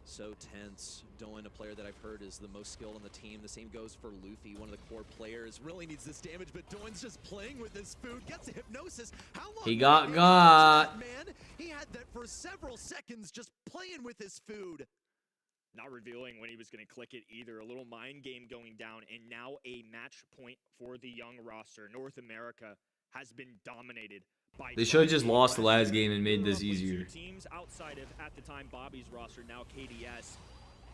So tense. Doin, a player that I've heard is the most skilled on the team. The same goes for Luffy, one of the core players. Really needs this damage, but Doin's just playing with his food. Gets a hypnosis. How long? He got. Man, he had that for several seconds, just playing with his food. Not revealing when he was going to click it either. A little mind game going down, and now a match point for the young roster. North America has been dominated. They should have just lost the last game and made this easier. Teams outside of, at the time, Bobby's roster, now KDS.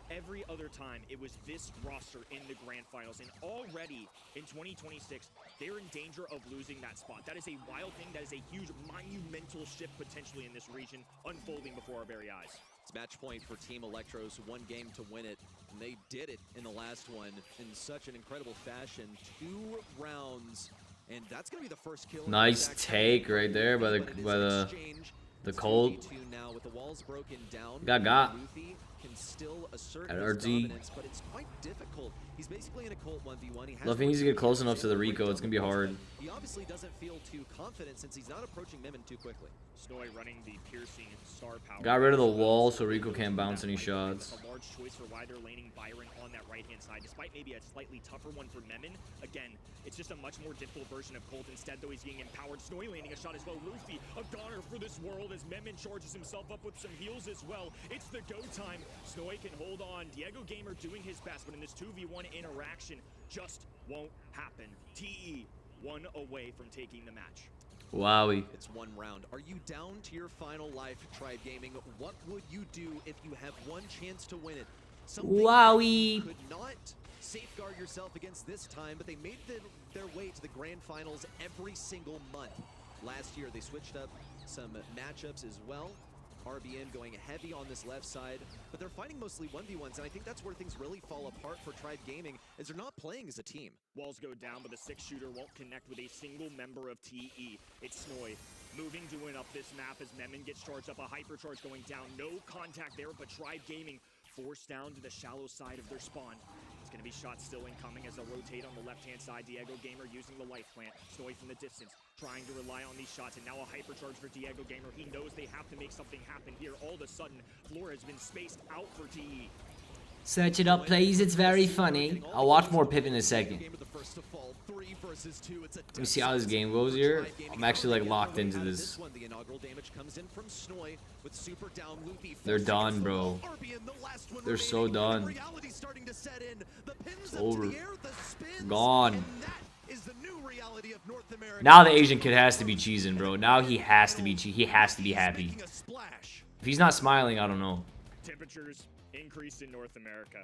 Every other time, it was this roster in the grand finals. And already in 2026, they're in danger of losing that spot. That is a wild thing. That is a huge, monumental shift potentially in this region unfolding before our very eyes. It's match point for Team Electros. One game to win it. And they did it in the last one in such an incredible fashion. 2 rounds. And that's gonna be the first kill. Nice take right there by the Colt. Got. Can still assert at his RT. dominance, but it's quite difficult. He's basically in a Colt 1v1. Luffy needs to get close enough to the Rico. It's gonna be hard. He obviously doesn't feel too confident since he's not approaching Memon too quickly. Snoy running the piercing star power. Got rid of the wall so Rico can't bounce any shots. A large choice for why they're laning Byron on that right-hand side, despite maybe a slightly tougher one for Memon. Again, it's just a much more difficult version of Colt. Instead, though, he's getting empowered. Snoy landing a shot as well. Luffy, a goner for this world as Memon charges himself up with some heals as well. It's the go time. Snoy can hold on. Diego Gamer doing his best, but in this 2v1 interaction, just won't happen. TE, 1 away from taking the match. Wowie. It's 1 round. Are you down to your final life, Tribe Gaming? What would you do if you have one chance to win it? Wowie. You could not safeguard yourself against this time, but they made their way to the grand finals every single month. Last year, they switched up some matchups as well. RBN going heavy on this left side, but they're fighting mostly 1v1s, and I think that's where things really fall apart for Tribe Gaming, is they're not playing as a team. Walls go down, but the 6-shooter won't connect with a single member of TE. It's Snoy moving to win up this map as Memon gets charged up. A hypercharge going down. No contact there, but Tribe Gaming forced down to the shallow side of their spawn. It's going to be shots still incoming as they'll rotate on the left-hand side. Diego Gamer using the life plant. Snoy from the distance, trying to rely on these shots, and now a hypercharge for Diego Gamer. He knows they have to make something happen here. All of a sudden, floor has been spaced out for TE. Search it up, please. It's very funny. I'll watch more Pip in a second. Let me see how this game goes here. I'm actually like locked into this. They're done, bro. They're so done. It's over. Gone. Now the Asian kid has to be cheesing, bro. Now he has to be he has to be happy. If he's not smiling, I don't know. Temperatures increased in North America.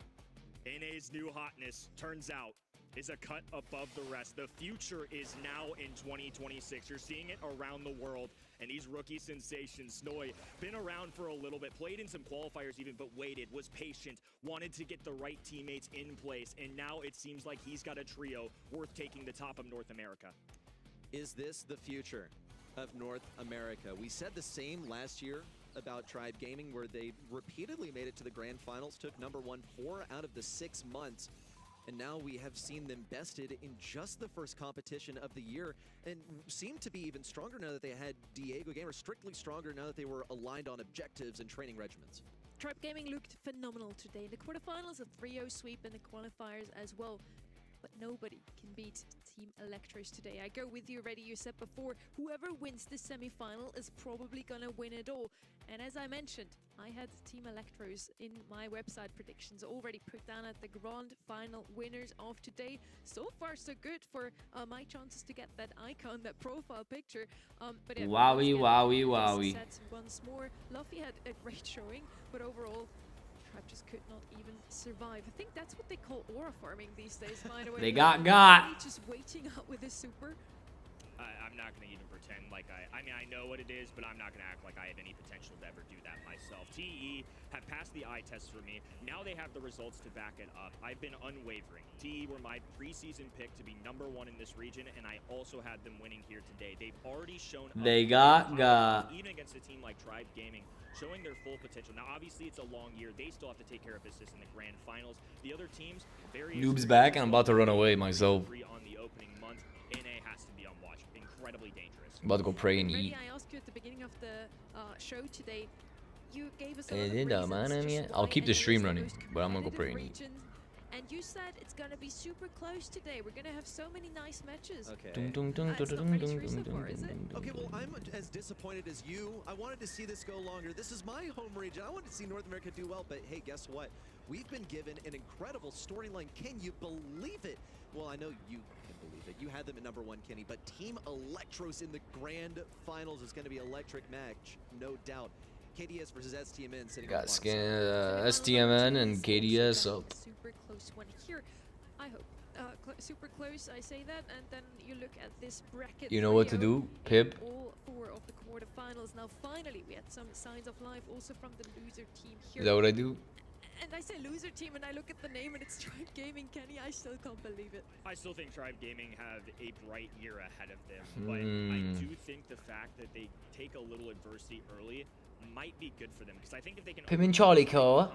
NA's new hotness turns out is a cut above the rest. The future is now in 2026. You're seeing it around the world. And these rookie sensations, Snoy, been around for a little bit, played in some qualifiers even, but waited, was patient, wanted to get the right teammates in place, and now it seems like he's got a trio worth taking the top of North America. Is this the future of North America? We said the same last year about Tribe Gaming, where they repeatedly made it to the grand finals, took #1 4 out of the 6 months. and now we have seen them bested in just the first competition of the year, and seem to be even stronger now that they had Diego Gamer, strictly stronger now that they were aligned on objectives and training regimens. Tribe Gaming looked phenomenal today in the quarterfinals, a 3-0 sweep in the qualifiers as well. But nobody can beat Team Electros today. I go with you already. You said before, whoever wins this semi-final is probably gonna win it all. And as I mentioned, I had Team Electros in my website predictions already put down at the grand final winners of today. So far, so good for my chances to get that icon, that profile picture. But yeah, Wowie. Set once more. Luffy had a great showing, but overall, Tribe just could not even survive. I think that's what they call aura farming these days, by the way. They got. Just waiting out with a super. I'm not going to even pretend like I mean, I know what it is, but I'm not going to act like I have any potential to ever do that myself. TE have passed the eye test for me. Now they have the results to back it up. I've been unwavering. TE were my preseason pick to be #1 in this region, and I also had them winning here today. They've already shown They got. Even against a team like Tribe Gaming, showing their full potential. Now, obviously, it's a long year. They still have to take care of business in the grand finals. The other teams, very Noob's back, and I'm about to run away myself. on the opening month. NA has to be on watch. Incredibly dangerous. I'm about to go pray and eat. I asked you at the beginning of the show today. You gave us a I'll keep the stream running, but I'm gonna go pray and eat. And you said it's gonna be super close today. We're gonna have so many nice matches. Okay. Okay, well, I'm as disappointed as you. I wanted to see this go longer. This is my home region. I wanted to see North America do well, but hey, guess what? We've been given an incredible storyline. Can you believe it? Well, I know you can believe it. You had them at #1, Kenny, but Team Electros in the grand finals is going to be an electric match, no doubt. KDS versus STMN sitting Got on skin STMN and KDS up. Super close one here. I hope. Super close, I say that, and then you look at this bracket. You know what to do, Pip. All 4 of the quarterfinals. Now, finally, we had some signs of life also from the loser team here. Is that what I do? And I say loser team, and I look at the name, and it's Tribe Gaming. Kenny, I still can't believe it. I still think Tribe Gaming have a bright year ahead of them, but I do think the fact that they take a little adversity early might be good for them, because I think if they can come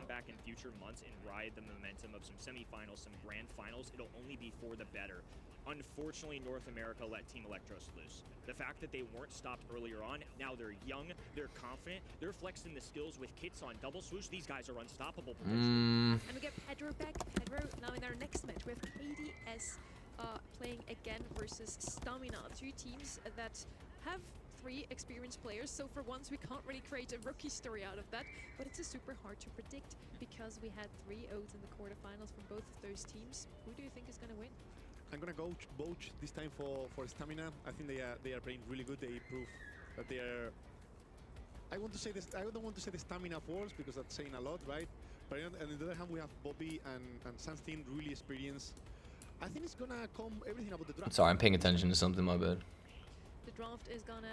back in future months and ride the momentum of some semifinals, some grand finals, it'll only be for the better. Unfortunately, North America let Team Electros loose. The fact that they weren't stopped earlier on, now they're young, they're confident, they're flexing the skills with kits on double swoosh. These guys are unstoppable. And we get Pedro back. Pedro now in our next match with KDS playing again versus Stamina. 2 teams that have 3 experienced players, so for once we can't really create a rookie story out of that, but it's super hard to predict because we had 3 O's in the quarterfinals from both of those teams. Who do you think is going to win? I'm gonna go Boach this time for Stamina. I think they are playing really good. They prove that they are. I want to say this. I don't want to say the Stamina Force because that's saying a lot, right? But on the other hand, we have Bobby and Sunstein really experienced. I think it's gonna come everything about the draft. Sorry, I'm paying attention to something. My bad. The draft is gonna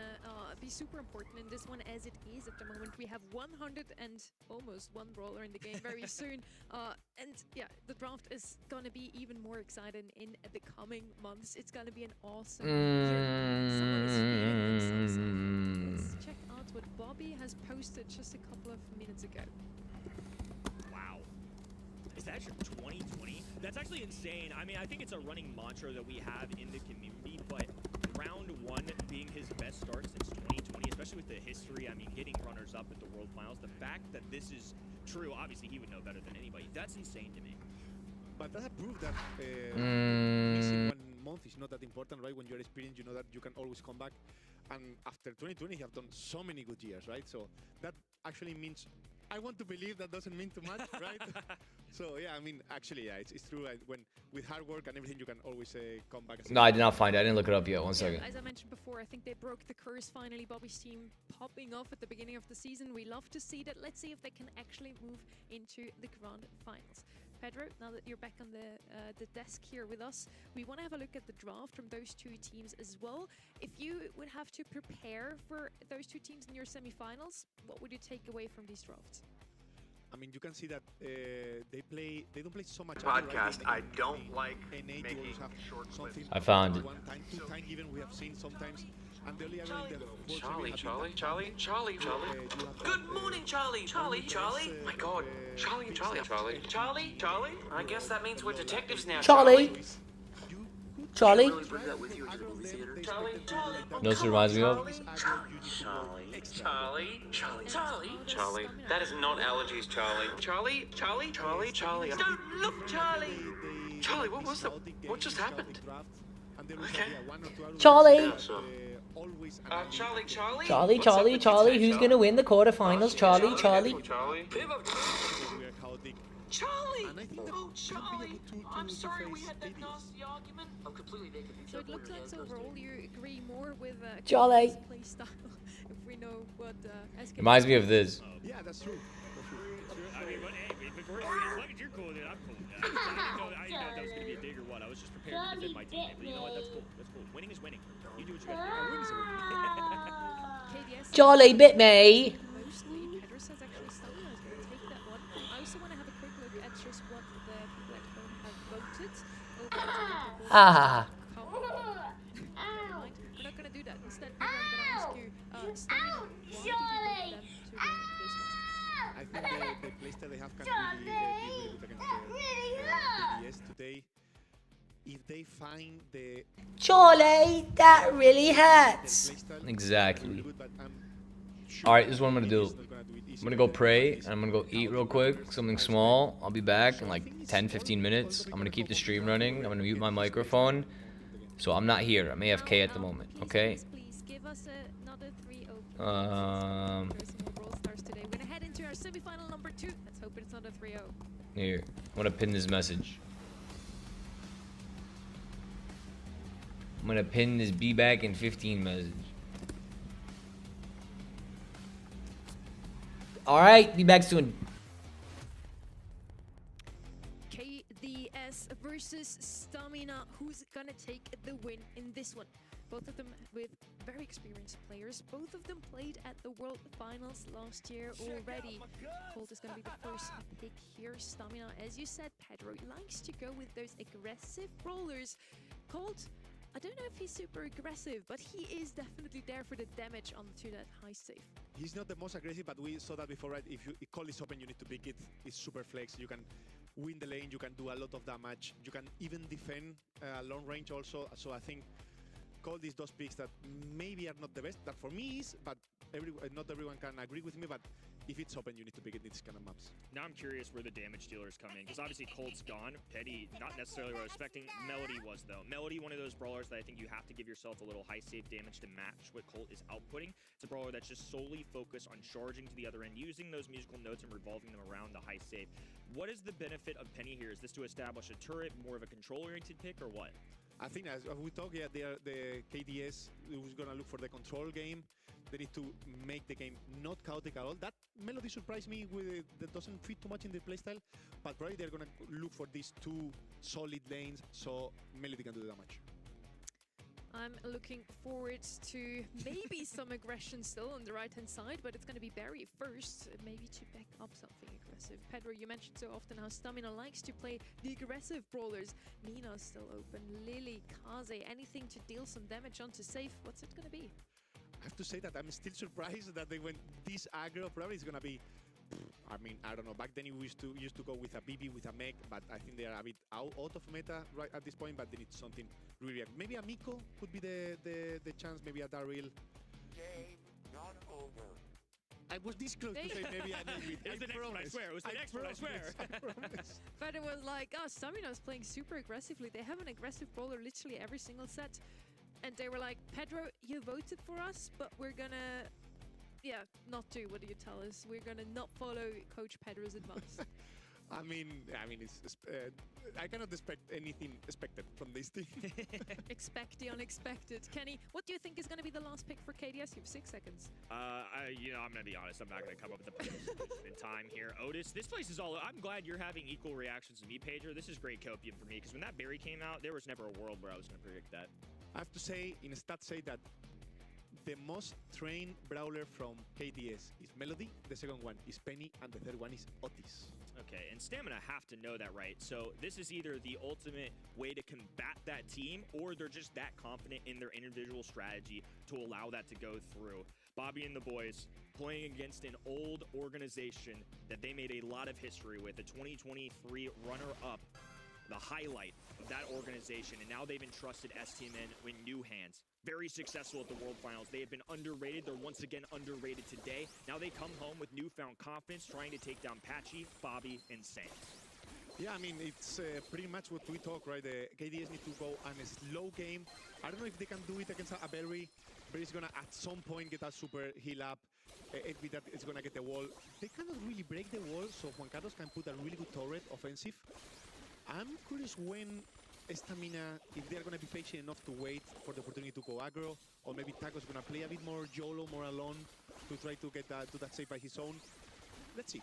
be super important in this one, as it is at the moment. We have 100 and almost 1 brawler in the game very soon. And yeah, the draft is gonna be even more exciting in the coming months. It's gonna be an awesome year. Someone is feeling themselves. Let's check out what Bobby has posted just a couple of minutes ago. Wow. Is that your 2020? That's actually insane. I mean, I think it's a running mantra that we have in the community, but round 1 being his best start since 2020, especially with the history, I mean, getting runners-up at the World Finals, the fact that this is true, obviously he would know better than anybody. That's insane to me. But that proved that missing 1 month is not that important, right? When you're experienced, you know that you can always come back. And after 2020, he have done so many good years, right? So that actually means, I want to believe that doesn't mean too much, right? So yeah, I mean, actually, yeah, it's true. When with hard work and everything, you can always come back. No, I did not find it. I didn't look it up yet. One second. As I mentioned before, I think they broke the curse finally. Bobby's team popping off at the beginning of the season. We love to see that. Let's see if they can actually move into the grand finals. Pedro, now that you're back on the desk here with us, we want to have a look at the draft from those 2 teams as well. If you would have to prepare for those 2 teams in your semifinals, what would you take away from these drafts? I mean, you can see that they don't play so much. Podcast. I don't like NA making have short something. I found it. 1 time, 2 times even we have seen sometimes. And the only other Charlie. that was Charlie, really Charlie, happy Charlie, that, Charlie, Charlie. you have Good that, morning, Charlie. Charlie, Charlie. My God. Charlie, Charlie, Charlie. Charlie, Charlie. I guess that means we're detectives now. Charlie. Charlie. Really bring that with you into the movie theater. Charlie, Charlie. You know what this reminds me of? Charlie, Charlie. Charlie. That is not allergies, Charlie. Charlie, Charlie, Charlie, Charlie. Don't look, Charlie. Charlie, what was that? What just happened? Okay. Charlie. Yeah, so. Charlie, Charlie. Charlie, Charlie, Charlie. Who's gonna win the quarterfinals? Charlie, Charlie. Charlie. Charlie! And I think that Oh, could be a Charlie! good tool I'm to sorry we face had that ADS. nasty argument. I'm completely naked. So it looks like overall you agree more with Charlie. K's play style. If we know what SK Reminds me of this. Yeah, that's true. I mean, but hey, before, as long as you're cool with it, I'm cool with it. I didn't know that was going to be a dig or what. I was just prepared to defend my team. But you know what? That's cool. That's cool. Winning is winning. You do what you got to do. Winning is winning. KDS Charlie bit me. mostly. Pedro says actually Stamina is going to take that one. I also want to have a quick look at just what the people at home have voted. Ah. We're not going to do that. Instead, I'm going to ask you, Stamina, why do you want them to win this one? I think the playstyle they have can really be really good against the ADS today. If they find the Charlie, that really hurts. playstyle Exactly. really good, but I'm sure Alright, this is what I'm gonna ADS do. is not gonna do it easy I'm gonna go for pray, ADS. and I'm gonna go eat real quick, something small. I'll be back in like 10-15 minutes. I'm gonna keep the stream running. I'm gonna mute my microphone. So I'm not here. I'm AFK at the moment, okay? Please give us another 3-0. Um, There's some more Brawl Stars today. We're gonna head into our semi-final number 2. Let's hope it's not a 3-0. here. I'm gonna pin this message. I'm gonna pin this be back in 15 message. Alright, be back soon. KDS versus Stamina. Who's gonna take the win in this one? Both of them with very experienced players. Both of them played at the World Finals last year already. Colt is gonna be the first pick here. Stamina, as you said, Pedro likes to go with those aggressive brawlers. Colt, I don't know if he's super aggressive, but he is definitely there for the damage onto that high safe. He's not the most aggressive, but we saw that before, right? If you call is open, you need to pick it. It's super flex. You can win the lane. You can do a lot of damage. You can even defend long range also. So I think Cold is those picks that maybe are not the best. That for me is, but not everyone can agree with me. But if it's open, you need to pick it in these kind of maps. Now I'm curious where the damage dealers come in, because obviously Colt's gone. Petty, not necessarily what I was expecting. Melody was, though. Melody, one of those brawlers that I think you have to give yourself a little high save damage to match what Colt is outputting. It's a brawler that's just solely focused on charging to the other end, using those musical notes and revolving them around the high save. What is the benefit of Penny here? Is this to establish a turret, more of a control-oriented pick, or what? I think as we talk, yeah, the KDS who's gonna look for the control game. They need to make the game not chaotic at all. That Melody surprised me with that doesn't fit too much in the playstyle, but probably they're gonna look for these two solid lanes so Melody can do the damage. I'm looking forward to maybe some aggression still on the right-hand side, but it's going to be Barry first, maybe to back up something aggressive. Pedro, you mentioned so often how Stamina likes to play the aggressive brawlers. Nina's still open, Lily, Kaze, anything to deal some damage onto safe. What's it going to be? I have to say that I'm still surprised that they went this aggro. Probably it's gonna be, I mean, I don't know. Back then we used to go with a BB with a mech, but I think they are a bit out of meta right at this point. But they need something really. Maybe a Miko could be the chance. Maybe a Daryl. Game not over. I was this close to say maybe I need It was the next one, I swear. It was the next one, I swear. But it was like, oh, Stamina's playing super aggressively. They have an aggressive brawler literally every single set. And they were like, Pedro, you voted for us, but we're gonna, not do what do you tell us? We're gonna not follow Coach Pedro's advice. I mean, it's, I cannot expect anything expected from this team. Expect the unexpected. Kenny, what do you think is going to be the last pick for KDS? You have 6 seconds. I'm going to be honest. I'm not going to come up with a perfect solution in time here. Otis, this place is all... I'm glad you're having equal reactions to me, Pedro. This is great copium for me, because when that berry came out, there was never a world where I was going to predict that. I have to say, in stats say that the most trained brawler from KDS is Melody, the second one is Penny, and the third one is Otis. Okay, and Stamina have to know that, right? So this is either the ultimate way to combat that team, or they're just that confident in their individual strategy to allow that to go through. Bobby and the boys playing against an old organization that they made a lot of history with, a 2023 runner-up, the highlight of that organization, and now they've entrusted STMN with new hands. Very successful at the World Finals. They have been underrated. They're once again underrated today. Now they come home with newfound confidence, trying to take down Patchy, Bobby, and Sans. Yeah, I mean, it's pretty much what we talk, right? The KDS need to go on a slow game. I don't know if they can do it against a Berry. Berry's gonna at some point get a super heal up. Edby that is gonna get the wall. They cannot really break the wall, so Juan Carlos can put a really good turret offensive. I'm curious when Stamina, if they're gonna be patient enough to wait for the opportunity to go aggro, or maybe Taco's gonna play a bit more YOLO, more alone, to try to get that, do that save by his own. Let's see.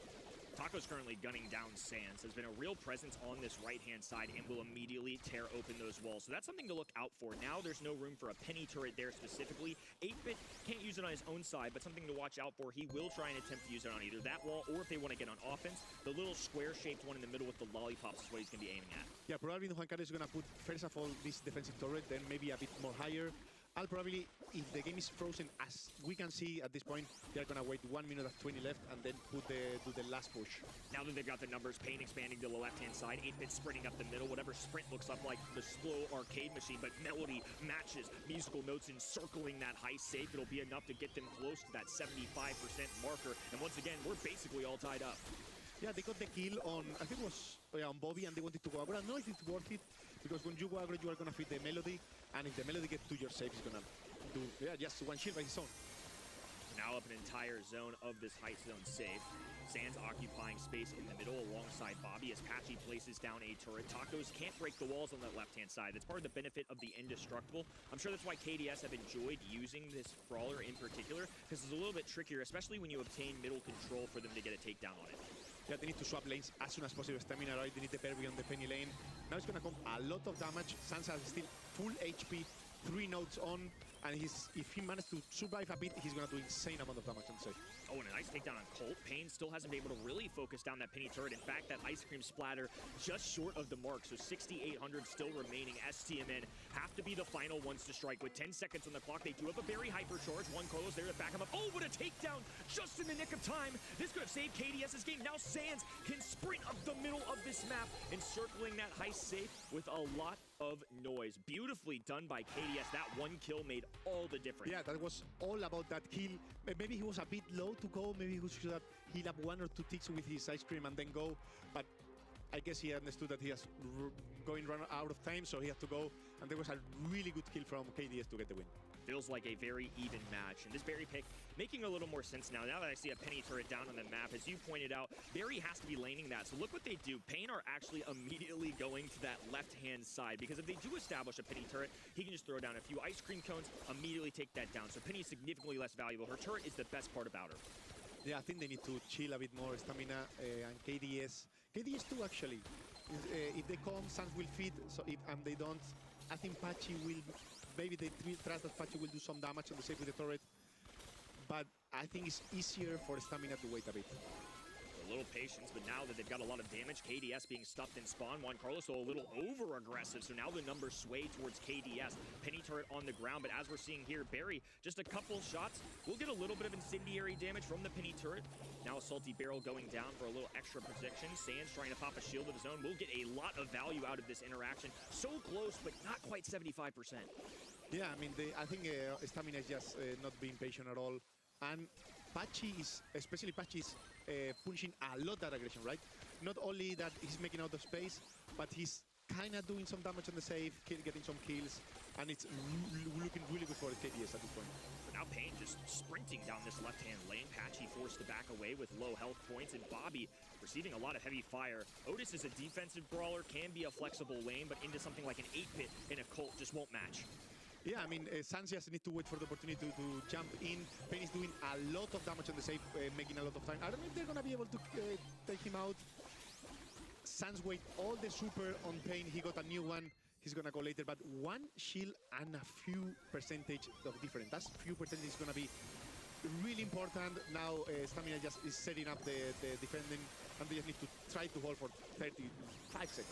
Taco's currently gunning down Sans, has been a real presence on this right-hand side and will immediately tear open those walls. So that's something to look out for. Now there's no room for a penny turret there specifically. 8-Bit can't use it on his own side, but something to watch out for. He will try and attempt to use it on either that wall, or if they want to get on offense, the little square-shaped one in the middle with the lollipops is what he's going to be aiming at. Yeah, probably Juan Carlos is going to put, first of all, this defensive turret, then maybe a bit more higher. I'll probably, if the game is frozen, as we can see at this point, they're going to wait 1 minute and 20 left and then do the last push. Now that they've got the numbers, Pain expanding to the left-hand side, 8-Bit sprinting up the middle, whatever sprint looks up like the slow arcade machine, but Melody matches musical notes encircling that high safe. It'll be enough to get them close to that 75% marker, and once again, we're basically all tied up. Yeah, they got the kill on, I think it was on Bobby, and they wanted to go aggro. I don't know if it's worth it, because when you go aggro, you are going to feed the Melody, and if the Melody gets to your safe, it's going to do, just one shield by his own. Now up an entire zone of this height zone safe. Sans occupying space in the middle alongside Bobby as Patchy places down a turret. Tacos can't break the walls on that left-hand side. That's part of the benefit of the Indestructible. I'm sure that's why KDS have enjoyed using this brawler in particular, because it's a little bit trickier, especially when you obtain middle control for them to get a takedown on it. Yeah, they need to swap lanes as soon as possible. Stamina, right? They need the Berry on the penny lane. Now it's going to come a lot of damage. Sansa is still full HP, 3 nodes on, and if he manages to survive a bit, he's going to do insane amount of damage on safe. Oh, and a nice takedown on Colt. Pain still hasn't been able to really focus down that penny turret. In fact, that ice cream splatter just short of the mark, so 6,800 still remaining. STMN have to be the final ones to strike. With 10 seconds on the clock, they do have a very hypercharge. Juan Carlos there to back him up. Oh, what a takedown just in the nick of time. This could have saved KDS's game. Now Sans can sprint up the middle of this map, encircling that heist safe with a lot of noise. Beautifully done by KDS. That one kill made all the difference. Yeah, that was all about that kill. Maybe he was a bit low to go. Maybe he should have healed up 1 or 2 ticks with his ice cream and then go. But I guess he understood that he has run out of time, so he had to go. And there was a really good kill from KDS to get the win. Feels like a very even match. And this Berry pick making a little more sense now. Now that I see a penny turret down on the map, as you pointed out, Berry has to be laning that. So look what they do. Pain are actually immediately going to that left-hand side, because if they do establish a penny turret, he can just throw down a few ice cream cones, immediately take that down. So Penny is significantly less valuable. Her turret is the best part about her. Yeah, I think they need to chill a bit more. Stamina and KDS. KDS too, actually. If they come, Sans will feed. So and they don't, I think Patchy will. Maybe they trust that Patchy will do some damage on the safe with the turret. But I think it's easier for Stamina to wait a bit. A little patience, but now that they've got a lot of damage, KDS being stuffed in spawn, Juan Carlos a little over-aggressive, so now the numbers sway towards KDS. Penny turret on the ground, but as we're seeing here, Berry, just a couple shots. We'll get a little bit of incendiary damage from the penny turret. Now a salty barrel going down for a little extra protection. Sans trying to pop a shield of his own. We'll get a lot of value out of this interaction. So close, but not quite 75%. Yeah, I mean, I think Stamina is just not being patient at all. And Patchy is, especially Patchy is punishing a lot that aggression, right? Not only that he's making out of space, but he's kind of doing some damage on the save, getting some kills, and it's looking really good for KDS at this point. But now Pain just sprinting down this left-hand lane. Patchy forced to back away with low health points, and Bobby receiving a lot of heavy fire. Otis is a defensive brawler, can be a flexible lane, but into something like an 8-Bit in a Colt just won't match. Yeah, I mean, Sans just need to wait for the opportunity to jump in. Pain is doing a lot of damage on the safe, making a lot of time. I don't know if they're going to be able to take him out. Sans wait all the super on Pain. He got a new one. He's going to go later, but 1 shield and a few percentage of difference. That few percentage is going to be really important. Now Stamina just is setting up the defending, and they just need to try to hold for 35 seconds.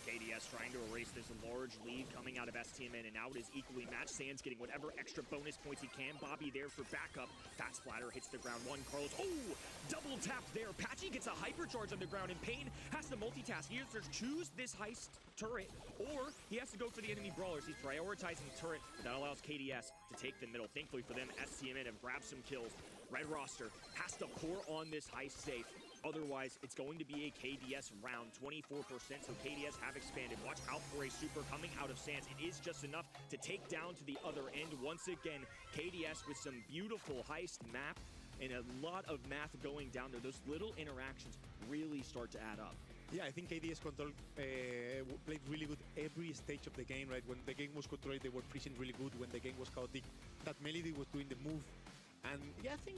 KDS trying to erase this large lead coming out of STMN, and now it is equally matched. Sands getting whatever extra bonus points he can. Bobby there for backup. Fat splatter hits the ground. One Carlos. Oh, double tap there. Patchy gets a hypercharge on the ground, and Payne has to multitask. He has to choose this heist turret, or he has to go for the enemy brawlers. He's prioritizing the turret. That allows KDS to take the middle. Thankfully for them, STMN have grabbed some kills. Red roster has to pour on this heist safe. Otherwise, it's going to be a KDS round, 24%, so KDS have expanded. Watch out for a super coming out of Sands. It is just enough to take down to the other end. Once again, KDS with some beautiful heist map and a lot of math going down there. Those little interactions really start to add up. Yeah, I think KDS control played really good every stage of the game, right? When the game was controlled, they were freezing really good. When the game was chaotic, that Melody was doing the move. And yeah, I think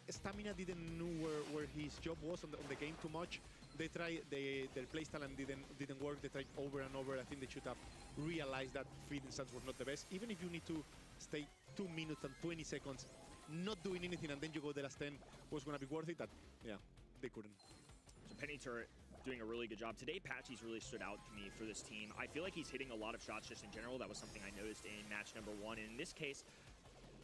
Stamina didn't know where his job was on the game too much. They tried their playstyle and didn't work. They tried over and over. I think they should have realized that feeding stats were not the best. Even if you need to stay 2 minutes and 20 seconds not doing anything and then you go the last 10 was going to be worth it. That, yeah, they couldn't. So Penny Turret doing a really good job. Today, Patchy's really stood out to me for this team. I feel like he's hitting a lot of shots just in general. That was something I noticed in match number 1. And in this case,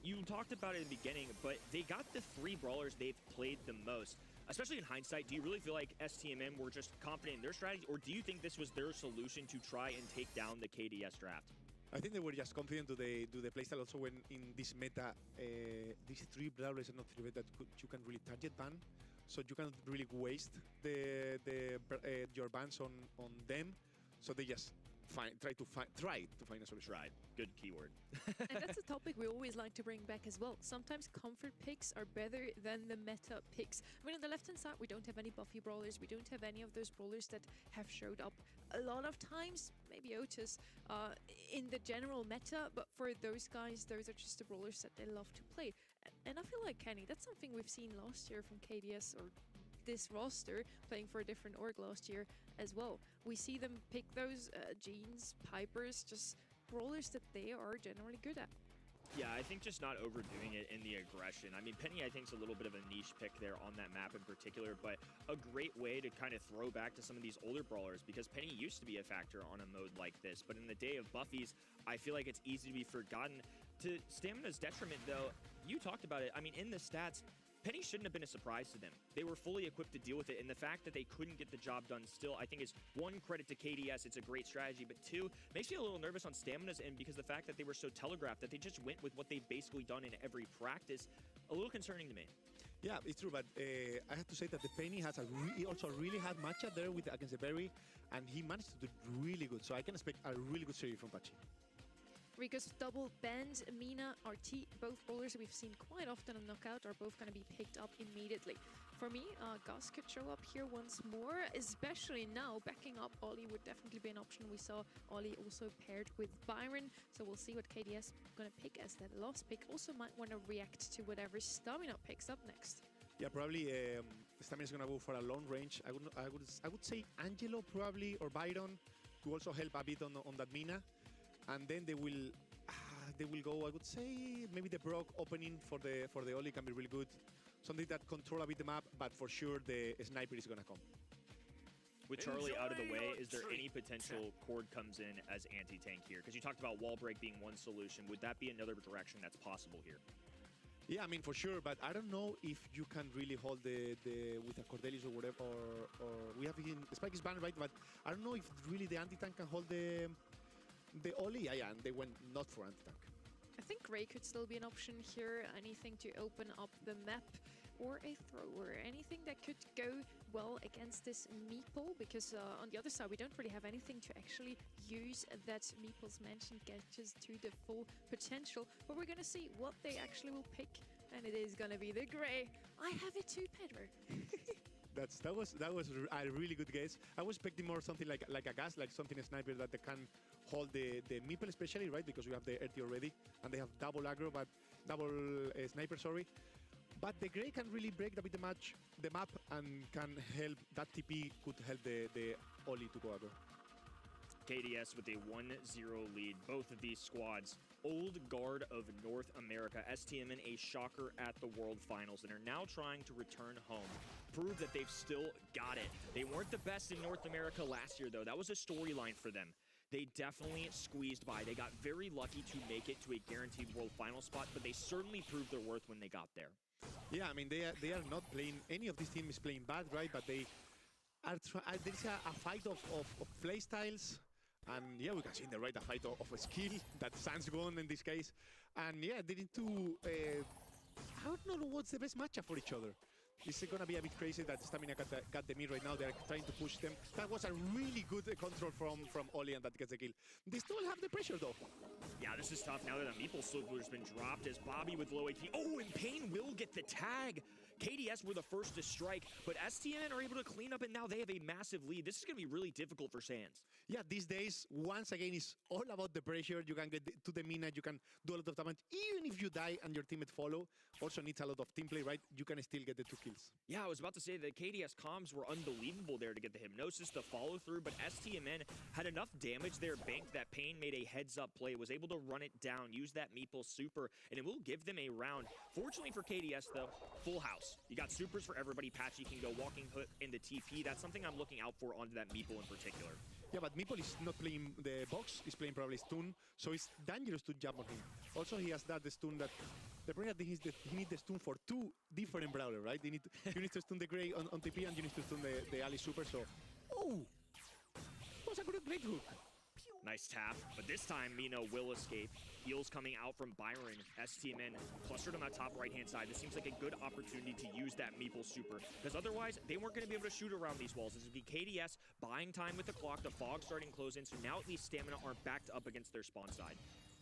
you talked about it in the beginning, but they got the 3 brawlers they've played the most. Especially in hindsight, do you really feel like STMM were just confident in their strategy, or do you think this was their solution to try and take down the KDS draft? I think they were just confident to the playstyle. Also, when in this meta, these 3 brawlers are not 3 that you can really target ban, so you can't really waste your bans on them. So they just try to find a solution. Right. Good keyword. And that's a topic we always like to bring back as well. Sometimes comfort picks are better than the meta picks. I mean, on the left-hand side, we don't have any buffy brawlers. We don't have any of those brawlers that have showed up a lot of times, maybe Otis, in the general meta. But for those guys, those are just the brawlers that they love to play. And I feel like, Kenny, that's something we've seen last year from KDS, or this roster playing for a different org last year as well. We see them pick those Jeans, Pipers, just brawlers that they are generally good at. Yeah, I think just not overdoing it in the aggression. I mean, Penny, I think, is a little bit of a niche pick there on that map in particular, but a great way to kind of throw back to some of these older brawlers, because Penny used to be a factor on a mode like this, but in the day of buffies, I feel like it's easy to be forgotten. To Stamina's detriment, though, you talked about it. I mean, in the stats, Penny shouldn't have been a surprise to them. They were fully equipped to deal with it, and the fact that they couldn't get the job done still, I think, is one, credit to KDS. It's a great strategy, but 2, makes me a little nervous on Stamina's end, because the fact that they were so telegraphed, that they just went with what they've basically done in every practice, a little concerning to me. Yeah, it's true, but I have to say that the Penny has also a really hard matchup there against the Berry, and he managed to do really good, so I can expect a really good series from Patchy. Rico's double bend, Mina, RT, both brawlers we've seen quite often on Knockout are both going to be picked up immediately. For me, Gus could show up here once more, especially now. Backing up Ollie would definitely be an option. We saw Ollie also paired with Byron, so we'll see what KDS going to pick as that last pick. Also might want to react to whatever Stamina picks up next. Yeah, probably Stamina is going to go for a long range. I would say Angelo probably, or Byron, to also help a bit on that Mina. And then they will go, I would say, maybe the Brock opening for the Oli can be really good. Something that control a bit the map, but for sure the sniper is gonna come. With Charlie out of the way, is there any potential Cord comes in as anti-tank here? Because you talked about wall break being one solution. Would that be another direction that's possible here? Yeah, I mean, for sure, but I don't know if you can really hold with a Cordelius or whatever, or we have Spike is banned, right? But I don't know if really the anti-tank can hold the Oli. Yeah, and they went not for anti-tank. I think Ray could still be an option here. Anything to open up the map, or a thrower. Anything that could go well against this Meeple, because on the other side, we don't really have anything to actually use that Meeple's mentioned gets to the full potential. But we're going to see what they actually will pick, and it is going to be the Gray. I have it too, Pedro. That was a really good guess. I was expecting more something like a gas, like something a sniper that they can hold the Meeple especially, right? Because we have the RT already, and they have double aggro, but double sniper, sorry. But the Gray can really break a bit the map, and can help. That TP could help the Oli to go aggro. KDS with a 1-0 lead. Both of these squads old guard of North America. STMN, a shocker at the World Finals, and are now trying to return home. Prove that they've still got it. They weren't the best in North America last year, though. That was a storyline for them. They definitely squeezed by. They got very lucky to make it to a guaranteed World Final spot, but they certainly proved their worth when they got there. Yeah, I mean, they are not playing, any of this team is playing bad, right? But they are, there's a fight of play styles. And yeah, we can see in the right a fight of a skill that Sans won in this case. And yeah, they need to, I don't know what's the best matchup for each other. It's going to be a bit crazy that Stamina got the mid right now. They're trying to push them. That was a really good control from Oli, and that gets the kill. They still have the pressure, though. Yeah, this is tough now that a Meeple Slipper's been dropped as Bobby with low HP. Oh, and Pain will get the tag. KDS were the first to strike, but STN are able to clean up, and now they have a massive lead. This is going to be really difficult for Sans. Yeah, these days, once again, it's all about the pressure. You can get to the mina, you can do a lot of damage. Even if you die and your teammate follow, also needs a lot of team play, right? You can still get the 2 kills. Yeah, I was about to say that KDS comms were unbelievable there to get the hypnosis, the follow through, but STMN had enough damage there banked that Pain made a heads-up play, was able to run it down, use that Meeple super, and it will give them a round. Fortunately for KDS, though, full house. You got supers for everybody. Patchy can go walking hook into TP. That's something I'm looking out for onto that Meeple in particular. Yeah, but Meeple is not playing the box, he's playing probably stun, so it's dangerous to jump on him. Also, he has that the stun that, the problem is that he needs the stun for 2 different brawlers, right? You need to stun the Grey on TP, and you need to stun the Ali super, so... Oh! That was a great hook. Nice tap, but this time Mino will escape. Heals coming out from Byron. STMN clustered on that top right-hand side. This seems like a good opportunity to use that Meeple super, because otherwise they weren't going to be able to shoot around these walls. This would be KDS buying time with the clock, the fog starting close in, so now at least Stamina aren't backed up against their spawn side.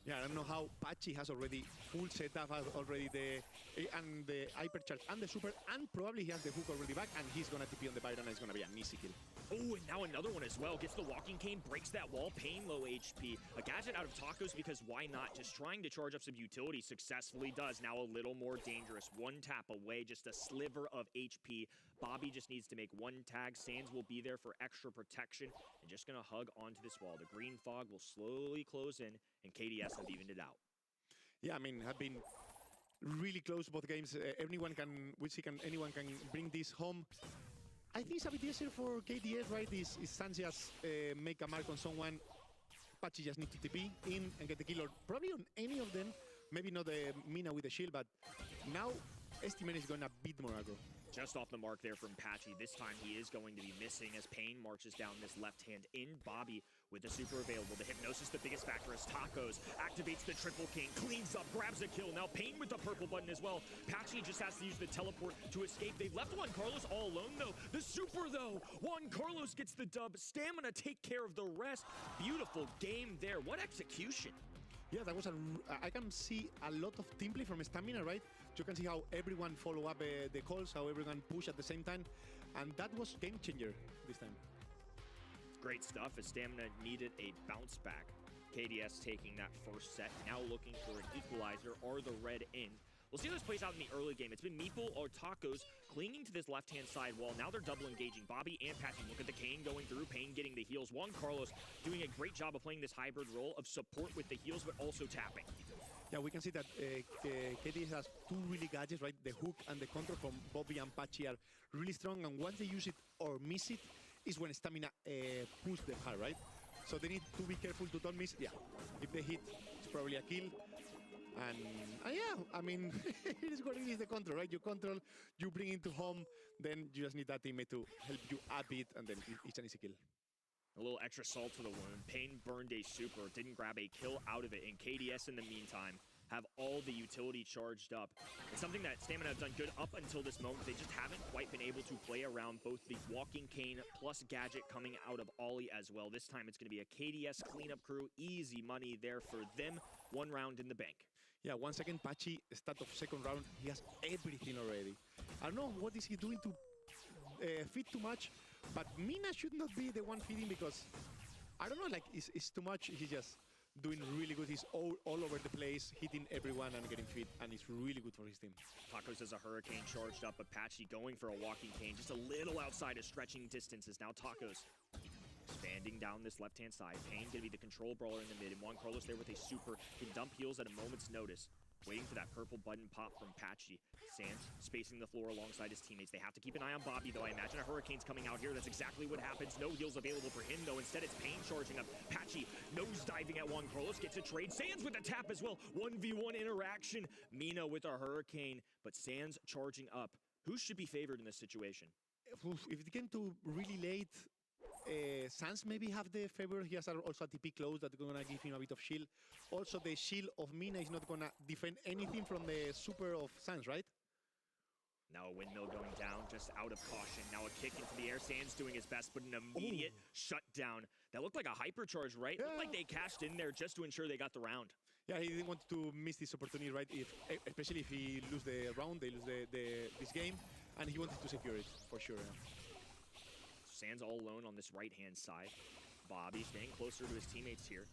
Yeah, I don't know how Patchy has already full setup, has already the hypercharge and the super, and probably he has the hook already back, and he's gonna TP on the Byron, and it's gonna be an easy kill. Oh, and now another one as well. Gets the walking cane, breaks that wall. Pain low HP. A gadget out of Tacos because why not? Just trying to charge up some utility successfully does. Now a little more dangerous. One tap away, just a sliver of HP. Bobby just needs to make one tag. Sans will be there for extra protection and just gonna hug onto this wall. The green fog will slowly close in, and KDS have evened it out. Yeah, I mean, have been really close both games. Anyone can bring this home. I think it's a bit easier for KDS, right? Is Sans just make a mark on someone. Patchy just need to TP in and get the kill, or probably on any of them. Maybe not the Mina with the shield, but now STMN is gonna beat more aggro. Just off the mark there from Patchy. This time he is going to be missing as Pain marches down this left hand in. Bobby with the super available. The hypnosis, the biggest factor as Tacos activates the triple king, cleans up, grabs a kill. Now Pain with the purple button as well. Patchy just has to use the teleport to escape. They left Juan Carlos all alone though. The super though. Juan Carlos gets the dub. Stamina take care of the rest. Beautiful game there. What execution. Yeah, that was I can see a lot of team play from Stamina, right? You can see how everyone follow up the calls, how everyone push at the same time, and that was game changer this time. Great stuff as Stamina needed a bounce back. KDS taking that first set, now looking for an equalizer or the red in. We'll see how this plays out in the early game. It's been Meeple or Tacos clinging to this left-hand side wall. Now they're double engaging. Bobby and Patchy. Look at the Cane going through. Pain getting the heals. Juan Carlos doing a great job of playing this hybrid role of support with the heals, but also tapping. Yeah, we can see that KDS has 2 really gadgets, right? The hook and the control from Bobby and Patchy are really strong, and once they use it or miss it, is when Stamina push them hard, right? So they need to be careful to don't miss. Yeah, if they hit, it's probably a kill. And yeah, I mean, it is what it is, the control, right? You control, you bring it to home, then you just need that teammate to help you a bit, and then it's an easy kill. A little extra salt to the wound. Pain burned a super, didn't grab a kill out of it, and KDS in the meantime have all the utility charged up. It's something that Stamina have done good up until this moment. They just haven't quite been able to play around both the walking cane plus gadget coming out of Ollie as well. This time it's going to be a KDS cleanup crew. Easy money there for them. 1 round in the bank. Yeah, once again, Patchy, start of second round, he has everything already. I don't know what is he doing to feed too much, but Mina should not be the one feeding because, I don't know, like, it's too much. He's just doing really good. He's all over the place, hitting everyone and getting feed, and it's really good for his team. Tacos has a hurricane charged up, but Patchy going for a walking cane, just a little outside of stretching distances. Now Tacos expanding trending down this left-hand side. Pain gonna be the control brawler in the mid, and Juan Carlos there with a super. Can dump heals at a moment's notice. Waiting for that purple button pop from Patchy. Sands spacing the floor alongside his teammates. They have to keep an eye on Bobby, though. I imagine a Hurricane's coming out here. That's exactly what happens. No heals available for him, though. Instead, it's Pain charging up. Patchy nose diving at Juan Carlos. Gets a trade. Sands with a tap as well. 1v1 interaction. Mina with a Hurricane, but Sands charging up. Who should be favored in this situation? If it came to really late, Sans maybe have the favor. He has also a TP close that's gonna give him a bit of shield. Also, the shield of Mina is not gonna defend anything from the super of Sans, right? Now a windmill going down, just out of caution. Now a kick into the air. Sands doing his best, but an immediate shutdown. That looked like a hypercharge, right? Yeah. Looked like they cashed in there just to ensure they got the round. Yeah, he didn't want to miss this opportunity, right? Especially if he lose the round, they lose this game, and he wanted to secure it for sure. Sands all alone on this right-hand side. Bobby staying closer to his teammates here.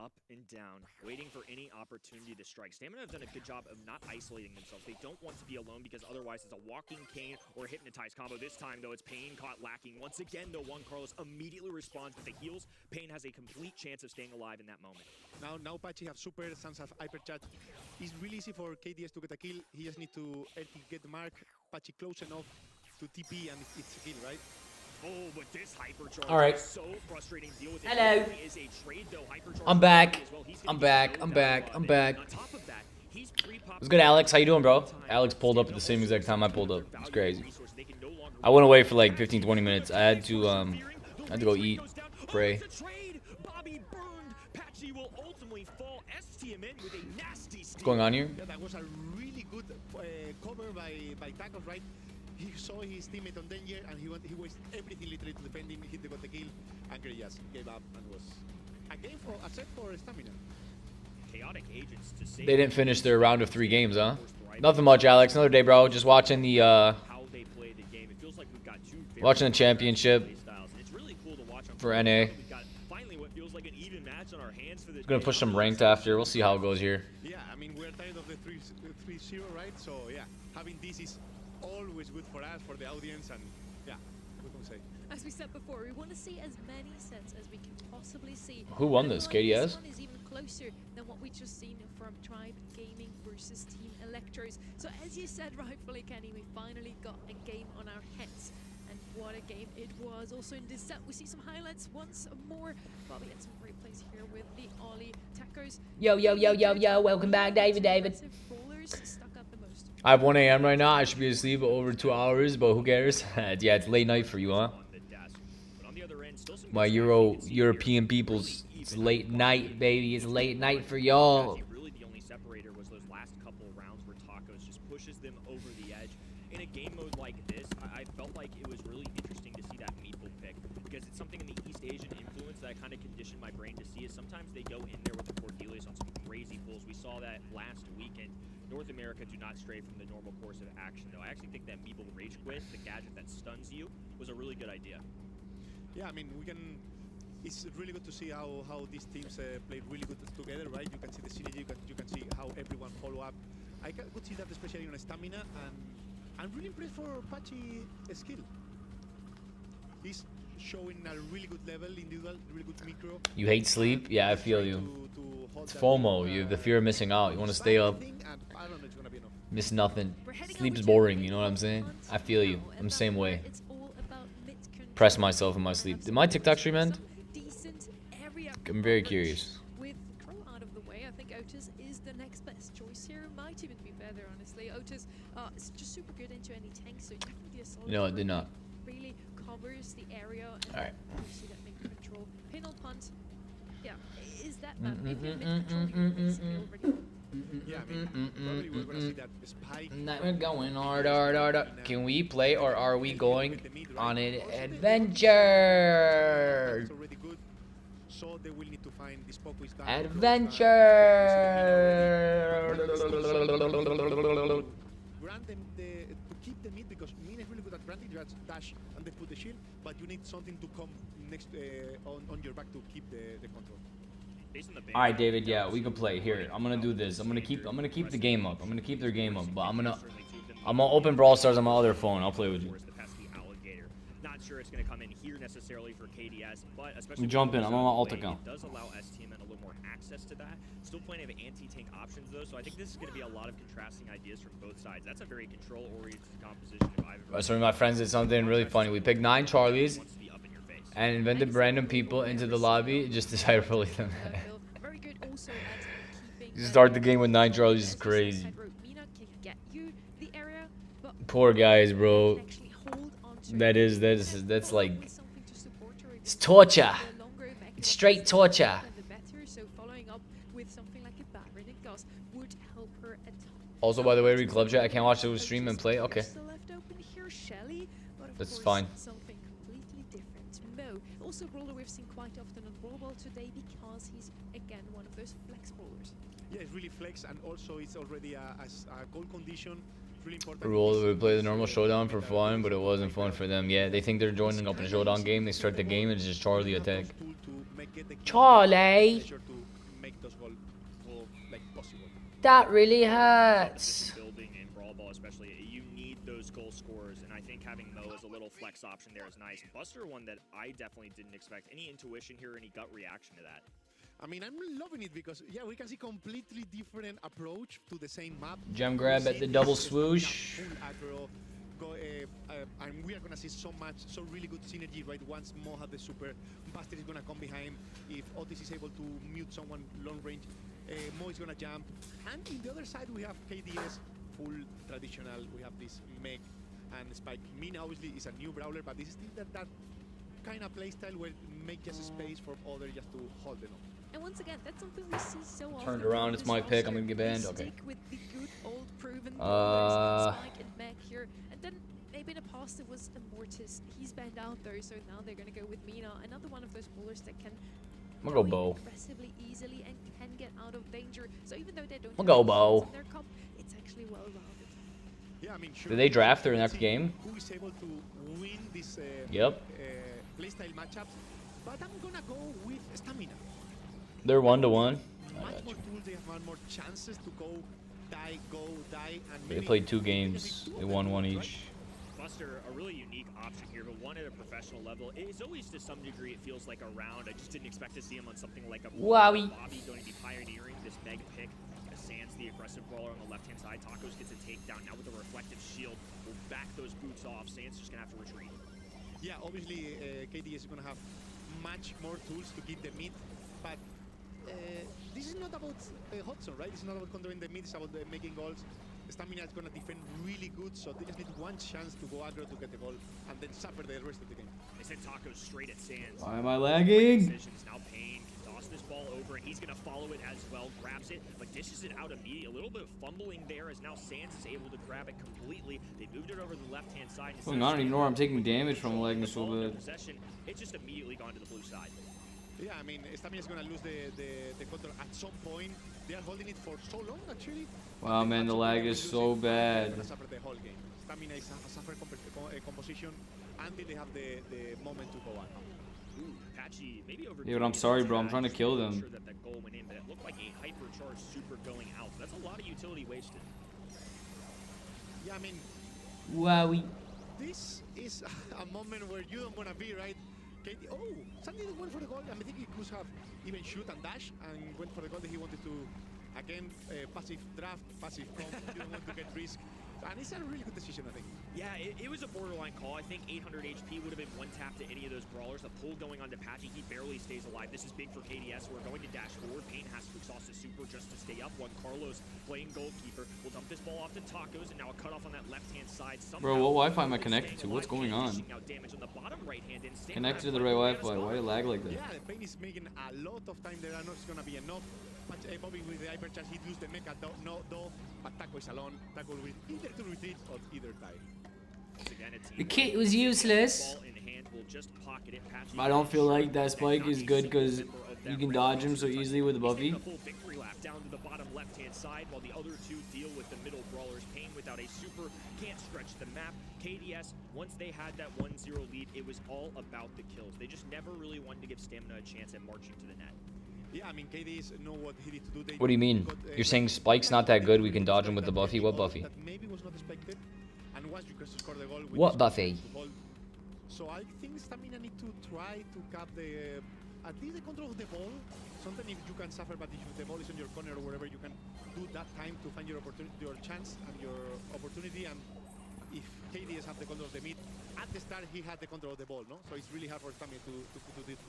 Up and down, waiting for any opportunity to strike. Stamina have done a good job of not isolating themselves. They don't want to be alone because otherwise it's a walking cane or a hypnotized combo. This time, though, it's Pain caught lacking. Once again, though, Juan Carlos immediately responds with the heals. Pain has a complete chance of staying alive in that moment. Now Patchy have super, Sans have hypercharge. It's really easy for KDS to get a kill. He just need to get the mark. Patchy close enough to TP and it's a kill, right? Oh, but this hypercharge All right. is so frustrating to deal with. Hello. It is a trade, though. Hypercharge I'm back. as well. He's I'm gonna back. get I'm no back. down I'm on it. back. On top of that, he's pre-popped. What's good, Alex? How you doing, bro? Alex pulled up at the same exact time I pulled up. It's crazy. I went away for like 15, 20 minutes. I had to go eat, pray. Bobby burned. Patchy will ultimately fall. STMN with a nasty What's going on here? Yeah, that was a really good cover by Tacos, right? He saw his teammate on danger and he wasted everything literally to defend him. He got the kill and Greyas gave up and was a game for a set for stamina. Chaotic agents to save. They didn't finish their round of 3 games, huh? Nothing much, Alex. Another day, bro. Just watching the How they play the game. It feels like we've got two very watching the championship styles. It's really cool to watch for NA. We've got finally what feels like an even match on our hands for this. Gonna push some ranked after. We'll see how it goes here. Yeah, I mean, we're tired of the 3-0, right? So, yeah, having this is always good for us, for the audience, and yeah, what can we say? As we said before, we want to see as many sets as we can possibly see. Who won And I this? feel like KDS? This one is even closer than what we just seen from Tribe Gaming versus Team Electros. So as you said rightfully, Kenny, we finally got a game on our hands. And what a game it was. Also in this set, we see some highlights once more. Bobby had some great plays here with the Ollie Tacos. Yo, yo, yo, yo, yo, welcome back, David. Brawlers stuck out the most. I have 1 a.m. right now. I should be asleep over 2 hours, but who cares? Yeah, it's late night for you, huh? My European peoples. It's late night, baby. It's late night for y'all. Really, the only separator was those last couple of rounds where Tacos just pushes them over the edge. In a game mode like this, I felt like it was really interesting to see that Meeple pick because it's something in the East Asian influence that I kind of conditioned my brain to see. Is sometimes they go in there with the Cordelius on some crazy pulls. We saw that last weekend. North America do not stray from the normal course of action, though. I actually think that Meeple Rage Quit, the gadget that stuns you, was a really good idea. Yeah, I mean, it's really good to see how these teams play really good together, right? You can see the synergy, you can see how everyone follow up. I could see that especially on stamina, and I'm really impressed for Patchy skill. He's showing a really good level, individual, really good micro. You hate sleep? Yeah, I feel you. It's FOMO. You have the fear of missing out. You want to stay up. I don't know, it's gonna be enough. Miss nothing. Sleep is boring, you know what I'm saying? I feel you. I'm the same way. Press myself in my sleep. Did my TikTok stream end? I'm very curious. With Crow out of the way, I think Otis is the next best choice here. Might even be better, honestly. Otis is just super good into any tank, so definitely a solid. No, it did not. Really covers the area. And all right. You see that mid control. Pin on punt. Yeah, is that bad? Maybe mid control basically already. Yeah, I mean, probably we're gonna see that spike. We're going hard. Can we play or are we going on an adventure? It's already good. So they will need to find this focus down. Adventure. Grant them to keep the mid because Min is really good at granting just dash and they put the shield, but you need something to come next on your back to keep the control. All right, David. Yeah, we can play. Here, I'm gonna do this. I'm gonna keep the game up. I'm gonna keep their game up, but I'm gonna open Brawl Stars on my other phone. I'll play with you. The pesky alligator. Not not sure it's going to come in here necessarily for KDS, but especially Jump in. I'm on my alt account. it does allow STMN a little more access to that. Still plenty of anti-tank options though, so I think this is going to be a lot of contrasting ideas from both sides. That's a very control-oriented composition. If I've ever So my friends did something really funny. We picked 9 Charlies wants to be up in your face. and invented random people into the lobby. Just decided to bully them. Very good also at keeping You start the game with 9 Charlies is crazy. Mina can get you the area, but Poor guys, bro. can actually hold on to That's like with something to support her. it's torture. The longer it back It's straight torture. the better. So following up with something like a Baron and Gus would help her a ton. Also, by the way, read club chat. I can't watch the stream and play. Okay, Still left open here, Shelly, but of that's course, fine. something completely different. Mo, also a brawler we've seen quite often on Brawl today because he's again one of those flex brawlers. Yeah, it's really flex, and also it's already a goal condition. It's really important. Rule we play the normal showdown for fun, but it wasn't fun for them. Yeah, they think they're joining up in a showdown game. They start the game and it's just Charlie attack. Charlie, that really hurts. Building in Brawl Ball especially, you need those goal scorers, and I think having Mo as a little flex option there is nice. Buster, one that I definitely didn't expect. Any intuition here, any gut reaction to that? I mean, I'm loving it because, yeah, we can see completely different approach to the same map. Gem grab at the double swoosh. Full aggro, and we are going to see so really good synergy, right? Once Mo has the super, Buster is going to come behind. If Otis is able to mute someone long range, Mo is going to jump. And in the other side, we have KDS, full traditional. We have this Meg and Spike. Mina, obviously, is a new brawler, but this is still that kind of playstyle where make just space for others just to hold them up. And once again, that's something we see so often. Turned around, it's my pick. I'm gonna get banned. Okay. With the good old proven Spike and Meg here, and then maybe in the past it was Immortus. He's banned out though, so now they're gonna go with Mina, another one of those bowlers that can I'm gonna go Bo. aggressively easily and can get out of danger. So even though they don't I'll go have Bo. in their comp, it's actually well rounded. Yeah, I mean, sure. Did they draft their next game? Who is able to win this playstyle matchups? But I'm gonna go with Stamina. They're 1-1. Much more tools, they have more chances to go, die, and They maybe played 2 games. They won 1 each. Buster, a really unique option here, but one at a professional level. It's always to some degree, it feels like a round. I just didn't expect to see him on something like a Wowie. Bobby going to be pioneering this Meg pick. Sans, the aggressive brawler on the left-hand side. Tacos gets a takedown. Now with a reflective shield, will back those boots off. Sans just going to have to retreat. Yeah, obviously KDS is going to have much more tools to keep the mid, but this is not about Hudson, right? It's not about controlling the mid, it's about making goals. Stamina is going to defend really good, so they just need one chance to go aggro to get the goal and then suffer the rest of the game. They sent Tacos straight at Sans. Why am I lagging? Decisions. Now Payne can toss this ball over, and he's going to follow it as well. Grabs it, but dishes it out immediately. A little bit of fumbling there as now Sans is able to grab it completely. They moved it over to the left-hand side. I don't even know where I'm taking damage from lagging so bad. Possession, it's just immediately gone to the blue side. Yeah, I mean, Stamina is going to lose the control at some point. They are holding it for so long, actually. Wow, man, the lag is so bad. Suffer the whole game. Stamina is a suffer composition until they have the moment to go out. Patchy, maybe over. Yeah, but I'm sorry, bro. I'm trying to kill them. Sure that goal went in, but it looked like a hypercharged super going out. That's a lot of utility wasted. Yeah, I mean, Wowie. this is a moment where you don't want to be, right? Oh, Sandy went for the goal. I mean, I think he could have even shoot and dash and went for the goal that he wanted to. Again, passive draft, passive comp. You don't want to get risk. And it's a really good decision, I think. Yeah, it was a borderline call. I think 800 HP would have been one tap to any of those brawlers. The pull going on to Patchy, he barely stays alive. This is big for KDS. We're going to dash forward. Payne has to exhaust his super just to stay up. One Carlos playing goalkeeper will dump this ball off to Tacos, and now a cutoff on that left-hand side. Bro, what Wi-Fi am I connected to? What's going on? Damage on the bottom right-hand end. Connected to the right Wi-Fi. Why do you lag like that? Yeah, Payne is making a lot of time there. I know it's going to be enough. Bobby with the hypercharge, he'd lose the mecha, but Taco is alone. Taco will either to retreat or either die. The kit was useless. I don't feel like that spike is good because you can dodge him so easily with the Buffy. Victory lap down to the bottom left-hand side, while the other two deal with the middle brawlers. Payne without a super can't stretch the map. KDS, once they had that 1-0 lead, it was all about the kills. They just never really wanted to give Stamina a chance at marching to the net. Yeah, I mean, KDS know what he needs to do. What do you mean? You're saying Spike's not that good, we can dodge him with the Buffy? What Buffy? That maybe was not expected. And once you can score the goal, What Buffy? So I think Stamina need to try to cap the at least the control of the ball. Sometimes if you can suffer, but if the ball is on your corner or wherever, you can do that time to find your opportunity, your chance and your opportunity. And if KDS have the control of the mid, at the start he had the control of the ball, no? So it's really hard for Stamina to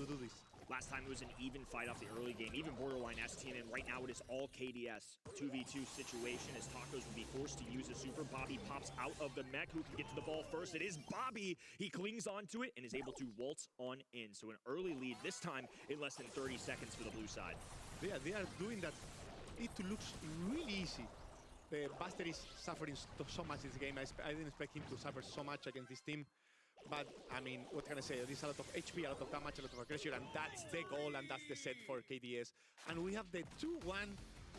do this. Last time it was an even fight off the early game, even borderline STM, and right now it is all KDS. 2v2 situation as Tacos will be forced to use a super. Bobby pops out of the mech. Who can get to the ball first? It is Bobby. He clings onto it and is able to waltz on in. So an early lead, this time in less than 30 seconds for the blue side. Yeah, they are doing that. It looks really easy. Buster is suffering so much this game. I didn't expect him to suffer so much against this team. But, I mean, what can I say? There's a lot of HP, a lot of damage, a lot of aggression, and that's the goal, and that's the set for KDS. And we have the 2-1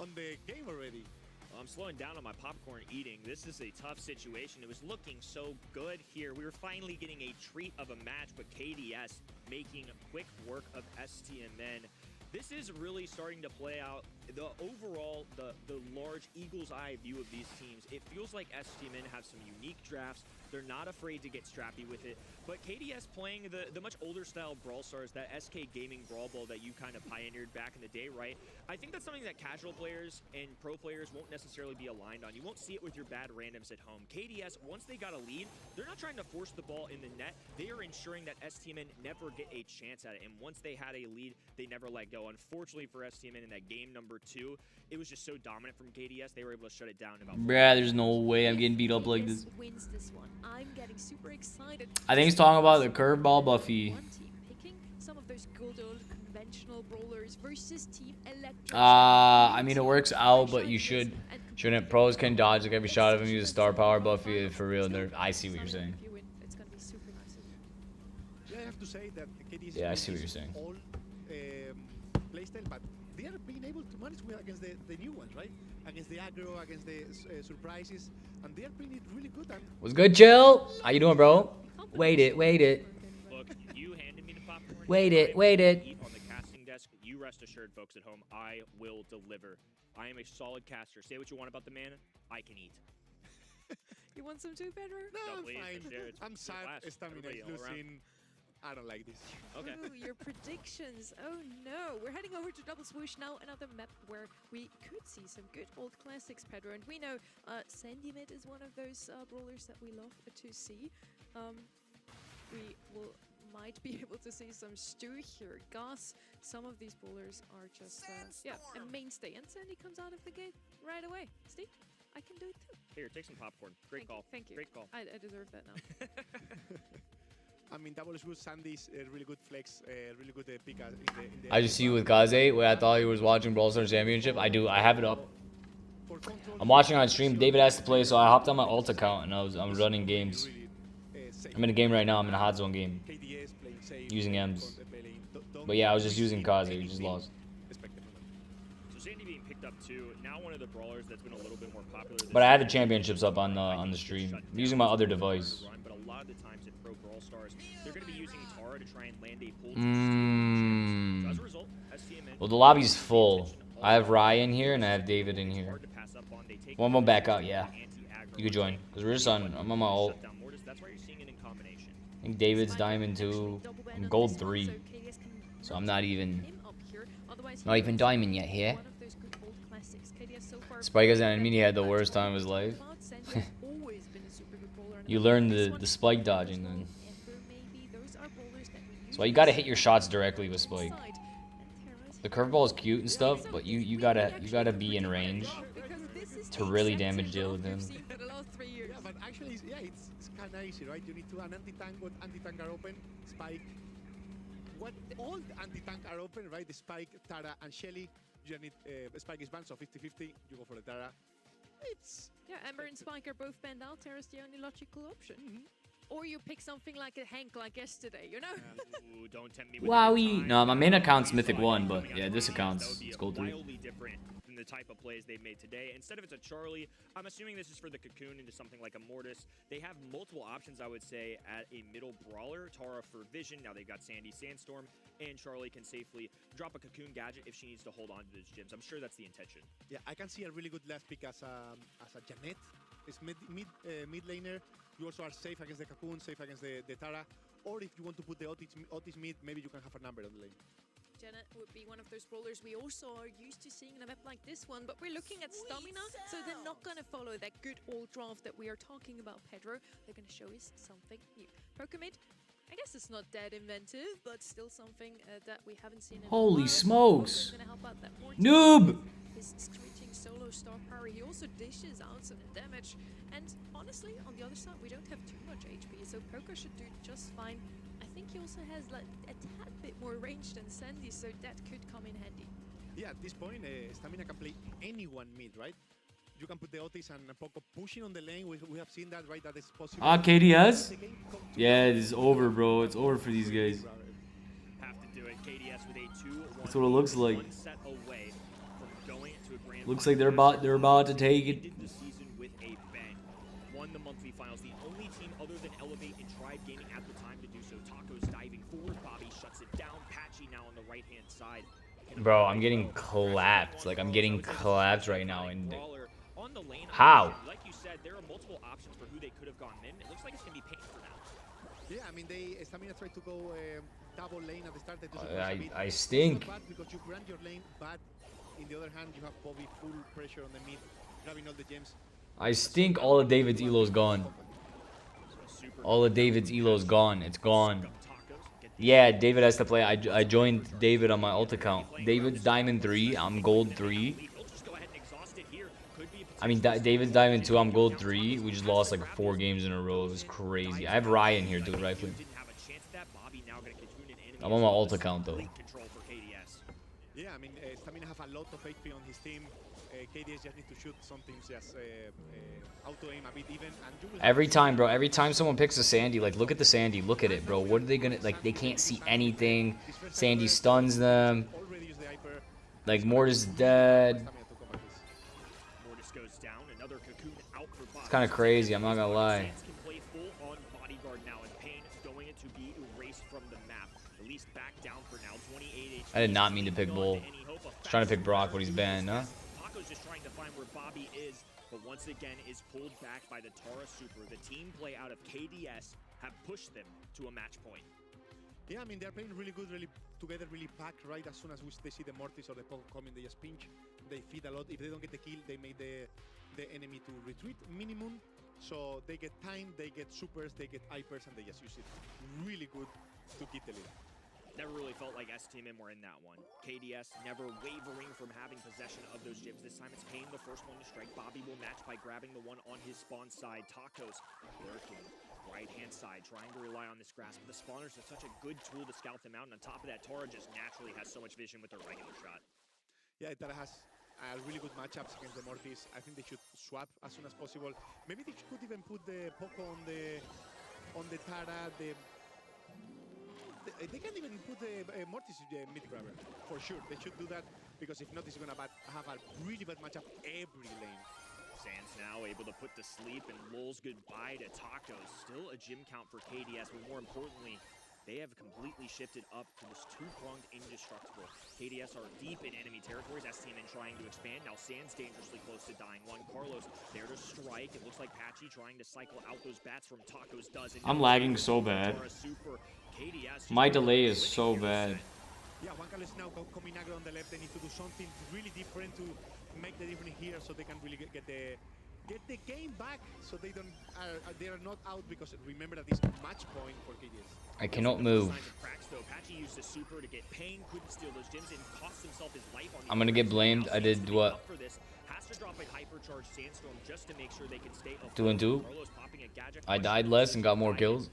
on the game already. Well, I'm slowing down on my popcorn eating. This is a tough situation. It was looking so good here. We were finally getting a treat of a match, but KDS making quick work of STMN. This is really starting to play out the overall, the large eagle's eye view of these teams. It feels like STMN have some unique drafts. They're not afraid to get strappy with it. But KDS playing the much older style Brawl Stars, that SK Gaming Brawl Ball that you kind of pioneered back in the day, right? I think that's something that casual players and pro players won't necessarily be aligned on. You won't see it with your bad randoms at home. KDS, once they got a lead, they're not trying to force the ball in the net. They are ensuring that STMN never get a chance at it. And once they had a lead, they never let go. Unfortunately for STMN in that game number 2, it was just so dominant from KDS, they were able to shut it down in about Bruh, there's no way I'm getting beat up like this. Wins this one. I'm getting super excited. I think he's talking about the curveball Buffy. One team picking some of those good old conventional brawlers versus Team Electro. I mean, it works out, but you shouldn't. Pros can dodge like every shot of him. Use a star power Buffy for real. I see what you're saying. It's gonna be super nice. Yeah, I have to say that KDS Yeah, I see what you're saying. All playstyle, but they are being able to manage well against the new ones, right? Against the aggro, against the surprises, and they are playing it really good. And What's good, Chill? How you doing, bro? Wait it. Look, you handed me the popcorn. Wait it. Eat on the casting desk. You rest assured, folks at home, I will deliver. I am a solid caster. Say what you want about the man. I can eat. You want some too, Pedro? no, I'm please, fine. it's I'm sad. blast. Stamina is Everybody all around. losing. I don't like this. Okay. Ooh, your predictions. Oh no. We're heading over to Double Swoosh now, another map where we could see some good old classics, Pedro. And we know Sandy Mid is one of those brawlers that we love to see. We might be able to see some stew here. Gus, some of these brawlers are just a mainstay. And Sandy comes out of the gate right away. Steve, I can do it too. Here, take some popcorn. Great call. Thank you. Great call. I deserve that now. I mean, double swoosh Sandy's really good flex, really good pick in the I just see you with Kaze. Where I thought he was watching Brawl Stars Championship. I do. I have it up. I'm watching on stream. David has to play, so I hopped on my alt account and I'm running games. I'm in a game right now. I'm in a hot zone game using M's. But yeah, I was just using Kaze. We just lost. So Sandy being picked up too. Now one of the brawlers that's been a little bit more popular. But I had the championships up on the stream. I'm using my other device. But a lot of the times in Pro Brawl Stars, they're going to be using Tara to try and land a pull. So as a result, STMN. Well, the lobby's full. I have Ryan here and I have David in here. One more back out, yeah. You could join. Because we're just on. I'm on my ult. That's why you're seeing it in combination. I think David's diamond 2. I'm gold 3. So I'm not even diamond yet here. Spike has an enemy, he had the worst time of his life. You learn the spike dodging then. So you gotta hit your shots directly with Spike. The curveball is cute and stuff, but you gotta be in range to really damage deal with him. Yeah, but actually, it's kind of easy, right? You need to an anti-tank. What anti-tank are open? Spike. What all anti-tank are open, right? The Spike, Tara, and Shelly. You need Spike is banned, so 50-50. You go for the Tara. It's Ember and Spike are both banned out. Tara's the only logical option. Or you pick something like a Hank like yesterday, you know? Ooh, don't tempt me with Wowie. No, my main account's Mythic 1, but yeah, this account's it's gold 3. Wildly different than the type of plays they've made today. Instead of it's a Charlie, I'm assuming this is for the Cocoon into something like a Mortis. They have multiple options, I would say, at a middle brawler. Tara for Vision. Now they've got Sandy Sandstorm, and Charlie can safely drop a Cocoon gadget if she needs to hold on to those gems. I'm sure that's the intention. Yeah, I can see a really good last pick as a Janet. It's mid laner. You also are safe against the Cocoon, safe against the Tara. Or if you want to put the Otis mid, maybe you can have a number on the lane. Janet would be one of those brawlers we also are used to seeing in a map like this one, but we're looking at stamina, so they're not going to follow that good old draft that we are talking about, Pedro. They're going to show us something new. Pokemid, I guess it's not that inventive, but still something that we haven't seen in Holy a while. smokes. Gonna help out that Noob! His screeching solo star power, he also dishes out some damage. And honestly, on the other side, we don't have too much HP, so Poco should do just fine. I think he also has like a tad bit more range than Sandy, so that could come in handy. Yeah, at this point, Stamina can play anyone mid, right? You can put the Otis and Poco pushing on the lane. We have seen that, right? That is possible. KDS? Yeah, it is over, bro. It's over for these guys. Have to do it. KDS with a 2-1. That's what it looks like. One set away from going to a grand Looks like they're about to take it. Ended the season with a bang. Won the monthly finals. The only team other than Elevate and Tribe Gaming at the time to do so. Taco's diving forward. Bobby shuts it down. Patchy now on the right-hand side. Bro, I'm getting clapped. Like, I'm getting clapped right now. And on the lane, how? Like you said, there are multiple options for who they could have gone in. It looks like it's going to be pain for now. Yeah, I mean, Stamina tried to go double lane at the start. I stink. Bad because you grant your lane, but in the other hand, you have Bobby full pressure on the mid, grabbing all the gems. I stink. All of David's elo's gone. All of David's elo's gone. It's gone. Yeah, David has to play. I joined David on my ult account. David's Diamond 3. I'm Gold 3. I mean, David's Diamond 2. I'm Gold 3. We just lost like 4 games in a row. It was crazy. I have Ryan here, dude, rightfully. I'm on my ult account, though. Yeah, I mean, Stamina have a lot of HP on his team. KDS just need to shoot some things, just auto-aim a bit even. And Every time, bro, every time someone picks a Sandy, like, look at the Sandy. Look at it, bro. What are they gonna, like, they can't see anything. Sandy stuns them. Like, Mortis dead. It's kind of crazy, I'm not gonna lie. I did not mean to pick Bull. I was trying to pick Brock, but he's banned, huh? Taco's just trying to find where Bobby is, but once again is pulled back by the Tara Super. The team play out of KDS have pushed them to a match point. Yeah, I mean, they're playing really good, really together, really packed, right? As soon as they see the Mortis or the Poco coming, they just pinch. They feed a lot. If they don't get the kill, they make the enemy to retreat minimum. So they get time, they get supers, they get hypers, and they just use it really good to keep the lead. Never really felt like S-Team were in that one. KDS never wavering from having possession of those gems. This time it's Payne, the first one to strike. Bobby will match by grabbing the one on his spawn side. Tacos lurking right-hand side, trying to rely on this grasp. But the spawners are such a good tool to scout them out. And on top of that, Tara just naturally has so much vision with her regular shot. Yeah, Tara has really good matchups against the Mortis. I think they should swap as soon as possible. Maybe they could even put the Poco on the Tara. They can even put the Mortis mid grabber for sure. They should do that because if not, it's gonna have a really bad matchup every lane. Sands now able to put to sleep and lulls goodbye to Tacos. Still a gym count for KDS, but more importantly, they have completely shifted up to this two-pronged indestructible. KDS are deep in enemy territories. S-Team trying to expand. Now Sands dangerously close to dying. One Carlos there to strike. It looks like Patchy trying to cycle out those bats from Tacos does. I'm lagging so bad. My delay is so bad. Yeah, Juan Carlos now coming aggro on the left. They need to do something really different to make the difference here, so they can really get the game back, so they are not out, because remember that it's match point for KDS. I cannot move. I'm gonna get blamed. I did what? 2 and 2. I died less and got more kills.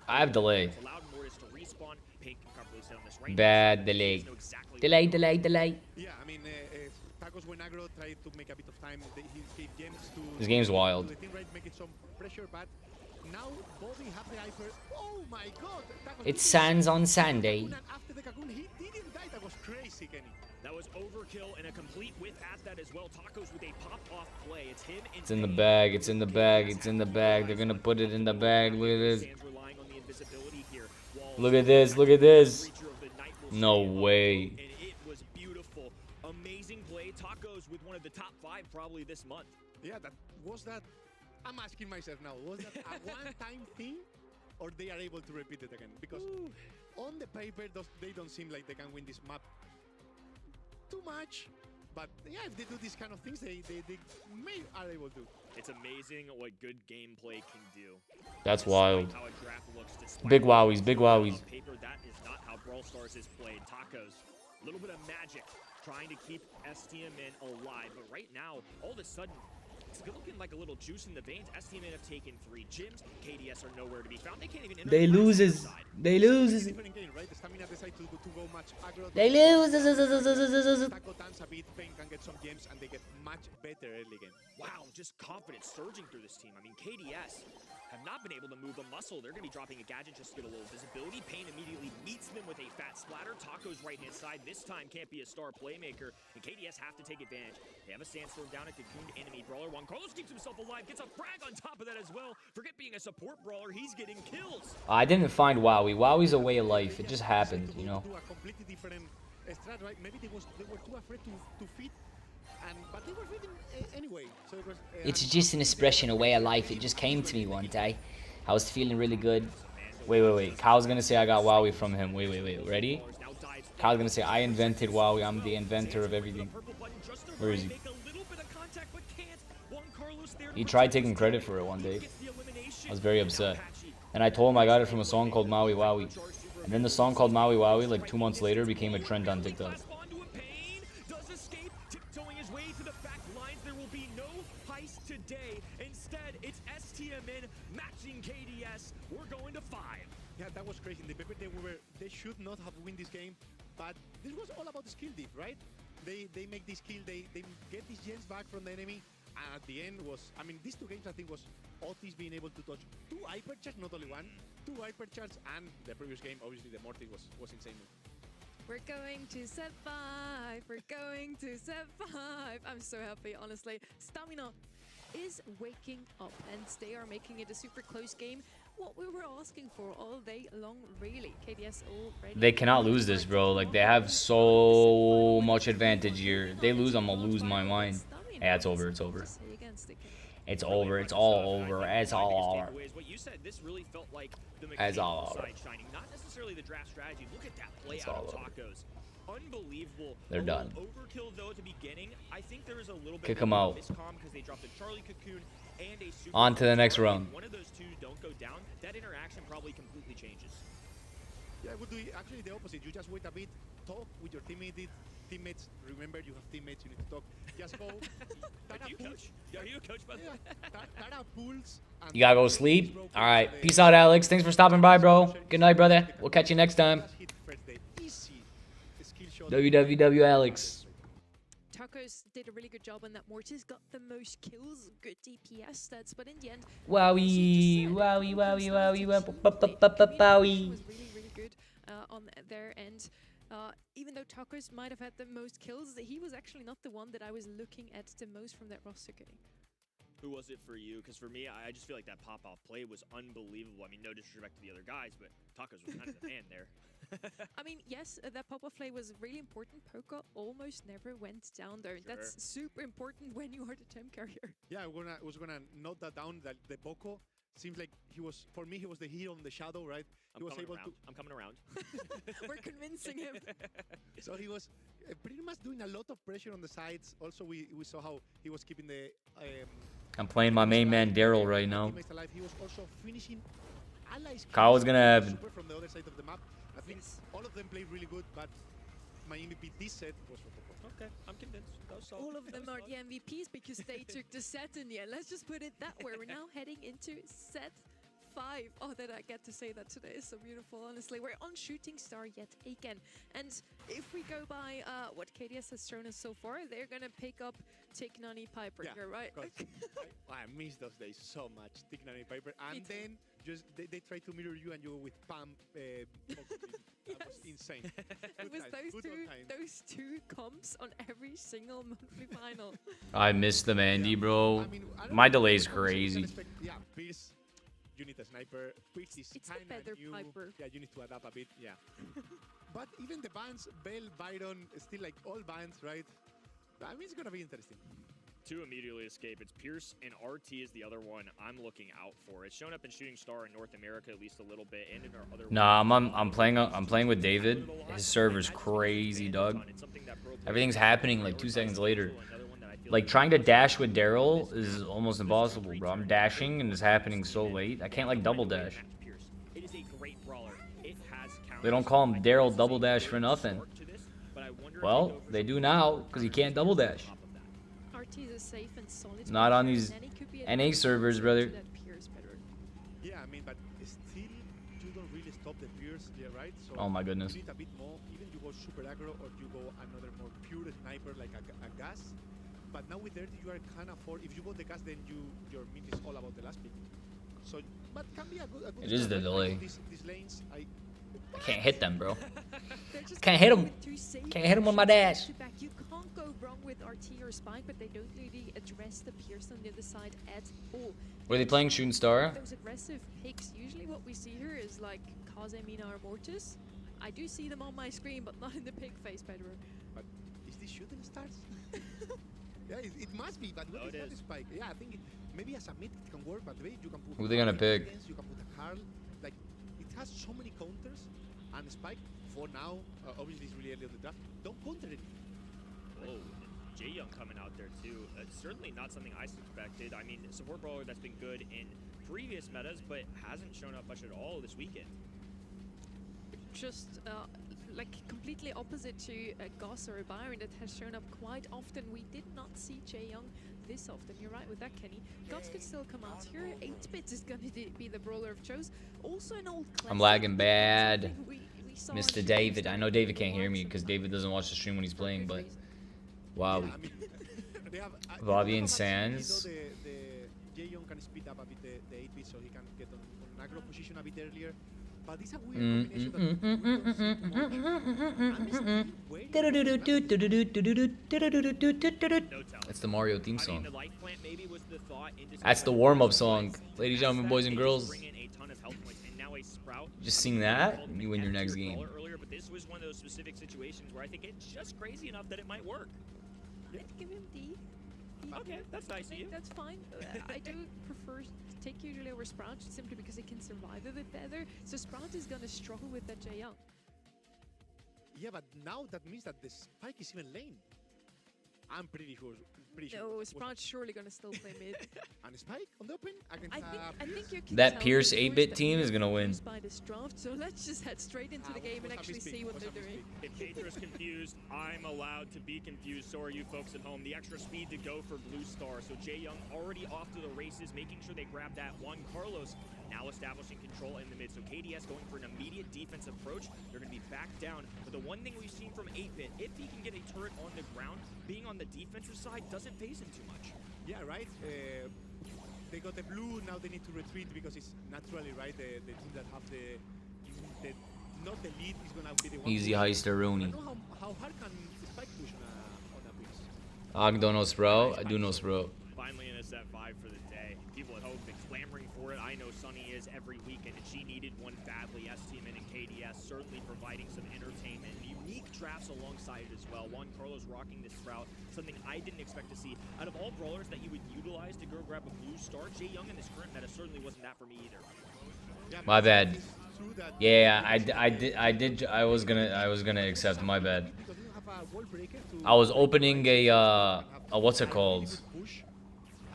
I have delay. Bad delay. Delay. Yeah, I mean, Tacos went aggro, tried to make a bit of time. He gave gems to this game's wild. The team, right, making some pressure, but now Bobby have the hyper. Oh my God! It's Sands on Sunday. After the Cocoon, he didn't die. That was crazy, Kenny. That was overkill and a complete whiff at that as well. Tacos with a pop-off play. It's him. It's in the bag. It's in the bag. It's in the bag. They're gonna put it in the bag. Look at this. Look at this. Look at this. No way. And it was beautiful. Amazing play. Tacos with one of the top 5 probably this month. Yeah, that was that? I'm asking myself now. Was that a one-time thing, or they are able to repeat it again? Because on the paper, they don't seem like they can win this map too much. But yeah, if they do these kind of things, they are able to. It's amazing what good gameplay can do. That's wild. How a draft looks despite Big wowies, big wowies. on paper, that is not how Brawl Stars is played. Tacos, a little bit of magic, trying to keep STMN alive. But right now, all of a sudden, it's looking like a little juice in the veins. STMN have taken 3 gyms. KDS are nowhere to be found. They can't even enter They the loses. side. They loses. Different game, right? The Stamina decide to go much aggro. They lose. Taco dance a bit, Pain can get some gems, and they get much better early game. Wow, just confidence surging through this team. I mean, KDS have not been able to move a muscle. They're going to be dropping a gadget just to get a little visibility. Pain immediately meets them with a fat splatter. Taco's right-hand side this time can't be a star playmaker, and KDS have to take advantage. They have a sandstorm down, a cocooned enemy brawler. Juan Carlos keeps himself alive, gets a frag on top of that as well. Forget being a support brawler, he's getting kills. I didn't find Wowie. Wowie's a way of life. It just happened, you know. Do a completely different strat, right? Maybe they were too afraid to feed, but they were feeding anyway. So it was. It's just an expression, a way of life. It just came to me one day. I was feeling really good. Wait. Kyle's gonna say I got Wowie from him. Wait. Ready? Kyle's gonna say I invented Wowie. I'm the inventor of everything. Where is he? He tried taking credit for it one day. I was very upset. And I told him I got it from a song called Maui Wowie. And then the song called Maui Wowie, like 2 months later, became a trend on TikTok. Yeah, that was crazy. The paper they should not have win this game, but this was all about the skill diff, right? They make this kill, they get these gens back from the enemy, and at the end was, I mean, these 2 games I think was Otis being able to touch 2 hypercharge, not only 1, 2 hypercharge, and the previous game, obviously the Morty was insane. We're going to set 5. We're going to set 5. I'm so happy, honestly. Stamina is waking up, and they are making it a super close game. What we were asking for all day long, really. KDS already. They cannot lose this, bro. Like, they have so much advantage here. They lose, I'm gonna lose my mind. Yeah, it's over. It's over. It's over. It's all over. It's all over. It's all over. Not necessarily the draft strategy. Look at that play out of Tacos. Unbelievable. They're done. Overkill though at the beginning. I think there is a little bit Kick them out. because they dropped a Charlie cocoon and a super. On to the next round. One of those 2 don't go down. That interaction probably completely changes. Yeah, I would do actually the opposite. You just wait a bit, talk with your teammates. Remember, you have teammates. You need to talk. Just go. Are you coach? Are you a coach, by the way? Tara pulls. You gotta go sleep? Alright. Peace out, Alex. Thanks for stopping by, bro. Good night, brother. We'll catch you next time. WWW Alex. Tacos did a really good job on that. Mortis got the most kills, good DPS stats, but in the end, Wowie. was really good on their end. Even though Tacos might have had the most kills, he was actually not the one that I was looking at the most from that roster game. Who was it for you? Because for me, I just feel like that pop-off play was unbelievable. I mean, no disrespect to the other guys, but Tacos was kind of the man there. I mean, yes, that pop-off play was really important. Poker almost never went down there. Sure. That's super important when you are the temp carrier. Yeah, I was gonna note that down. That the Poco seems like he was, for me, he was the hero on the shadow, right? He was able to. I'm coming around. We're convincing him. So he was pretty much doing a lot of pressure on the sides. Also, we saw how he was keeping the. I'm playing my main man, Daryl, right now. He was also finishing allies. Kyle was gonna have. From the other side of the map. I think all of them played really good, but my MVP this set was for Poco. Okay, I'm convinced. All of them are the MVPs because they took the set in the end. Let's just put it that way. We're now heading into set 5. Oh, that I get to say that today is so beautiful, honestly. We're on Shooting Star yet again. And if we go by what KDS has shown us so far, they're going to pick up Tignani Piper here, right? I miss those days so much. Tignani Piper. And then just they try to mirror you and you go with Pam. That was insane. It was those two comps on every single monthly final. I miss them, Andy, bro. My delay's crazy. Yeah, Pierce. You need a sniper. Pierce is it's a better new. Piper. Yeah, you need to adapt a bit. Yeah. But even the bans, Bell, Byron, still like all bans, right? I mean, it's gonna be interesting. two immediately escape. It's Pierce and RT is the other one I'm looking out for. It's shown up in Shooting Star in North America at least a little bit, and in our other. Nah, I'm playing with David. His server's crazy, dog. Everything's happening like 2 seconds later. Like trying to dash with Daryl is almost impossible, bro. I'm dashing and it's happening so late. I can't like double dash. They don't call him Daryl double dash for nothing. Well, they do now because he can't double dash. Not on these NA servers, brother. Yeah, I mean, but still, you don't really stop the Pierce, yeah, right? So Oh my goodness. you need a bit more. Even you go super aggro or you go another more pure sniper like a gas. But now with 30, you are kind of for. If you go the gas, then your mid is all about the last pick. So, but can be a good. It is the delay. These lanes, I can't hit them, bro. Can't hit him. Can't hit him with my dash. You can't go wrong with RT or Spike, but they don't really address the Pierce on the other side at all. Were they playing Shooting Star? Those aggressive picks, usually what we see here is like Kazemina or Mortis. I do see them on my screen, but not in the pick phase, Pedro. But is this Shooting Stars? Yeah, it must be, but what is that Spike? Yeah, I think maybe as a mid it can work, but the way you can put who are they gonna pick? You can put a Carl. Like, it has so many counters, and Spike, for now, obviously it's really early on the draft, don't counter it. Oh, Jay Young coming out there too. Certainly not something I suspected. I mean, support brawler that's been good in previous metas, but hasn't shown up much at all this weekend. Just like completely opposite to a Goss or a Byron that has shown up quite often. We did not see Jay Young this often. You're right with that, Kenny. Goss could still come out here. 8-bit is going to be the brawler of choice. Also an old classic. I'm lagging bad. We saw Mr. David. I know David can't hear me because David doesn't watch the stream when he's playing, but wow. Bobby and Sands. Jay Young can speed up a bit the 8-bit so he can get on aggro position a bit earlier. But it's a weird combination. That's the Mario theme song. That's the warm-up song. Ladies and gentlemen, boys and girls. Just sing that and you win your next game. But this was one of those specific situations where I think it's just crazy enough that it might work. Let's give him D. Okay, that's nice of you. That's fine. I do prefer to take usually over Sprout simply because it can survive a bit better. So Sprout is going to struggle with that Jay Young. Yeah, but now that means that the Spike is even lane. I'm pretty sure. No, Sprout's surely going to still play mid. And Spike on the open? I think you can that tell Pierce the 8-bit team is going to win. By this draft, so let's just head straight into the game and actually see what they're doing. If Katra's confused, I'm allowed to be confused. So are you folks at home. The extra speed to go for Blue Star. So Jay Young already off to the races, making sure they grab that one. Carlos now establishing control in the mid. So KDS going for an immediate defense approach. They're going to be back down. But the one thing we've seen from 8-bit, if he can get a turret on the ground, being on the defensive side doesn't phase him too much. Yeah, right. They got the blue, now they need to retreat because it's naturally, right, the team that have the not the lead is going to be the one. Easy heister Rooney. How hard can Spike push on a Pierce? I don't know Sprout. I do know Sprout. Finally in a set 5 for the day. People at home have been clamoring for it. I know Sunny is every weekend, and she needed one badly. S-Team and KDS certainly providing some entertainment. Unique drafts alongside it as well. Juan Carlos rocking the Sprout, something I didn't expect to see. Out of all brawlers that you would utilize to go grab a blue star, Jay Young in this current meta certainly wasn't that for me either. My bad. Yeah, I was gonna accept. My bad. I was opening a what's it called?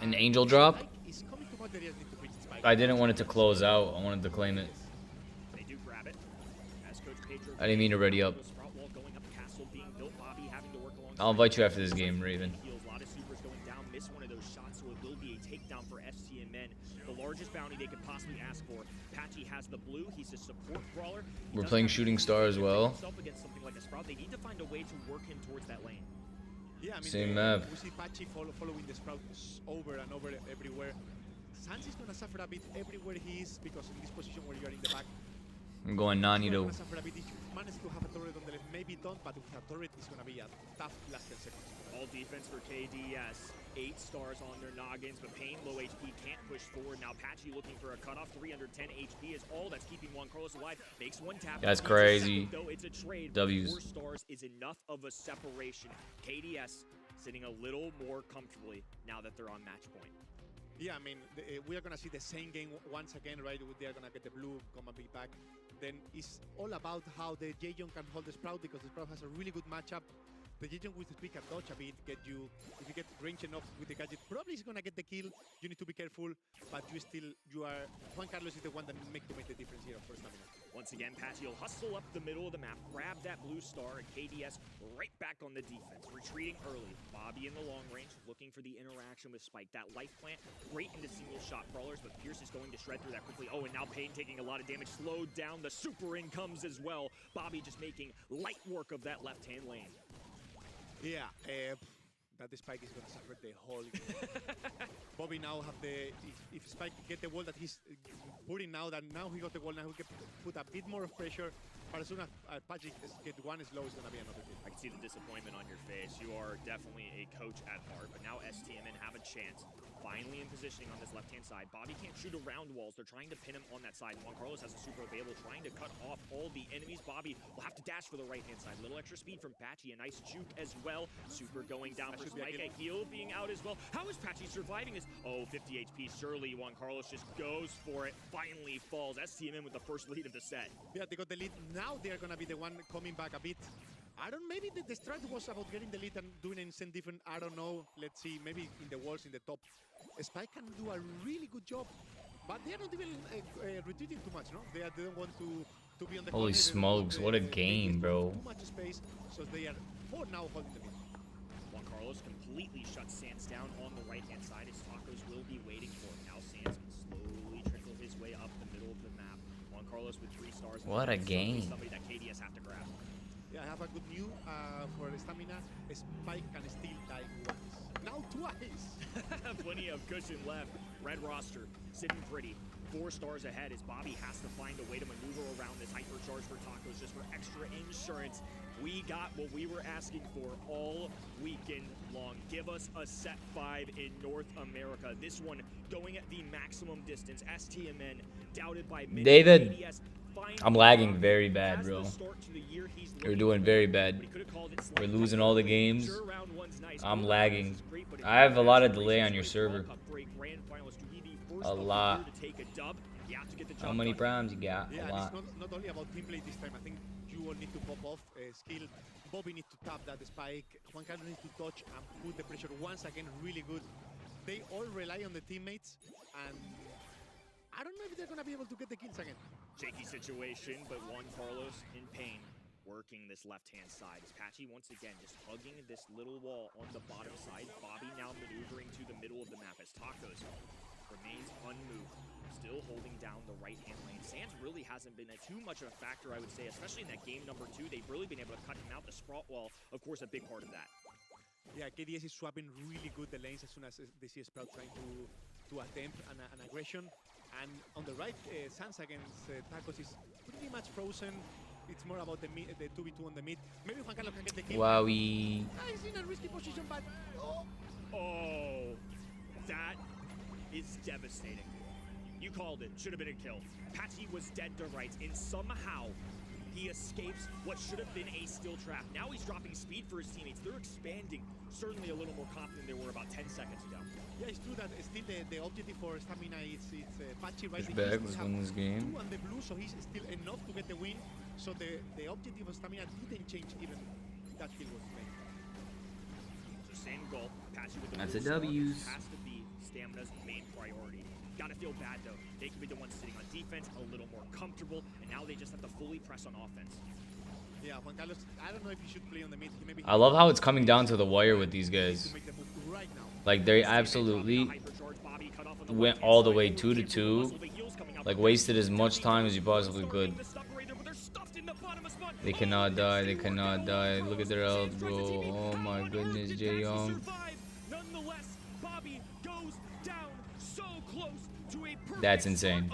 An angel drop. I didn't want it to close out. I wanted to claim it. I didn't mean to ready up. I'll invite you after this game, Raven. Largest bounty they could possibly ask for. Patchy has the blue. He's a support brawler. We're playing Shooting Star as well. They need to find a way to work him towards that lane. Yeah, I mean, same map. We see Patchy following the Sprout over and over everywhere. Sans is gonna suffer a bit everywhere he is because in this position where you are in the back. I'm going Nani though. Suffer a bit. If you manage to have a turret on the left, maybe don't, but with a turret it's gonna be a tough last 10 seconds. All defense for KDS. 8 stars on their noggins, but Pain low HP can't push forward. Now Patchy looking for a cutoff. 310 HP is all that's keeping Juan Carlos alive. Makes one tap. That's crazy. Though it's a trade. W's. 4 stars is enough of a separation. KDS sitting a little more comfortably now that they're on match point. Yeah, I mean, we are going to see the same game once again, right? They are going to get the blue, come and be back. Then it's all about how the Jaehyung can hold the Sprout, because the Sprout has a really good matchup. The Jaehyung with the speed can dodge a bit, if you get range enough with the gadget, probably is going to get the kill. You need to be careful, but Juan Carlos is the one that to make the difference here for stamina. Once again, Patchy will hustle up the middle of the map, grab that blue star, and KDS right back on the defense, retreating early. Bobby in the long range, looking for the interaction with Spike. That life plant, great into single shot brawlers, but Pierce is going to shred through that quickly. Oh, and now Payne taking a lot of damage, slowed down. The super in comes as well. Bobby just making light work of that left-hand lane. Yeah, that the Spike is going to suffer the whole game. Bobby now have if Spike get the wall that he's putting now, he got the wall, now he can put a bit more of pressure. But as soon as Patchy get one slow, it's going to be another kill. I can see the disappointment on your face. You are definitely a coach at heart, but now STMN have a chance. Finally in positioning on this left-hand side. Bobby can't shoot around walls. They're trying to pin him on that side. Juan Carlos has a super available, trying to cut off all the enemies. Bobby will have to dash for the right-hand side. Little extra speed from Patchy. A nice juke as well. Super going down for Spike. A heal being out as well. How is Patchy surviving this? Oh, 50 HP. Surely Juan Carlos just goes for it. Finally falls. STMN with the first lead of the set. Yeah, they got the lead. Now they're going to be the one coming back a bit. Maybe the strat was about getting the lead and doing anything different. I don't know. Let's see. Maybe in the walls, in the top. Spike can do a really good job, but they are not even retreating too much, no? They don't want to be on the Holy corner. smokes, what a game, bro. Too much space, so they are for now holding the mid. Juan Carlos completely shuts Sans down on the right-hand side. His tacos will be waiting for him. Now Sans can slowly trickle his way up the middle of the map. Juan Carlos with 3 stars. What a game. Somebody that KDS have to grab. Yeah, I have a good news for stamina. Spike can still die once. Now twice. Plenty of cushion left. Red roster sitting pretty. 4 stars ahead as Bobby has to find a way to maneuver around this hypercharge for tacos just for extra insurance. We got what we were asking for all weekend long. Give us a set 5 in North America. This one going at the maximum distance. STMN doubted by mid. David, I'm lagging very bad, bro. We're doing very bad. We're losing all the games. I'm lagging. I have a lot of delay on your server. A lot. How many primes you got? Yeah, a lot. It's not only about team play this time. I think you all need to pop off skill. Bobby needs to tap that Spike. Juan Carlos needs to touch and put the pressure once again really good. They all rely on the teammates, and I don't know if they're going to be able to get the kills again. Shaky situation, but Juan Carlos in pain. Working this left-hand side. Patchy once again just hugging this little wall on the bottom side. Bobby now maneuvering to the middle of the map as Tacos remains unmoved, still holding down the right-hand lane. Sans really hasn't been too much of a factor, I would say, especially in that game number 2. They've really been able to cut him out. The Sprout wall, of course, a big part of that. Yeah, KDS is swapping really good the lanes as soon as they see Sprout trying to attempt an aggression. And on the right, Sans against Tacos is pretty much frozen. It's more about the 2v2 on the mid. Maybe Juan Carlos can get the kill. Wowie. He's in a risky position, but oh, that is devastating. You called it. Should have been a kill. Patchy was dead to rights, and somehow he escapes what should have been a still trap. Now he's dropping speed for his teammates. They're expanding. Certainly a little more confident than they were about 10 seconds ago. Yeah, it's true that still the objective for stamina is Patchy, right? Bag was winning this game. 2 on the blue, so he's still enough to get the win. So the objective of stamina didn't change even that kill was made. So same goal. Patchy with the That's a blue W. star has to be Stamina's main priority. Gotta feel bad though. They could be the ones sitting on defense, a little more comfortable, and now they just have to fully press on offense. Yeah, Juan Carlos, I don't know if he should play on the mid. I love how it's coming down to the wire with these guys. Right now. Like, they absolutely went all the way 2-2. Like, wasted as much time as you possibly could. They cannot die. They cannot die. Look at their health, bro. Oh my goodness, Jaehyung. That's insane.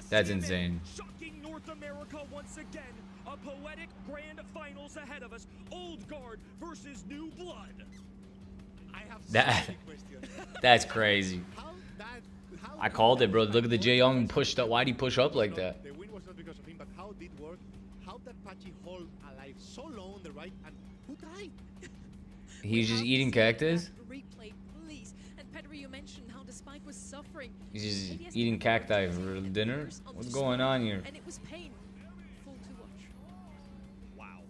That's insane. Shocking North America once again. A poetic grand finals ahead of us. Old guard versus new blood. I have That's crazy. I called it, bro. Look at the Jaehyung pushed up. Why'd he push up like that? The win was not because of him, but how did work? How that Patchy hold alive so long on the right and who died? Charlie. He's just We have to eating see that cactus? Replay, please. And Pedro, you mentioned how the spike was suffering. He's just ADS eating didn't cacti want to for take dinner? fingers onto What's the going spike, on here? And it was painful to watch. Wow.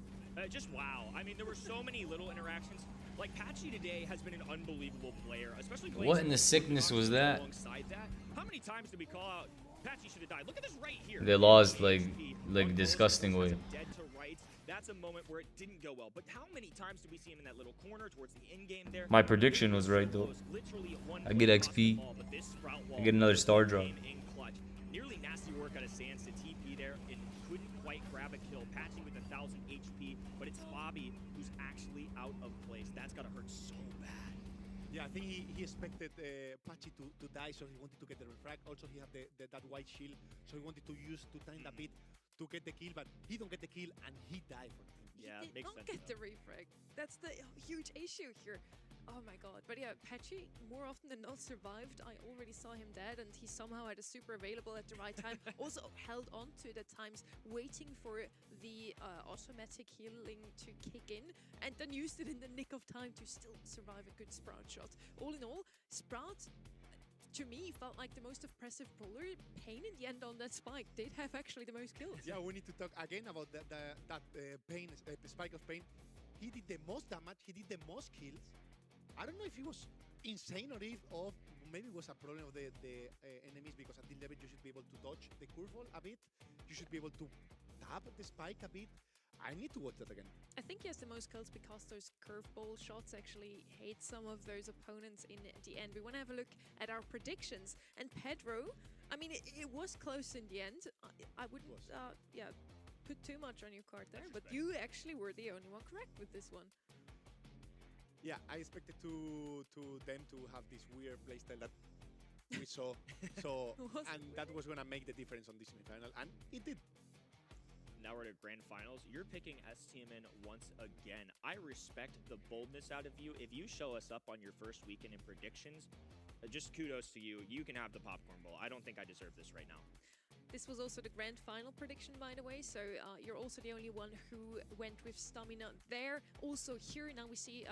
Just wow. I mean, there were so many little interactions. Like, Patchy today has been an unbelievable player, especially playing What in the sickness was that? alongside that. How many times did we call out Patchy should have died? Look at this right here. They lost like One disgusting goal, way. dead to rights. That's a moment where it didn't go well. But how many times did we see him in that little corner towards the end game there? My prediction was right though. Literally one I get goal across the XP. ball, but this Sprout wall I get another star drop. came in clutch. Nearly nasty work out of Sands to TP there and couldn't quite grab a kill. Patchy with 1,000 HP, but it's Bobby who's actually out of place. That's gotta hurt so bad. Yeah, I think he expected Patchy to die, so he wanted to get the refrag. Also, he had that white shield, so he wanted to use to time a bit to get the kill, but he don't get the kill and he died for the team. Yeah, He did makes not sense. get the refrag. That's the huge issue here. Oh my god. But yeah, Patchy more often than not survived. I already saw him dead, and he somehow had a super available at the right time. Also held on to it at times, waiting for the automatic healing to kick in, and then used it in the nick of time to still survive a good Sprout shot. All in all, Sprout, to me, felt like the most impressive brawler. Pain in the end on that spike did have actually the most kills. Yeah, we need to talk again about that pain, spike of pain. He did the most damage. He did the most kills. I don't know if he was insane or maybe it was a problem of the enemies, because at this level you should be able to dodge the curveball a bit. You should be able to tap the spike a bit. I need to watch that again. I think he has the most kills because those curveball shots actually hate some of those opponents in the end. We want to have a look at our predictions. And Pedro, I mean, it was close in the end. I wouldn't, put too much on your card there, but you actually were the only one correct with this one. Yeah, I expected to them to have this weird playstyle that we saw, and that was gonna make the difference on this semifinal, and it did. Now we're at grand finals. You're picking STMN once again. I respect the boldness out of you. If you show us up on your first weekend in predictions, just kudos to you. You can have the popcorn bowl. I don't think I deserve this right now. This was also the grand final prediction, by the way, so you're also the only one who went with stamina there. Also here, now we see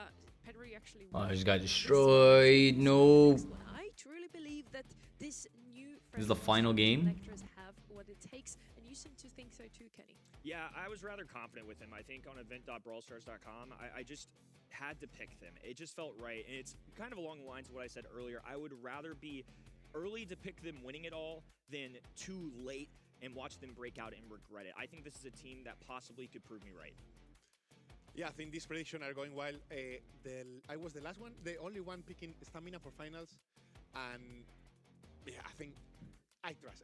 Pedro actually Oh, won I just got this destroyed. one. No. I truly believe that this new This is the final game? Electors have what it takes, and you seem to think so too, Kenny. Yeah, I was rather confident with him. I think on event.brawlstars.com, I just had to pick them. It just felt right, and it's kind of along the lines of what I said earlier. I would rather be early to pick them winning it all than too late and watch them break out and regret it. I think this is a team that possibly could prove me right. Yeah, I think these predictions are going well. I was the last one, the only one picking stamina for finals, and yeah, I think I trust.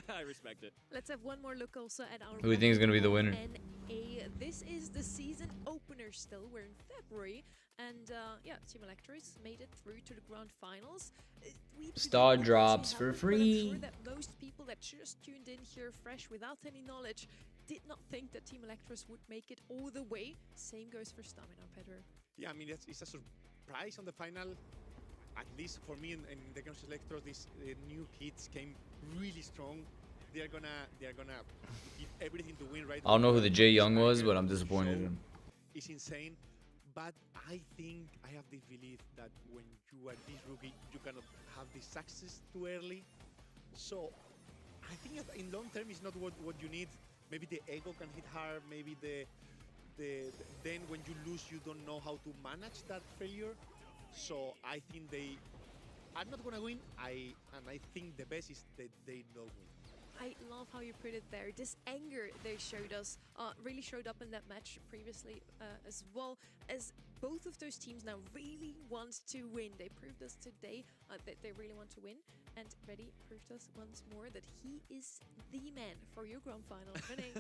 I respect it. Let's have one more look also at our Who do you think is gonna be the winner? NA. This is the season opener still. We're in February. And yeah, Team Electors made it through to the grand finals. Star drops for free. I'm sure that most people that just tuned in here fresh without any knowledge did not think that Team Electors would make it all the way. Same goes for Stamina, Pedro. Yeah, I mean, it's a surprise on the final. At least for me in the Games Electros, these new kids came really strong. They're gonna give everything to win, right? I don't know who the Jay Young was, but I'm disappointed in him. It's insane. But I think I have this belief that when you are this rookie, you cannot have this success too early. So I think in long term, it's not what you need. Maybe the ego can hit hard. Maybe then when you lose, you don't know how to manage that failure. So I think they are not gonna win. And I think the best is that they don't win. I love how you put it there. This anger they showed us really showed up in that match previously as well, as both of those teams now really want to win. They proved us today that they really want to win, and Reddy proved us once more that he is the man for your grand final. Renee.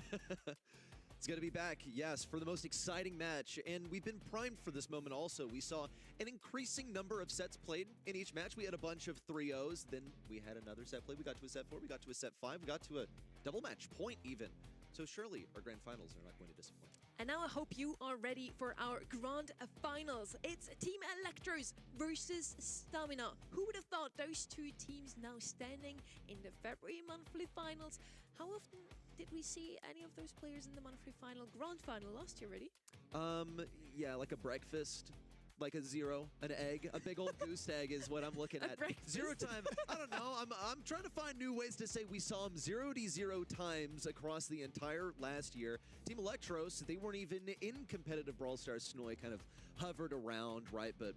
It's going to be back, yes, for the most exciting match, and we've been primed for this moment also. We saw an increasing number of sets played in each match. We had a bunch of 3-0s, then we had another set played. We got to a set 4, we got to a set 5, we got to a double match point even. So surely our grand finals are not going to disappoint. And now I hope you are ready for our grand finals. It's Team Electros versus Stamina. Who would have thought those two teams now standing in the February monthly finals? How often did we see any of those players in the monthly final, grand final last year already? Yeah, like a breakfast. Like a zero, an egg, a big old goose egg is what I'm looking at. Zero time. I don't know. I'm trying to find new ways to say we saw him 0-0 times across the entire last year. Team Electros, they weren't even in competitive Brawl Stars. Snoy kind of hovered around, right, but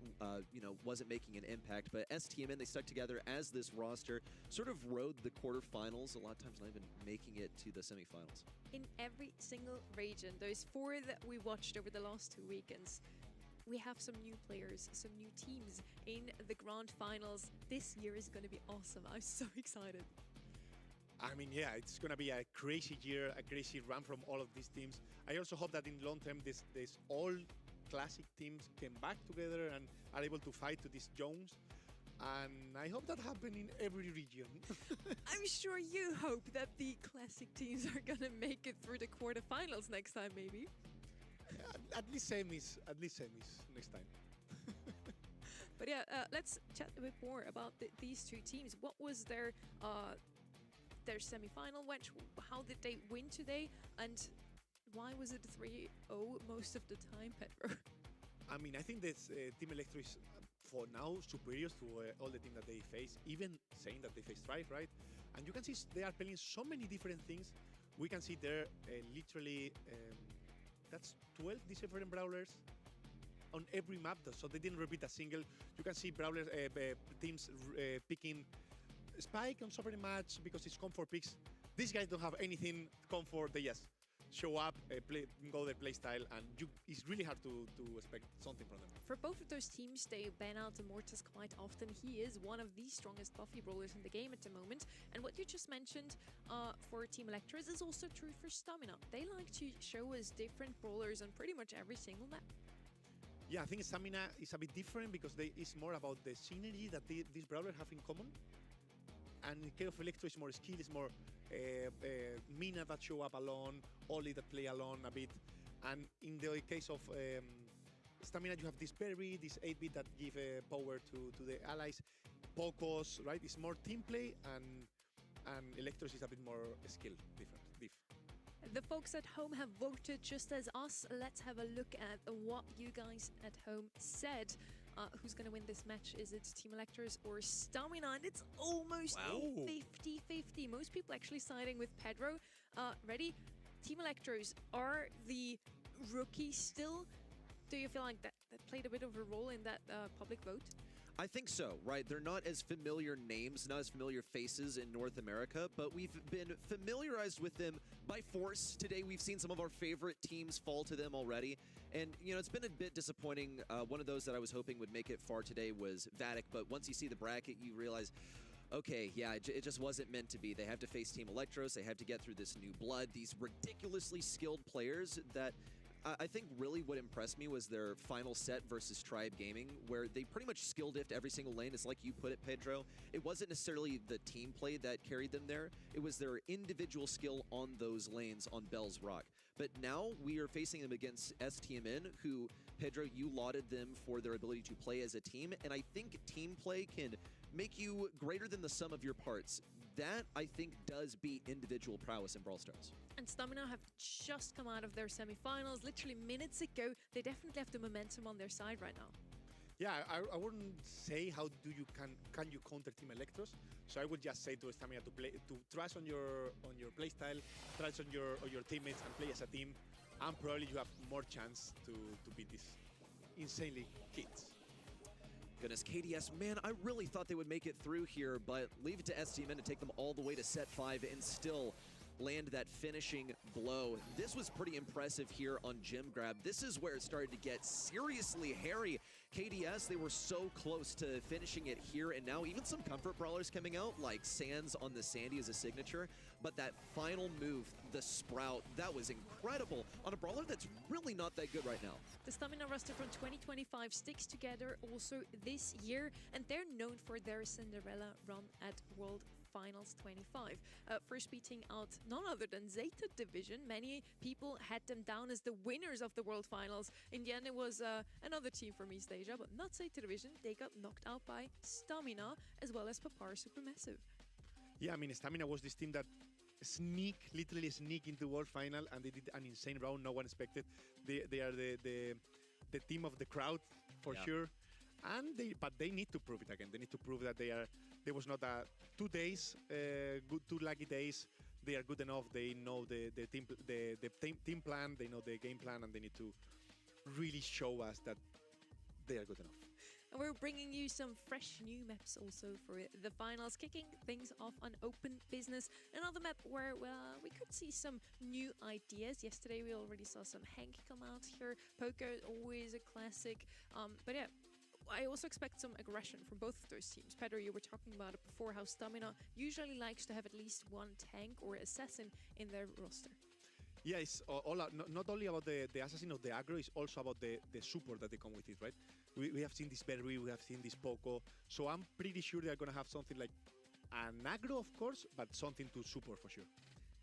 you know, wasn't making an impact. But STMN, they stuck together as this roster, sort of rode the quarterfinals. A lot of times not even making it to the semifinals. In every single region, those 4 that we watched over the last 2 weekends, we have some new players, some new teams in the grand finals. This year is going to be awesome. I'm so excited. I mean, yeah, it's going to be a crazy year, a crazy run from all of these teams. I also hope that in long term, this all classic teams came back together and are able to fight to these Jones. And I hope that happens in every region. I'm sure you hope that the classic teams are going to make it through the quarterfinals next time, maybe. At least semis next time. But yeah, let's chat a bit more about these two teams. What was their semi-final match? How did they win today? And why was it 3-0 most of the time, Pedro? I mean, I think this Team Electro is, for now, superior to all the teams that they face, even saying that they face Strife, right? And you can see they are playing so many different things. We can see there literally... that's 12 different brawlers on every map, though, so they didn't repeat a single. You can see brawlers teams picking Spike on so many match because it's comfort picks. These guys don't have anything comfort. They just show up, go their playstyle, and it's really hard to expect something from them. For both of those teams, they ban out Immortus quite often. He is one of the strongest buffy brawlers in the game at the moment. And what you just mentioned for Team Electros is also true for Stamina. They like to show us different brawlers on pretty much every single map. Yeah, I think Stamina is a bit different because it's more about the synergy that these brawlers have in common. And in case of Electro, it's more skill, it's more Mina that show up alone, Oli that play alone a bit. And in the case of Stamina, you have this Berry, this 8-bit that give power to the allies. Pocos, right? It's more team play, and Electros is a bit more skill different. The folks at home have voted just as us. Let's have a look at what you guys at home said. Who's going to win this match? Is it Team Electros or Stamina? And it's almost 50-50. Most people actually siding with Pedro. Ready? Team Electros are the rookies still. Do you feel like that played a bit of a role in that public vote? I think so, right? They're not as familiar names, not as familiar faces in North America, but we've been familiarized with them by force. Today, we've seen some of our favorite teams fall to them already. And, you know, it's been a bit disappointing. One of those that I was hoping would make it far today was Vatic, but once you see the bracket, you realize, okay, yeah, it just wasn't meant to be. They have to face Team Electros. They have to get through this new blood, these ridiculously skilled players that... I think really what impressed me was their final set versus Tribe Gaming, where they pretty much skill diffed every single lane. It's like you put it, Pedro. It wasn't necessarily the team play that carried them there. It was their individual skill on those lanes on Bell's Rock. But now we are facing them against STMN, who, Pedro, you lauded them for their ability to play as a team. And I think team play can make you greater than the sum of your parts. That, I think, does beat individual prowess in Brawl Stars. And Stamina have just come out of their semifinals literally minutes ago. They definitely have the momentum on their side right now. Yeah, I wouldn't say how do you can you counter Team Electros. So I would just say to Stamina to trust on your playstyle, trust on your teammates, and play as a team. And probably you have more chance to beat these insanely kids. Goodness, KDS, man, I really thought they would make it through here, but leave it to STMN to take them all the way to set 5 and still land that finishing blow. This was pretty impressive here on Gym Grab. This is where it started to get seriously hairy. KDS, they were so close to finishing it here, and now even some comfort brawlers coming out, like Sands on the Sandy as a signature, but that final move, the Sprout, that was incredible on a brawler that's really not that good right now. The Stamina roster from 2025 sticks together also this year, and they're known for their Cinderella run at World Finals 25. First beating out none other than Zeta Division. Many people had them down as the winners of the World Finals. In the end, it was another team from East Asia, but not Zeta Division. They got knocked out by Stamina as well as Papar Supermassive. Yeah, I mean, Stamina was this team that literally sneak into World Final, and they did an insane round no one expected. They are the team of the crowd for sure. And but they need to prove it again. They need to prove that there was not 2 days, good 2 lucky days. They are good enough. They know the team plan. They know the game plan, and they need to really show us that they are good enough. And we're bringing you some fresh new maps also for the finals, kicking things off on Open Business. Another map where we could see some new ideas. Yesterday we already saw some Hank come out here. Poker, always a classic. But yeah, I also expect some aggression from both of those teams. Pedro, you were talking about it before, how Stamina usually likes to have at least one tank or assassin in their roster. Yeah, it's not only about the assassin of the aggro, it's also about the support that they come with it, right? We have seen this Berry, we have seen this Poco, so I'm pretty sure they're going to have something like an aggro, of course, but something to support for sure.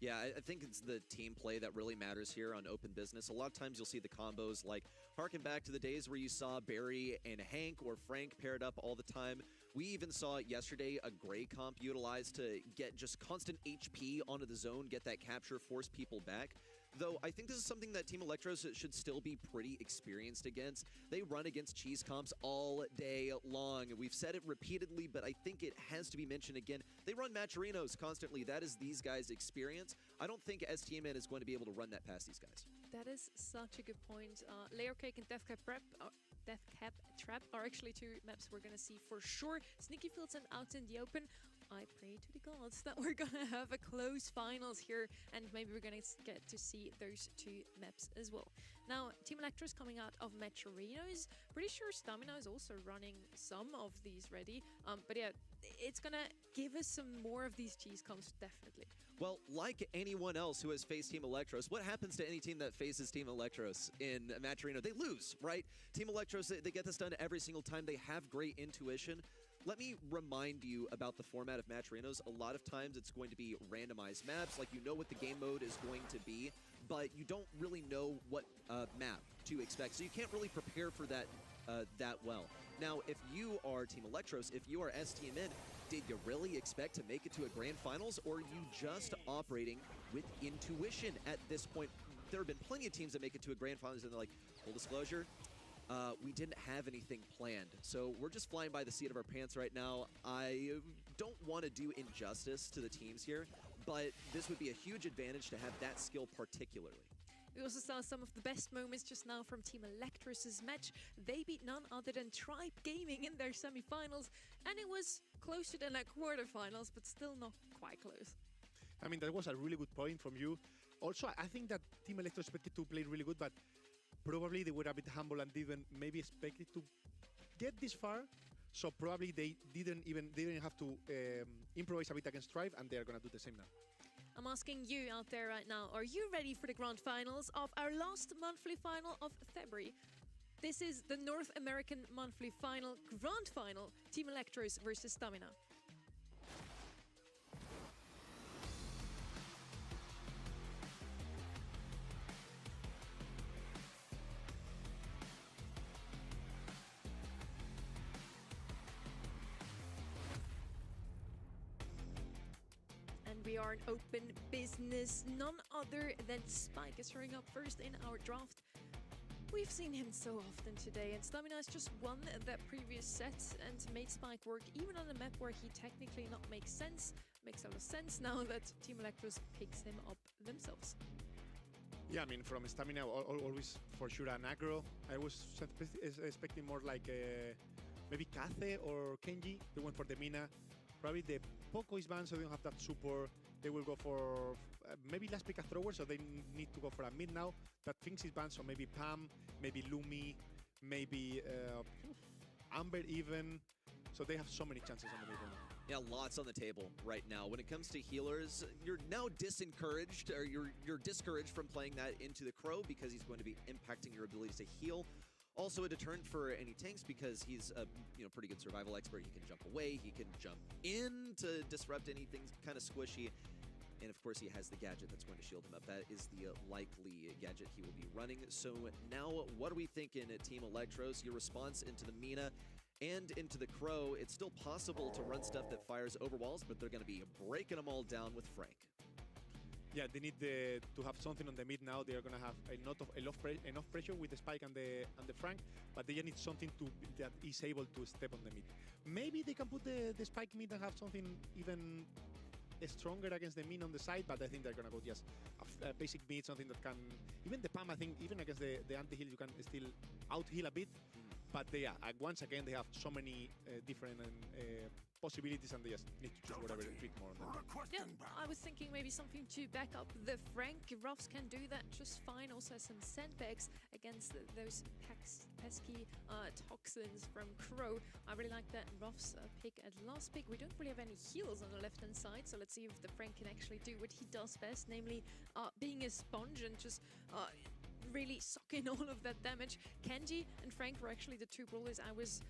Yeah, I think it's the team play that really matters here on Open Business. A lot of times you'll see the combos like harken back to the days where you saw Barry and Hank or Frank paired up all the time. We even saw yesterday a Gray comp utilized to get just constant HP onto the zone, get that capture, force people back. Though I think this is something that Team Electros should still be pretty experienced against. They run against cheese comps all day long. We've said it repeatedly, but I think it has to be mentioned again. They run Matcherinos constantly. That is these guys' experience. I don't think STMN is going to be able to run that past these guys. That is such a good point. Layer Cake and Death Cap Trap are actually 2 maps we're going to see for sure. Sneaky Fields and Out in the Open. I pray to the gods that we're gonna have a close finals here, and maybe we're gonna get to see those 2 maps as well. Now, Team Electros coming out of Matcherinos. Pretty sure Stamina is also running some of these ready. But yeah, it's gonna give us some more of these cheese comps, definitely. Well, like anyone else who has faced Team Electros, what happens to any team that faces Team Electros in Matcherino? They lose, right? Team Electros, they get this done every single time. They have great intuition. Let me remind you about the format of Matcherinos. A lot of times it's going to be randomized maps, like you know what the game mode is going to be, but you don't really know what map to expect, so you can't really prepare for that that well. Now, if you are Team Electros, if you are STMN, did you really expect to make it to a grand finals, or are you just operating with intuition at this point? There have been plenty of teams that make it to a grand finals and they're like, full disclosure, we didn't have anything planned, so we're just flying by the seat of our pants right now. I don't want to do injustice to the teams here, but this would be a huge advantage to have that skill particularly. We also saw some of the best moments just now from Team Electros' match. They beat none other than Tribe Gaming in their semifinals, and it was closer than a quarterfinals, but still not quite close. I mean, that was a really good point from you. Also, I think that Team Electro expected to play really good, but probably they were a bit humble and didn't maybe expect it to get this far. So probably they didn't have to improvise a bit against Tribe, and they are gonna do the same now. I'm asking you out there right now, are you ready for the grand finals of our last monthly final of February? This is the North American monthly final, grand final, Team Electros versus Stamina. We are an Open Business. None other than Spike is showing up first in our draft. We've seen him so often today, and Stamina has just won that previous set and made Spike work even on a map where he technically not makes sense. Makes a lot of sense now that Team Electros picks him up themselves. Yeah, I mean, from Stamina, always for sure an aggro. I was expecting more like maybe Kaze or Kenji. They went for the Mina. Probably the Poco is banned, so they don't have that support. They will go for maybe last pick a thrower, so they need to go for a mid now. That Finks is banned, so maybe Pam, maybe Lumi, maybe Amber even. So they have so many chances on the mid now. Yeah, lots on the table right now. When it comes to healers, you're now disencouraged, or you're discouraged from playing that into the Crow because he's going to be impacting your ability to heal. Also a deterrent for any tanks because he's a pretty good survival expert. He can jump away, he can jump in to disrupt anything kind of squishy. And of course, he has the gadget that's going to shield him up. That is the likely gadget he will be running. So now, what are we thinking at Team Electros? Your response into the Mina and into the Crow. It's still possible to run stuff that fires over walls, but they're going to be breaking them all down with Frank. Yeah, they need to have something on the mid now. They are going to have enough pressure with the Spike and the Frank, but they need something that is able to step on the mid. Maybe they can put the Spike mid and have something even stronger against the min on the side, but I think they're going to go just a basic mid, something that can... Even the PAM, I think, even against the anti-heal, you can still out-heal a bit. But once again, they have so many different possibilities, and they just need to choose whatever trick more on them. Yeah, I was thinking maybe something to back up the Frank. Ruffs can do that just fine. Also has some sandbags against those pesky toxins from Crow. I really like that Ruffs pick at last pick. We don't really have any heals on the left-hand side, so let's see if the Frank can actually do what he does best, namely being a sponge and just... really suck in all of that damage. Kenji and Frank were actually the two brawlers I was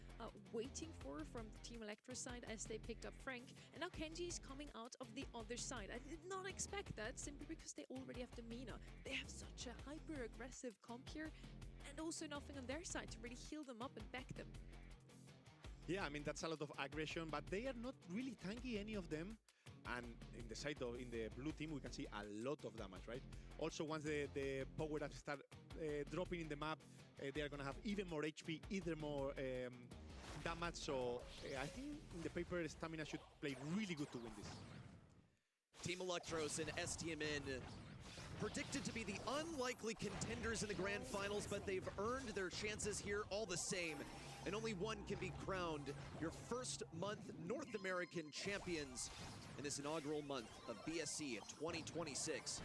waiting for from Team Electro side as they picked up Frank. And now Kenji is coming out of the other side. I did not expect that, simply because they already have the Mina. They have such a hyper-aggressive comp here, and also nothing on their side to really heal them up and back them. Yeah, I mean, that's a lot of aggression, but they are not really tanky, any of them. And in the blue team, we can see a lot of damage, right? Also, once the power-ups start dropping in the map, they are going to have even more HP, either more damage. So I think in the paper, Stamina should play really good to win this. Team Electros and STMN predicted to be the unlikely contenders in the grand finals, but they've earned their chances here all the same. And only one can be crowned your first month North American champions in this inaugural month of BSC 2026.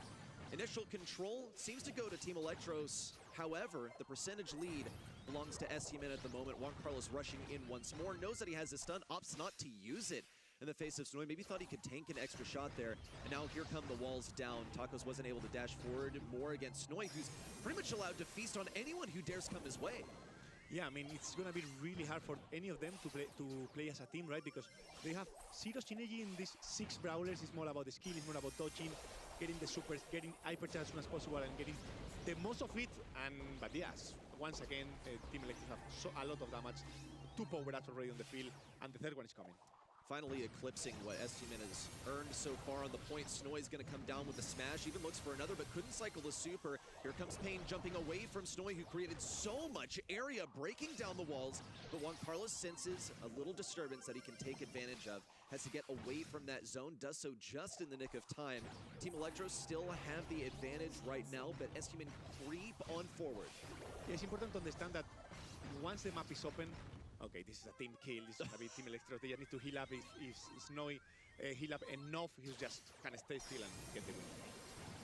Initial control seems to go to Team Electros. However, the percentage lead belongs to STMN at the moment. Juan Carlos rushing in once more, knows that he has a stun, opts not to use it in the face of Snowy. Maybe thought he could tank an extra shot there. And now here come the walls down. Tacos wasn't able to dash forward more against Snowy, who's pretty much allowed to feast on anyone who dares come his way. Yeah, I mean, it's going to be really hard for any of them to play as a team, right? Because they have zero synergy in these 6 brawlers. It's more about the skill, it's more about touching, getting the supers, getting hypercharge as soon as possible, and getting the most of it. But yes, once again, Team Electric have a lot of damage. 2 power-ups already on the field, and the 3rd one is coming. Finally eclipsing what STMN has earned so far on the point. Snowy's going to come down with the smash, even looks for another, but couldn't cycle the super. Here comes Payne jumping away from Snowy, who created so much area, breaking down the walls. But Juan Carlos senses a little disturbance that he can take advantage of. Has to get away from that zone, does so just in the nick of time. Team Electro still have the advantage right now, but STMN creep on forward. Yeah, it's important to understand that once the map is open, okay, this is a team kill. This is going to be Team Electro. They just need to heal up. If Snowy heal up enough, he'll just kind of stay still and get the win.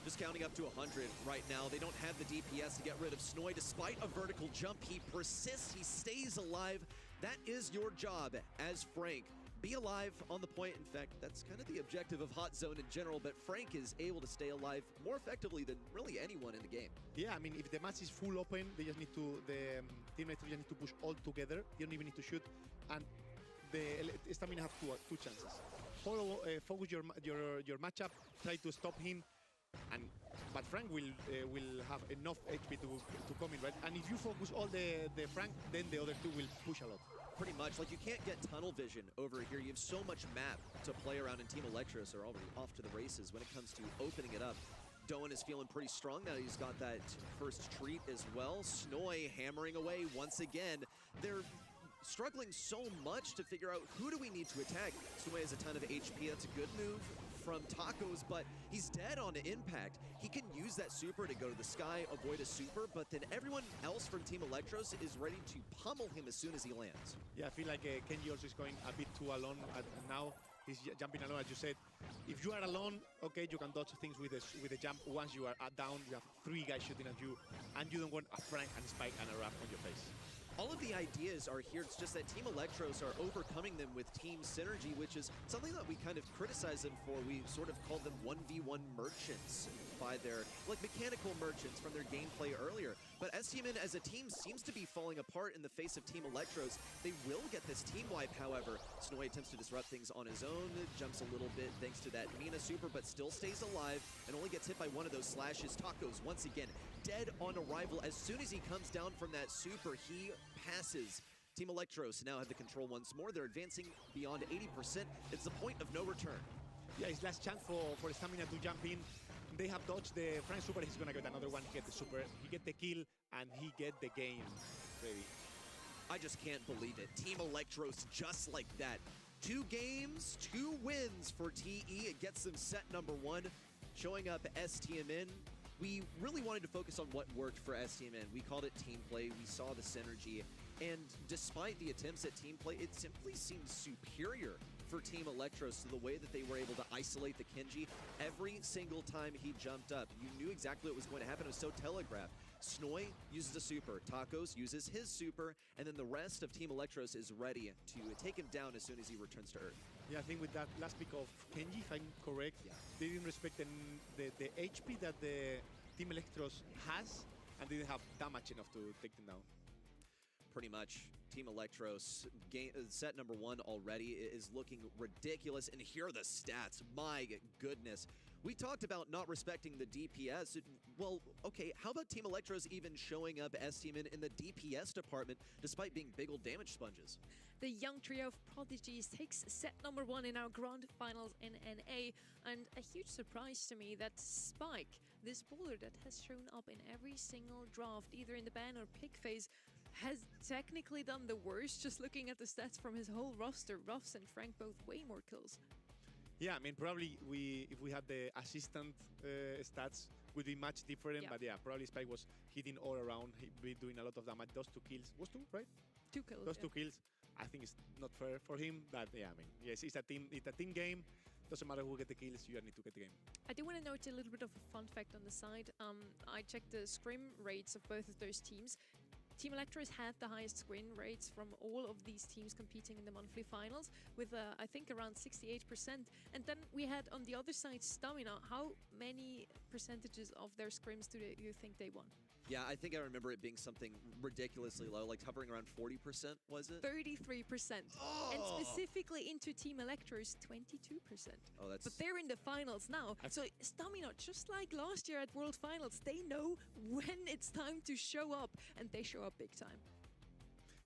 Just counting up to 100 right now. They don't have the DPS to get rid of Snowy. Despite a vertical jump, he persists. He stays alive. That is your job as Frank. Be alive on the point. In fact, that's kind of the objective of Hot Zone in general, but Frank is able to stay alive more effectively than really anyone in the game. Yeah, I mean, if the match is full open, they just need to, Team Electro just need to push all together. You don't even need to shoot. And the Stamina have two chances. Focus your matchup, try to stop him, but Frank will have enough HP to come in, right? And if you focus all the Frank, then the other 2 will push a lot. Pretty much, like you can't get tunnel vision over here. You have so much map to play around, and Team Electros are already off to the races when it comes to opening it up. Doan is feeling pretty strong now. He's got that first treat as well. Snowy hammering away once again. They're struggling so much to figure out who do we need to attack. Snowy has a ton of HP. That's a good move from Tacos, but he's dead on impact. He can use that super to go to the sky, avoid a super, but then everyone else from Team Electros is ready to pummel him as soon as he lands. Yeah, I feel like Kenji also is going a bit too alone now. He's jumping alone, as you said. If you are alone, okay, you can dodge things with a jump. Once you are down, you have 3 guys shooting at you, and you don't want a Frank and Spike and a Wrap on your face. All of the ideas are here. It's just that Team Electros are overcoming them with team synergy, which is something that we kind of criticize them for. We sort of called them 1v1 merchants by their, like, mechanical merchants from their gameplay earlier. But STMN as a team seems to be falling apart in the face of Team Electros. They will get this team wipe, however. Snowy attempts to disrupt things on his own, jumps a little bit thanks to that Mina super, but still stays alive and only gets hit by one of those slashes. Tacos, once again, dead on arrival. As soon as he comes down from that super, he passes. Team Electros now have the control once more. They're advancing beyond 80%. It's the point of no return. Yeah, his last chance for Stamina to jump in. They have dodged the front super. He's gonna get another one. He get the super. He get the kill, and he get the game ready. I just can't believe it. Team Electros just like that. 2 games, 2 wins for TE. It gets them set number 1. Showing up STMN. We really wanted to focus on what worked for STMN. We called it team play. We saw the synergy. And despite the attempts at team play, it simply seemed superior for Team Electros to the way that they were able to isolate the Kenji every single time he jumped up. You knew exactly what was going to happen. It was so telegraphed. Snowy uses a super, Tacos uses his super, and then the rest of Team Electros is ready to take him down as soon as he returns to Earth. Yeah, I think with that last pick of Kenji, if I'm correct, they didn't respect the HP that the Team Electros has, and they didn't have damage enough to take them down. Pretty much. Team Electros, set number 1 already is looking ridiculous, and here are the stats. My goodness. We talked about not respecting the DPS. Well, okay, how about Team Electros even showing up STMN in the DPS department despite being big old damage sponges? The young trio of prodigies takes set number 1 in our grand finals in NA, and a huge surprise to me that Spike, this bowler that has shown up in every single draft, either in the ban or pick phase, has technically done the worst. Just looking at the stats from his whole roster, Ruffs and Frank both way more kills. Yeah, I mean, probably if we had the assistant stats, would be much different. Yeah. But yeah, probably Spike was hitting all around. He'd be doing a lot of damage. Those 2 kills, was 2, right? 2 kills. Those 2 kills, I think it's not fair for him. But yeah, I mean, yes, it's a team game. Doesn't matter who get the kills, you need to get the game. I do want to note a little bit of a fun fact on the side. I checked the scrim rates of both of those teams. Team Electros had the highest screen rates from all of these teams competing in the monthly finals with, I think, around 68%. And then we had on the other side Stamina. How many percentages of their scrims do you think they won? Yeah, I think I remember it being something ridiculously low, like hovering around 40%, was it? 33%. Oh! And specifically into Team Electros, 22%. Oh, that's... But they're in the finals now. So Stamina, just like last year at World Finals, they know when it's time to show up, and they show up big time.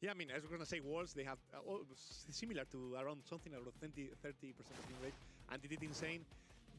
Yeah, I mean, as we're going to say, Worlds, they have similar to around something around 30% of win rate, and they did insane.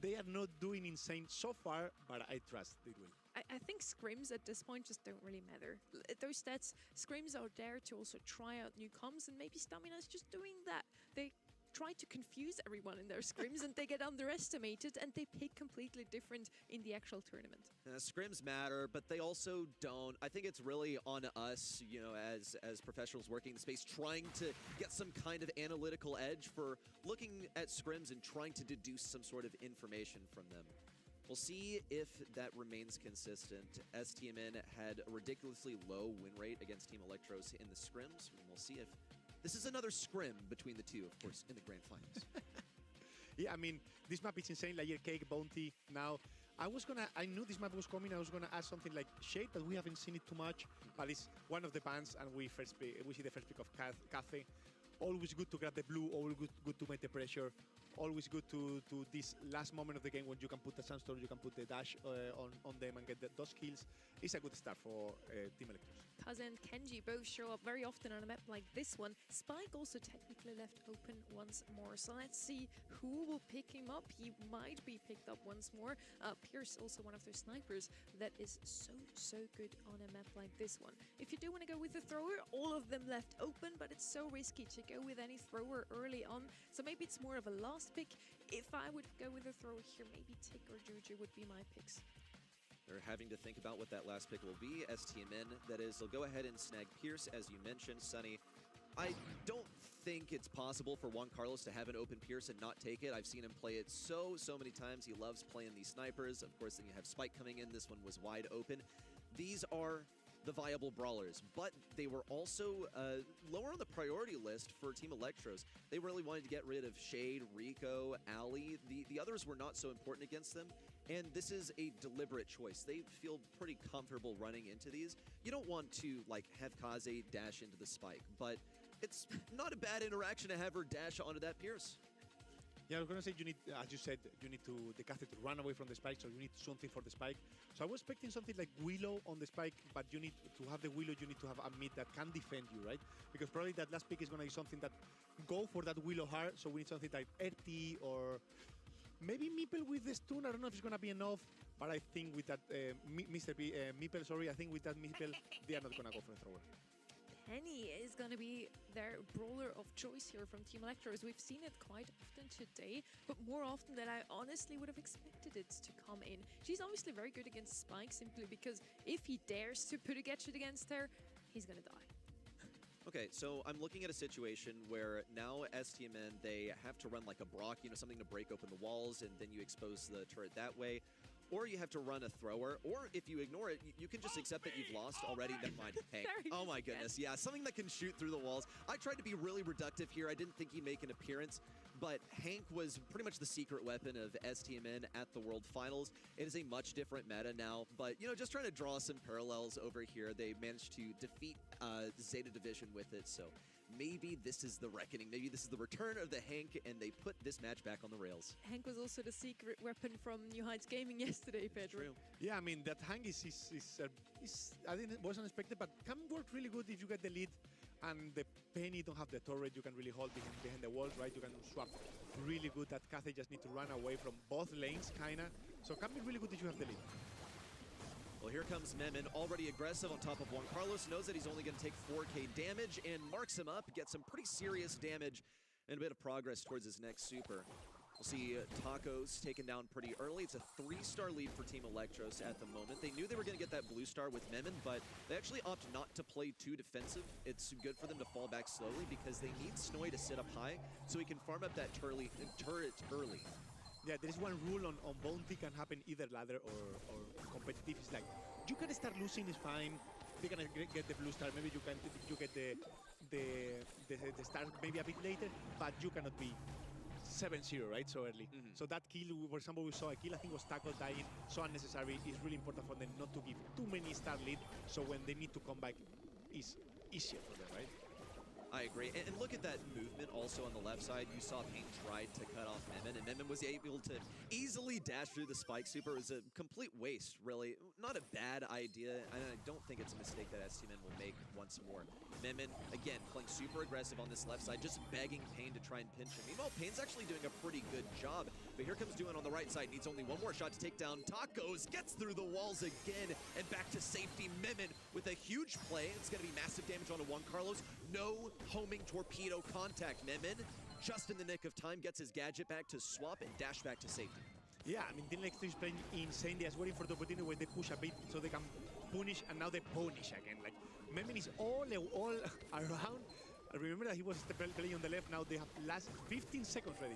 They are not doing insane so far, but I trust they will. I think scrims at this point just don't really matter. Those stats, scrims are there to also try out new comms, and maybe Stamina is just doing that. They try to confuse everyone in their scrims and they get underestimated and they pick completely different in the actual tournament. Scrims matter, but they also don't. I think it's really on us, you know, as professionals working in the space, trying to get some kind of analytical edge for looking at scrims and trying to deduce some sort of information from them. We'll see if that remains consistent. STMN had a ridiculously low win rate against Team Electros in the scrims, and we'll see if this is another scrim between the two, of course, in the grand finals. Yeah, I mean, this map is insane. Layer Cake, Bounty. Now, I knew this map was coming. I was gonna add something like Shade, but we haven't seen it too much. But it's one of the bans, and we see the first pick of Cathay. Always good to grab the blue, always good to make the pressure. Always good to this last moment of the game when you can put the Sandstorm, you can put the dash on them and get those kills. It's a good start for Team Electros. Kaz and Kenji both show up very often on a map like this one. Spike also technically left open once more. So let's see who will pick him up. He might be picked up once more. Pierce, also one of those snipers that is so good on a map like this one. If you do want to go with the thrower, all of them left open, but it's so risky to go with any thrower early on. So maybe it's more of a last pick. If I would go with a thrower here, maybe Tick or Juju would be my picks. They're having to think about what that last pick will be. STMN, that is, they'll go ahead and snag Pierce, as you mentioned, Sunny. I don't think it's possible for Juan Carlos to have an open Pierce and not take it. I've seen him play it so many times. He loves playing these snipers. Of course, then you have Spike coming in. This one was wide open. These are the viable brawlers, but they were also lower on the priority list for Team Electros. They really wanted to get rid of Shade, Rico, Ali. The others were not so important against them, and this is a deliberate choice. They feel pretty comfortable running into these. You don't want to like have Kaze dash into the spike, but it's not a bad interaction to have her dash onto that Pierce. Yeah, I was going to say, you need, as you said, you need to the caster to run away from the spike, so you need something for the spike. So I was expecting something like Willow on the spike, but you need to have the Willow, you need to have a mid that can defend you, right? Because probably that last pick is going to be something that go for that Willow hard, so we need something like RT or maybe Meeple with the stun. I don't know if it's going to be enough, but I think with that Meeple, sorry, I think with that Meeple, they are not going to go for a thrower. Penny is going to be their brawler of choice here from Team Electros. We've seen it quite often today, but more often than I honestly would have expected it to come in. She's obviously very good against Spike, simply because if he dares to put a gadget against her, he's going to die. Okay, so I'm looking at a situation where now STMN, they have to run like a Brock, you know, something to break open the walls, and then you expose the turret that way. Or you have to run a thrower, or if you ignore it, you can just accept that you've lost already. Never mind. Hank. Oh my goodness, yeah, something that can shoot through the walls. I tried to be really reductive here. I didn't think he'd make an appearance, but Hank was pretty much the secret weapon of STMN at the World Finals. It is a much different meta now, but, you know, just trying to draw some parallels over here. They managed to defeat Zeta Division with it, so maybe this is the reckoning. Maybe this is the return of the Hank, and they put this match back on the rails. Hank was also the secret weapon from New Heights Gaming yesterday, Pedro. True. Yeah, I mean, that Hank is I think it was unexpected, but can work really good if you get the lead and the Penny don't have the turret. You can really hold behind the walls, right? You can swap really good. That Cathay just need to run away from both lanes, kinda. So can be really good if you have the lead. Well, here comes Memon, already aggressive on top of Juan Carlos, knows that he's only going to take 4k damage and marks him up, gets some pretty serious damage and a bit of progress towards his next super. We'll see Tacos taken down pretty early. It's a 3-star lead for Team Electros at the moment. They knew they were going to get that blue star with Memon, but they actually opt not to play too defensive. It's good for them to fall back slowly because they need Snowy to sit up high so he can farm up that turret early. Yeah, there is one rule on Bounty, can happen either ladder or competitive. It's like, you can start losing, it's fine. They're gonna get the blue star. Maybe you get the star maybe a bit later, but you cannot be 7-0, right, so early. So that kill, for example, we saw a kill, I think was Taco dying, so unnecessary. It's really important for them not to give too many star lead, so when they need to come back, it's easier for them, right? I agree. And look at that movement also on the left side. You saw Pain tried to cut off Memon, and Memon was able to easily dash through the spike super. It was a complete waste, really. Not a bad idea, and I don't think it's a mistake that STMN will make once more. Memon, again, playing super aggressive on this left side, just begging Pain to try and pinch him. Meanwhile, Pain's actually doing a pretty good job, but here comes Duan on the right side. Needs only one more shot to take down Tacos. Gets through the walls again, and back to safety. Memon with a huge play. It's going to be massive damage onto Juan Carlos. No homing torpedo contact. Memon, just in the nick of time, gets his gadget back to swap and dash back to safety. Yeah, I mean, Team Electro is playing insane. They're waiting for the opportunity when they push a bit so they can punish, and now they punish again. Like, Memon is all around. I remember that he was playing on the left. Now they have last 15 seconds ready.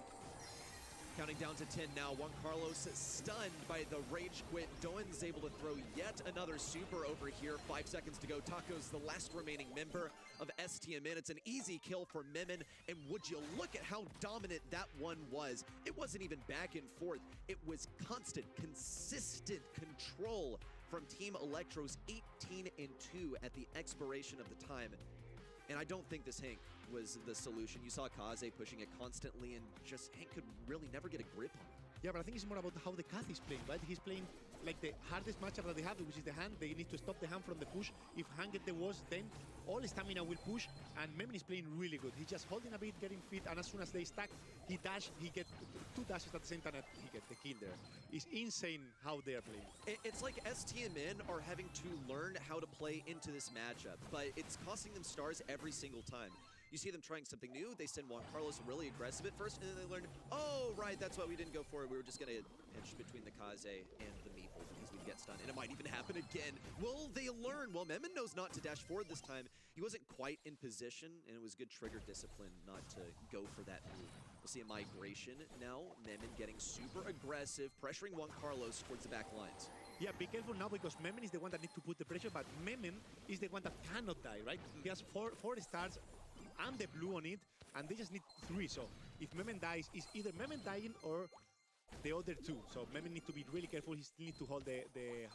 Counting down to 10 now. Juan Carlos stunned by the rage quit. Doan's able to throw yet another super over here. 5 seconds to go. Taco's the last remaining member of STMN. It's an easy kill for Memon. And would you look at how dominant that one was? It wasn't even back and forth. It was constant, consistent control from Team Electros. 18-2 at the expiration of the time. And I don't think this Hank was the solution. You saw Kaze pushing it constantly, and just Hank could really never get a grip on it. Yeah, but I think it's more about how the Kath is playing, right? He's playing like the hardest matchup that they have, which is the hand. They need to stop the hand from the push. If hand get the walls, then all stamina will push, and Memon is playing really good. He's just holding a bit, getting fit, and as soon as they stack, he dash, he get 2 dashes at the same time, and he get the kill there. It's insane how they are playing. It's like STMN are having to learn how to play into this matchup, but it's costing them stars every single time. You see them trying something new. They send Juan Carlos really aggressive at first, and then they learn, oh, right, that's why we didn't go for it. We were just going to pinch between the Kaze and the Meeple because we'd get stunned, and it might even happen again. Will they learn? Well, Memon knows not to dash forward this time. He wasn't quite in position, and it was good trigger discipline not to go for that move. We'll see a migration now. Memon getting super aggressive, pressuring Juan Carlos towards the back lines. Yeah, be careful now because Memen is the one that needs to put the pressure, but Memen is the one that cannot die, right? He has four stars and the blue on it, and they just need 3. So if Memen dies, it's either Memen dying or the other 2. So Memen needs to be really careful. He still needs to hold the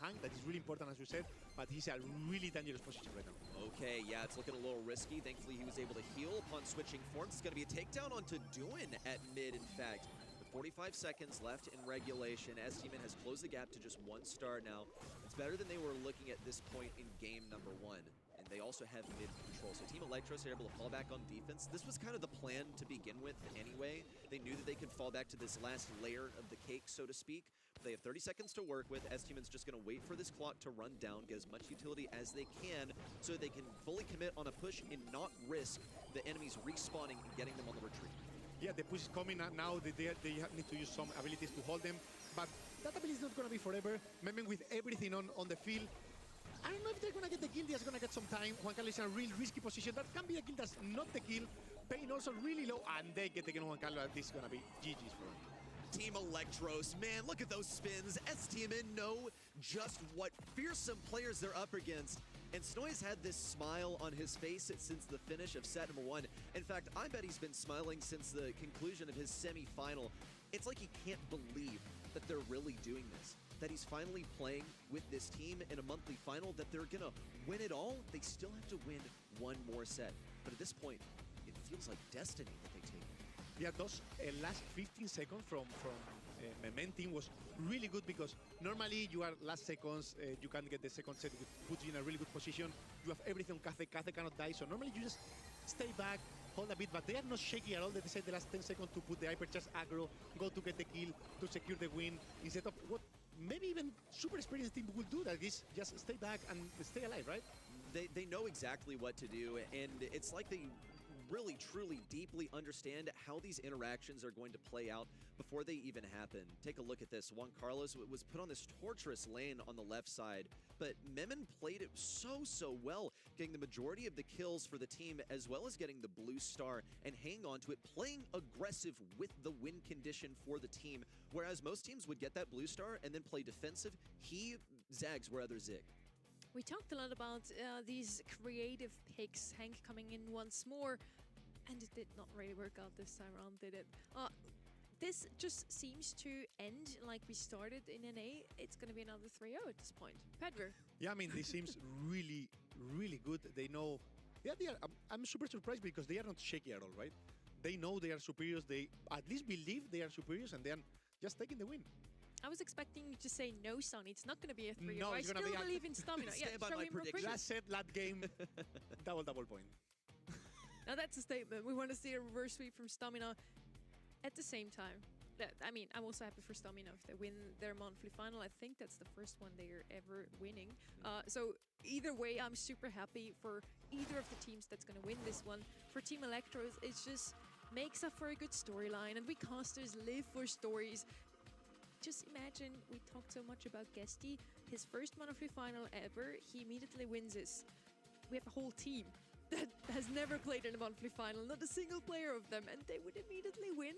hang. That is really important, as you said, but he's a really dangerous position right now. Okay, yeah, it's looking a little risky. Thankfully, he was able to heal upon switching forms. It's going to be a takedown onto Duin at mid, in fact. With 45 seconds left in regulation, STMN has closed the gap to just 1 star now. It's better than they were looking at this point in game number 1. And they also have mid control. So Team Electros are able to fall back on defense. This was kind of the plan to begin with anyway. They knew that they could fall back to this last layer of the cake, so to speak. They have 30 seconds to work with. STMN's just going to wait for this clock to run down, get as much utility as they can so they can fully commit on a push and not risk the enemies respawning and getting them on the retreat. Yeah, the push is coming now. They need to use some abilities to hold them, but that ability is not going to be forever. Memen with everything on the field. I don't know if they're going to get the kill. They're going to get some time. Juan Carlos is in a real risky position. That can be a kill. That's not the kill. Pain also really low, and they get the kill on Juan Carlos. This is going to be GG's for them. Team Electros, man, look at those spins. STMN know just what fearsome players they're up against. And Snoy's had this smile on his face since the finish of set number 1. In fact, I bet he's been smiling since the conclusion of his semi-final. It's like he can't believe that they're really doing this, that he's finally playing with this team in a monthly final, that they're gonna win it all. They still have to win 1 more set. But at this point, it feels like destiny that they take. Yeah, those last 15 seconds from Memen team was really good because normally you are last seconds, you can get the second set, which puts you in a really good position. You have everything on Cathe. Cathe cannot die, so normally you just stay back, hold a bit, but they are not shaky at all. They decide the last 10 seconds to put the hypercharge aggro, go to get the kill, to secure the win, instead of what maybe even super experienced team will do, that is just stay back and stay alive, right? They know exactly what to do, and it's like they really, truly, deeply understand how these interactions are going to play out before they even happen. Take a look at this. Juan Carlos was put on this torturous lane on the left side, but Memen played it so well, getting the majority of the kills for the team, as well as getting the blue star and hanging on to it, playing aggressive with the win condition for the team, whereas most teams would get that blue star and then play defensive. He zags where others zig. We talked a lot about these creative picks, Hank coming in once more, and it did not really work out this time around, did it? This just seems to end like we started in NA. It's going to be another 3-0 at this point. Pedro. Yeah, I mean, this seems really good. They know, yeah, I'm super surprised because they are not shaky at all, right? They know they are superiors. They at least believe they are superiors, and then just taking the win. I was expecting you to say no, Sonny. It's not going to be a 3-0. No, I it's still gonna be believe in stamina. Yeah, Stand by show my me more prediction. Last set, last game, double point. Now that's a statement. We want to see a reverse sweep from Stamina. At the same time, I mean, I'm also happy for Stamina if they win their monthly final. I think that's the first one they are ever winning. So either way, I'm super happy for either of the teams that's going to win this one. For Team Electros, it just makes up for a good storyline, and we casters live for stories. Just imagine, we talked so much about Guesty, his first monthly final ever, he immediately wins this. We have a whole team that has never played in a monthly final, not a single player of them, and they would immediately win.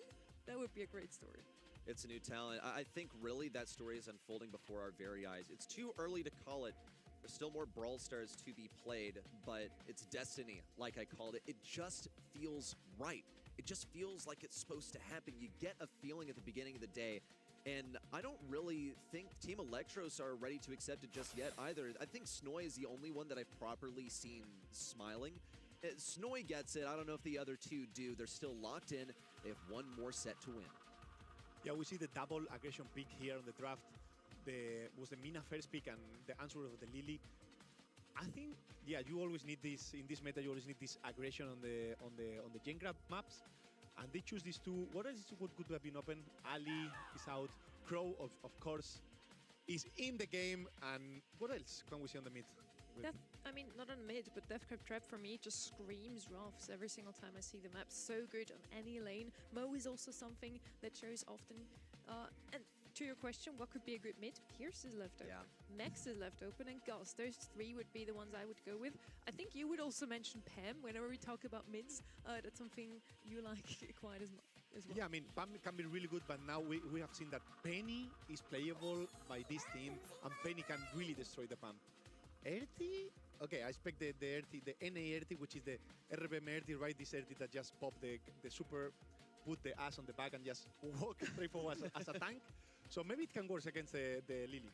That would be a great story. It's a new talent. I think really that story is unfolding before our very eyes. It's too early to call it. There's still more Brawl Stars to be played, but it's destiny, like I called it. It just feels right. It just feels like it's supposed to happen. You get a feeling at the beginning of the day, and I don't really think Team Electros are ready to accept it just yet either. I think Snoy is the only one that I've properly seen smiling. Snoy gets it. I don't know if the other two do. They're still locked in. They have 1 more set to win. Yeah, we see the double aggression pick here on the draft. Was the Mina first pick and the answer of the Lily. I think, yeah, you always need this in this meta. You always need this aggression on the gen grab maps, and they choose these 2. What else could have been open? Ali is out. Crow, of course, is in the game. And what else can we see on the mid? I mean, not on mid, but Death Trap for me just screams Ruffs every single time I see the map. So good on any lane. Mo is also something that shows often. And to your question, what could be a good mid? Pierce is left open. Yeah. Mex is left open, and Gus. Those 3 would be the ones I would go with. I think you would also mention Pam whenever we talk about mids. That's something you like quite as well. Yeah, I mean, Pam can be really good, but now we have seen that Penny is playable by this team, and Penny can really destroy the Pam. Erti? Okay, I expect the Erti, the NA Erti, which is the RBM Erti, right? This Erti that just pop the super, put the ass on the back and just walk straight forward as a tank. So maybe it can work against the Lily.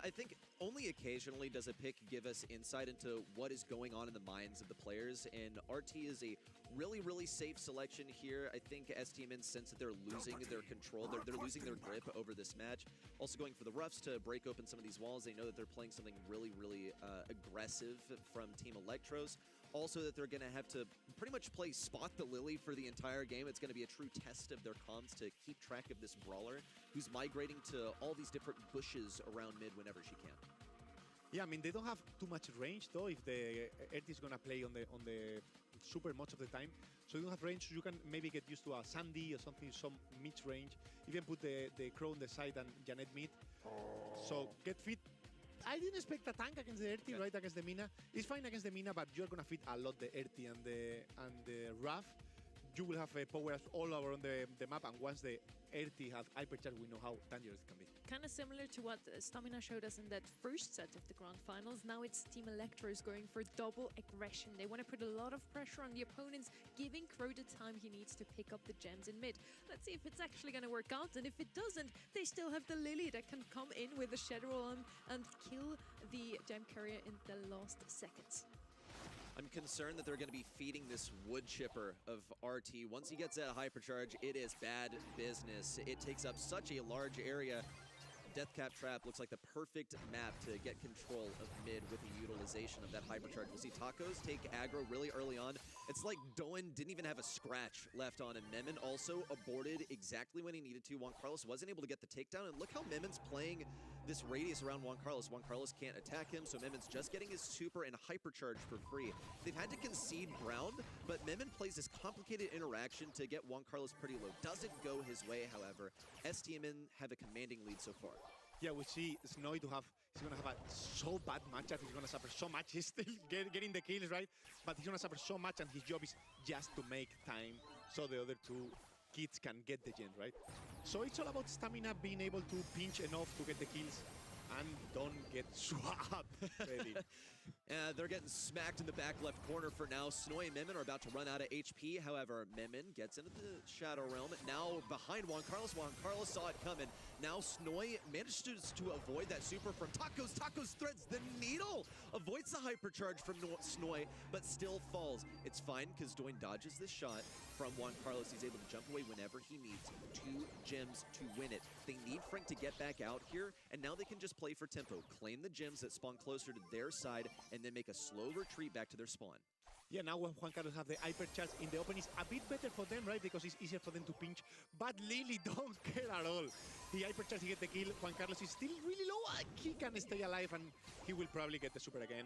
I think only occasionally does a pick give us insight into what is going on in the minds of the players, and RT is a really, really safe selection here. I think STMN sense that they're losing their control, they're losing their grip over this match. Also going for the roughs to break open some of these walls. They know that they're playing something really, really aggressive from Team Electros. Also that they're going to have to pretty much play Spot the Lily for the entire game. It's going to be a true test of their comms to keep track of this brawler who's migrating to all these different bushes around mid whenever she can. Yeah, I mean, they don't have too much range, though, if the Earth is going to play on the super much of the time. So you don't have range, you can maybe get used to a Sandy or something, some mid-range. Even put the Crow on the side and Janet mid. So get fit. I didn't expect a tank against the Erti, right, against the Mina. It's fine against the Mina, but you're going to fit a lot the Erti and the Ruff. You will have power all around the map, and once the Erti have hypercharge, we know how dangerous it can be. Kind of similar to what Stamina showed us in that first set of the Grand Finals. Now it's Team Electros going for double aggression. They want to put a lot of pressure on the opponents, giving Crow the time he needs to pick up the gems in mid. Let's see if it's actually going to work out, and if it doesn't, they still have the Lily that can come in with a Shadow Arm and kill the gem carrier in the last seconds. I'm concerned that they're going to be feeding this wood chipper of RT. Once he gets that hypercharge, it is bad business. It takes up such a large area. Deathcap Trap looks like the perfect map to get control of mid with the utilization of that hypercharge. We'll see Tacos take aggro really early on. It's like Doan didn't even have a scratch left on him. Memon also aborted exactly when he needed to. Juan Carlos wasn't able to get the takedown, and look how Memon's playing this radius around Juan Carlos. Juan Carlos can't attack him, so Memon's just getting his super and hypercharge for free. They've had to concede ground, but Memon plays this complicated interaction to get Juan Carlos pretty low. Doesn't go his way, however. STMN have a commanding lead so far. Yeah, we see Snowy to have, he's going to have a so bad matchup, he's going to suffer so much, he's still getting the kills, right? But he's going to suffer so much, and his job is just to make time so the other two kids can get the gen, right? So it's all about stamina, being able to pinch enough to get the kills and don't get swapped. Ready. They're getting smacked in the back left corner for now. Snowy and Memon are about to run out of HP. However, Memon gets into the Shadow Realm. Now behind Juan Carlos. Juan Carlos saw it coming. Now Snowy managed to avoid that super from Tacos. Tacos threads the needle. Avoids the hypercharge from Snowy, but still falls. It's fine because Doin dodges this shot from Juan Carlos. He's able to jump away whenever he needs. 2 gems to win it. They need Frank to get back out here, and now they can just play for tempo. Claim the gems that spawn closer to their side, and then make a slow retreat back to their spawn. Yeah, now when Juan Carlos have the hypercharge in the open, it's a bit better for them, right? Because it's easier for them to pinch. But Lily don't care at all. The hypercharge, he get the kill. Juan Carlos is still really low. He can stay alive, and he will probably get the super again,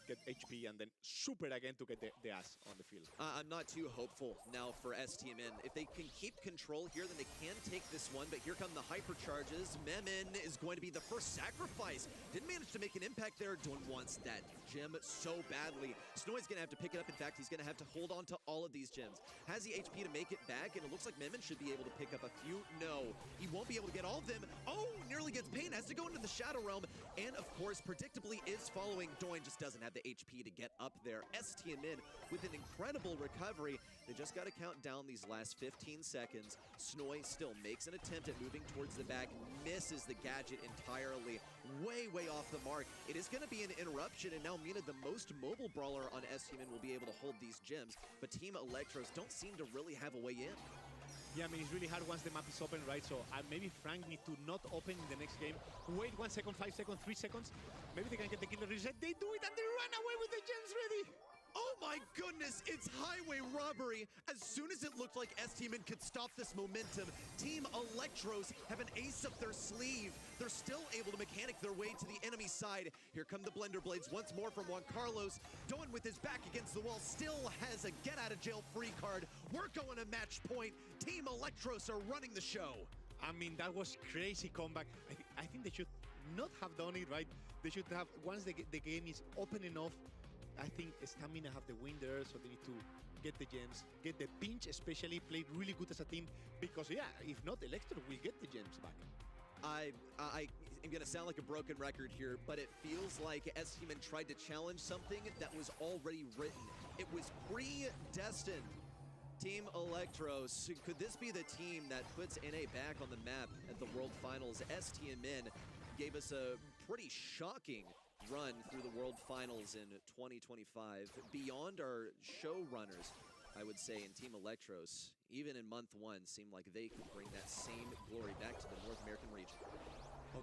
get HP, and then super again to get the ass on the field. I'm not too hopeful now for STMN. If they can keep control here, then they can take this one. But here come the hypercharges. Memon is going to be the first sacrifice. Didn't manage to make an impact there. Doan wants that gem so badly. Snowy's going to have to pick it up. In fact, he's going to have to hold on to all of these gems. Has the HP to make it back, and it looks like Memon should be able to pick up a few. No, he won't be able to get all of them. Oh, nearly gets pain. Has to go into the Shadow Realm, and of course, predictably is following. Doan just doesn't have the HP to get up there. STMN with an incredible recovery. They just got to count down these last 15 seconds. Snowy still makes an attempt at moving towards the back, misses the gadget entirely. Way off the mark. It is going to be an interruption, and now Mina, the most mobile brawler on STMN, will be able to hold these gems, but Team Electros don't seem to really have a way in. Yeah, I mean, it's really hard once the map is open, right? So maybe Frank need to not open in the next game. Wait 1 second, 5 seconds, 3 seconds. Maybe they can get the killer reset. They do it, and they run away with the gems ready. Oh my goodness, it's highway robbery. As soon as it looked like STMN could stop this momentum, Team Electros have an ace up their sleeve. They're still able to mechanic their way to the enemy side. Here come the Blender Blades once more from Juan Carlos. Doan with his back against the wall still has a get-out-of-jail-free card. We're going to match point. Team Electros are running the show. I mean, that was crazy comeback. I think they should not have done it, right? They should have, once the game is open enough, I think Stamina have the win there, so they need to get the gems, get the pinch especially, played really good as a team, because yeah, if not, Electro will get the gems back. I am going to sound like a broken record here, but it feels like STMN tried to challenge something that was already written. It was predestined. Team Electros, could this be the team that puts NA back on the map at the World Finals? STMN gave us a pretty shocking run through the World Finals in 2025. Beyond our showrunners, I would say, in Team Electros, even in month one, seemed like they could bring that same glory back to the North American region.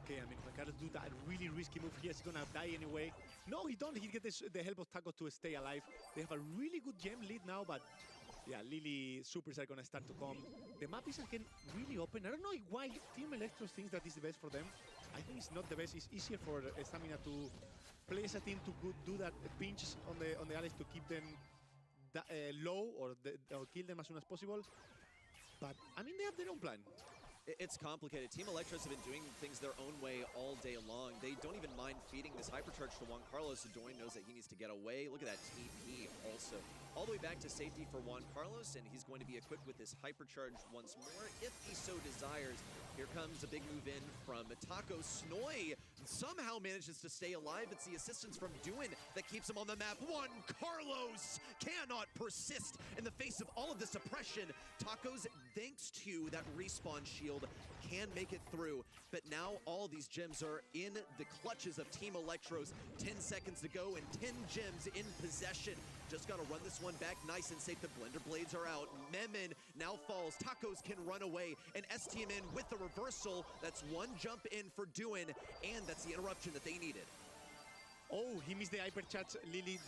Okay, I mean, Juan Carlos do that really risky move here. He's gonna die anyway. No, he don't. He get the help of Taco to stay alive. They have a really good gem lead now, but yeah, Lily supers are gonna start to come. The map is again really open. I don't know why Team Electros thinks that is the best for them. I think it's not the best. It's easier for Stamina to play as a team to do that pinch on the allies to keep them low or kill them as soon as possible. But I mean, they have their own plan. It's complicated. Team Electros have been doing things their own way all day long. They don't even mind feeding this hypercharge to Juan Carlos. Doin knows that he needs to get away. Look at that TP also. All the way back to safety for Juan Carlos, and he's going to be equipped with this hypercharge once more if he so desires. Here comes a big move in from Taco. Snoy somehow manages to stay alive. It's the assistance from Duin that keeps him on the map. Juan Carlos cannot persist in the face of all of this oppression. Taco's, thanks to that respawn shield, can make it through. But now all these gems are in the clutches of Team Electros. 10 seconds to go and 10 gems in possession. Just got to run this one back nice and safe. The Blender Blades are out. Memin now falls. Tacos can run away. And STMN with the reversal. That's one jump in for Duin, and that's the interruption that they needed. Oh, he missed the hypercharge, Lily.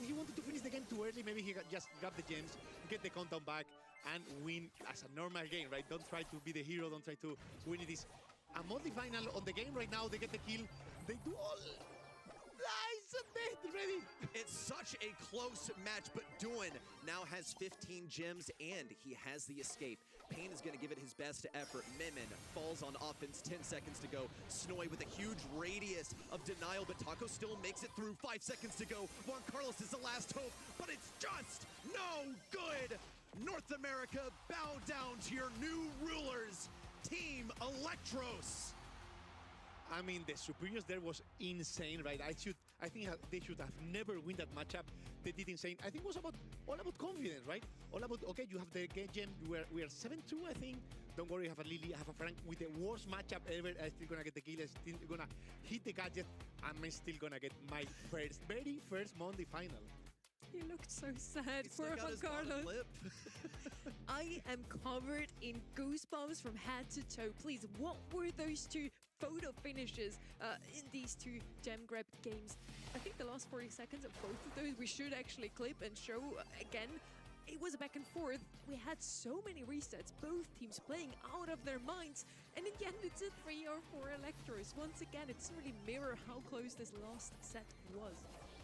He wanted to finish the game too early. Maybe he just grab the gems, get the countdown back, and win as a normal game, right? Don't try to be the hero. Don't try to win. It is a multi-final on the game right now. They get the kill. They do all... Nice, dead, ready. It's such a close match, but Duin now has 15 gems, and he has the escape. Payne is going to give it his best effort. Memin falls on offense, 10 seconds to go. Snoy with a huge radius of denial, but Taco still makes it through. 5 seconds to go. Juan Carlos is the last hope, but it's just no good. North America, bow down to your new rulers, Team Electros. I mean, the superiors there was insane, right? I think they should have never win that matchup. They did insane. I think it was all about confidence, right? All about, okay, you have the gem. We are 7-2, I think. Don't worry, I have a Lily, I have a Frank with the worst matchup ever. I'm still gonna get the kill. I'm still gonna hit the gadget. I'm still gonna get my very first Monday final. He looked so sad for Juan Carlos. I am covered in goosebumps from head to toe. Please, what were those two photo finishes in these two gem grab games? I think the last 40 seconds of both of those we should actually clip and show again. It was a back and forth. We had so many resets, both teams playing out of their minds. And in the end, it's a 3 or 4 Electros. Once again, it doesn't really mirror how close this last set was.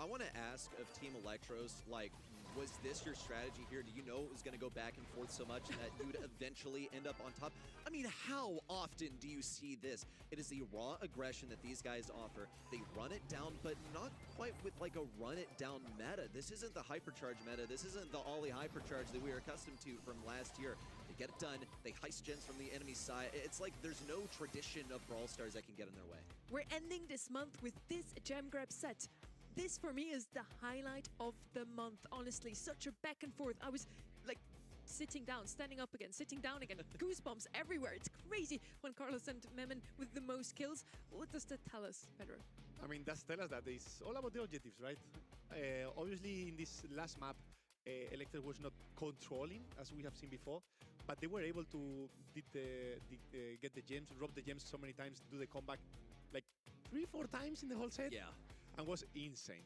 I want to ask of Team Electros, like, was this your strategy here? Do you know it was going to go back and forth so much that you would eventually end up on top? I mean, how often do you see this? It is the raw aggression that these guys offer. They run it down, but not quite with like a run it down meta. This isn't the hypercharge meta. This isn't the Ollie hypercharge that we are accustomed to from last year. They get it done. They heist gens from the enemy side. It's like there's no tradition of Brawl Stars that can get in their way. We're ending this month with this gem grab set. This, for me, is the highlight of the month, honestly. Such a back and forth. I was, like, sitting down, standing up again, sitting down again. Goosebumps everywhere. It's crazy. When Carlos and Memin with the most kills. What does that tell us, Pedro? I mean, that tells us that it's all about the objectives, right? Obviously, in this last map, Electro was not controlling, as we have seen before, but they were able to get the gems, drop the gems so many times, do the comeback like 3-4 times in the whole set. Yeah. And was insane.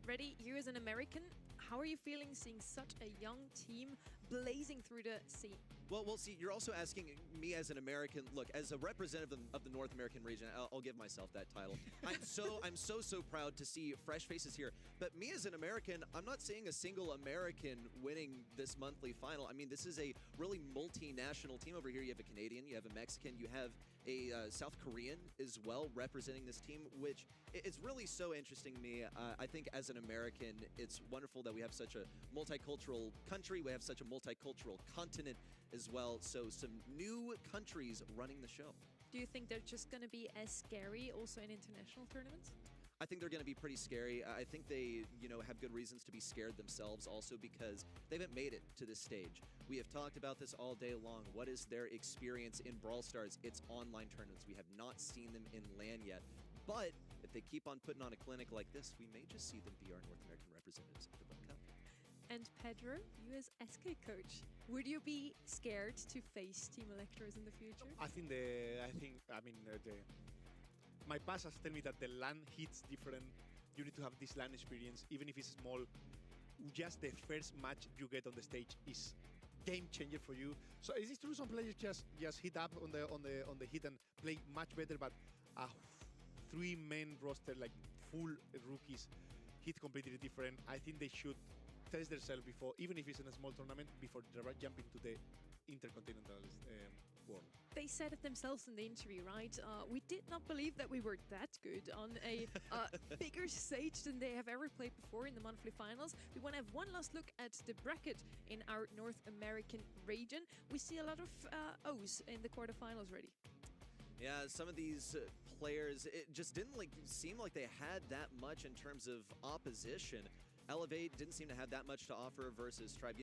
Ready, you as an American, how are you feeling seeing such a young team blazing through the scene? Well, see, you're also asking me as an American. Look, as a representative of the North American region, I'll give myself that title. I'm so proud to see fresh faces here. But me as an American, I'm not seeing a single American winning this monthly final. I mean, this is a really multinational team over here. You have a Canadian, you have a Mexican, you have a South Korean as well representing this team, which is really so interesting to me. I think as an American, it's wonderful that we have such a multicultural country. We have such a multicultural continent as well. So some new countries running the show. Do you think they're just going to be as scary also in international tournaments? I think they're going to be pretty scary. I think they, have good reasons to be scared themselves also because they haven't made it to this stage. We have talked about this all day long. What is their experience in Brawl Stars? It's online tournaments. We have not seen them in LAN yet. But if they keep on putting on a clinic like this, we may just see them be our North American representatives at the World Cup. And Pedro, you as SK coach, would you be scared to face Team Electros in the future? My past has told me that the LAN hits different. You need to have this LAN experience, even if it's small. Just the first match you get on the stage is game changer for you. So is it true some players just hit up on the hit and play much better, but a 3-man roster like full rookies hit completely different? I think they should test themselves before, even if it's in a small tournament, before jumping to the intercontinental world. They said it themselves in the interview, right? We did not believe that we were that good on a bigger stage than they have ever played before in the monthly finals. We want to have one last look at the bracket in our North American region. We see a lot of O's in the quarterfinals already. Yeah, some of these players, it just didn't seem like they had that much in terms of opposition. Elevate didn't seem to have that much to offer versus Tribe.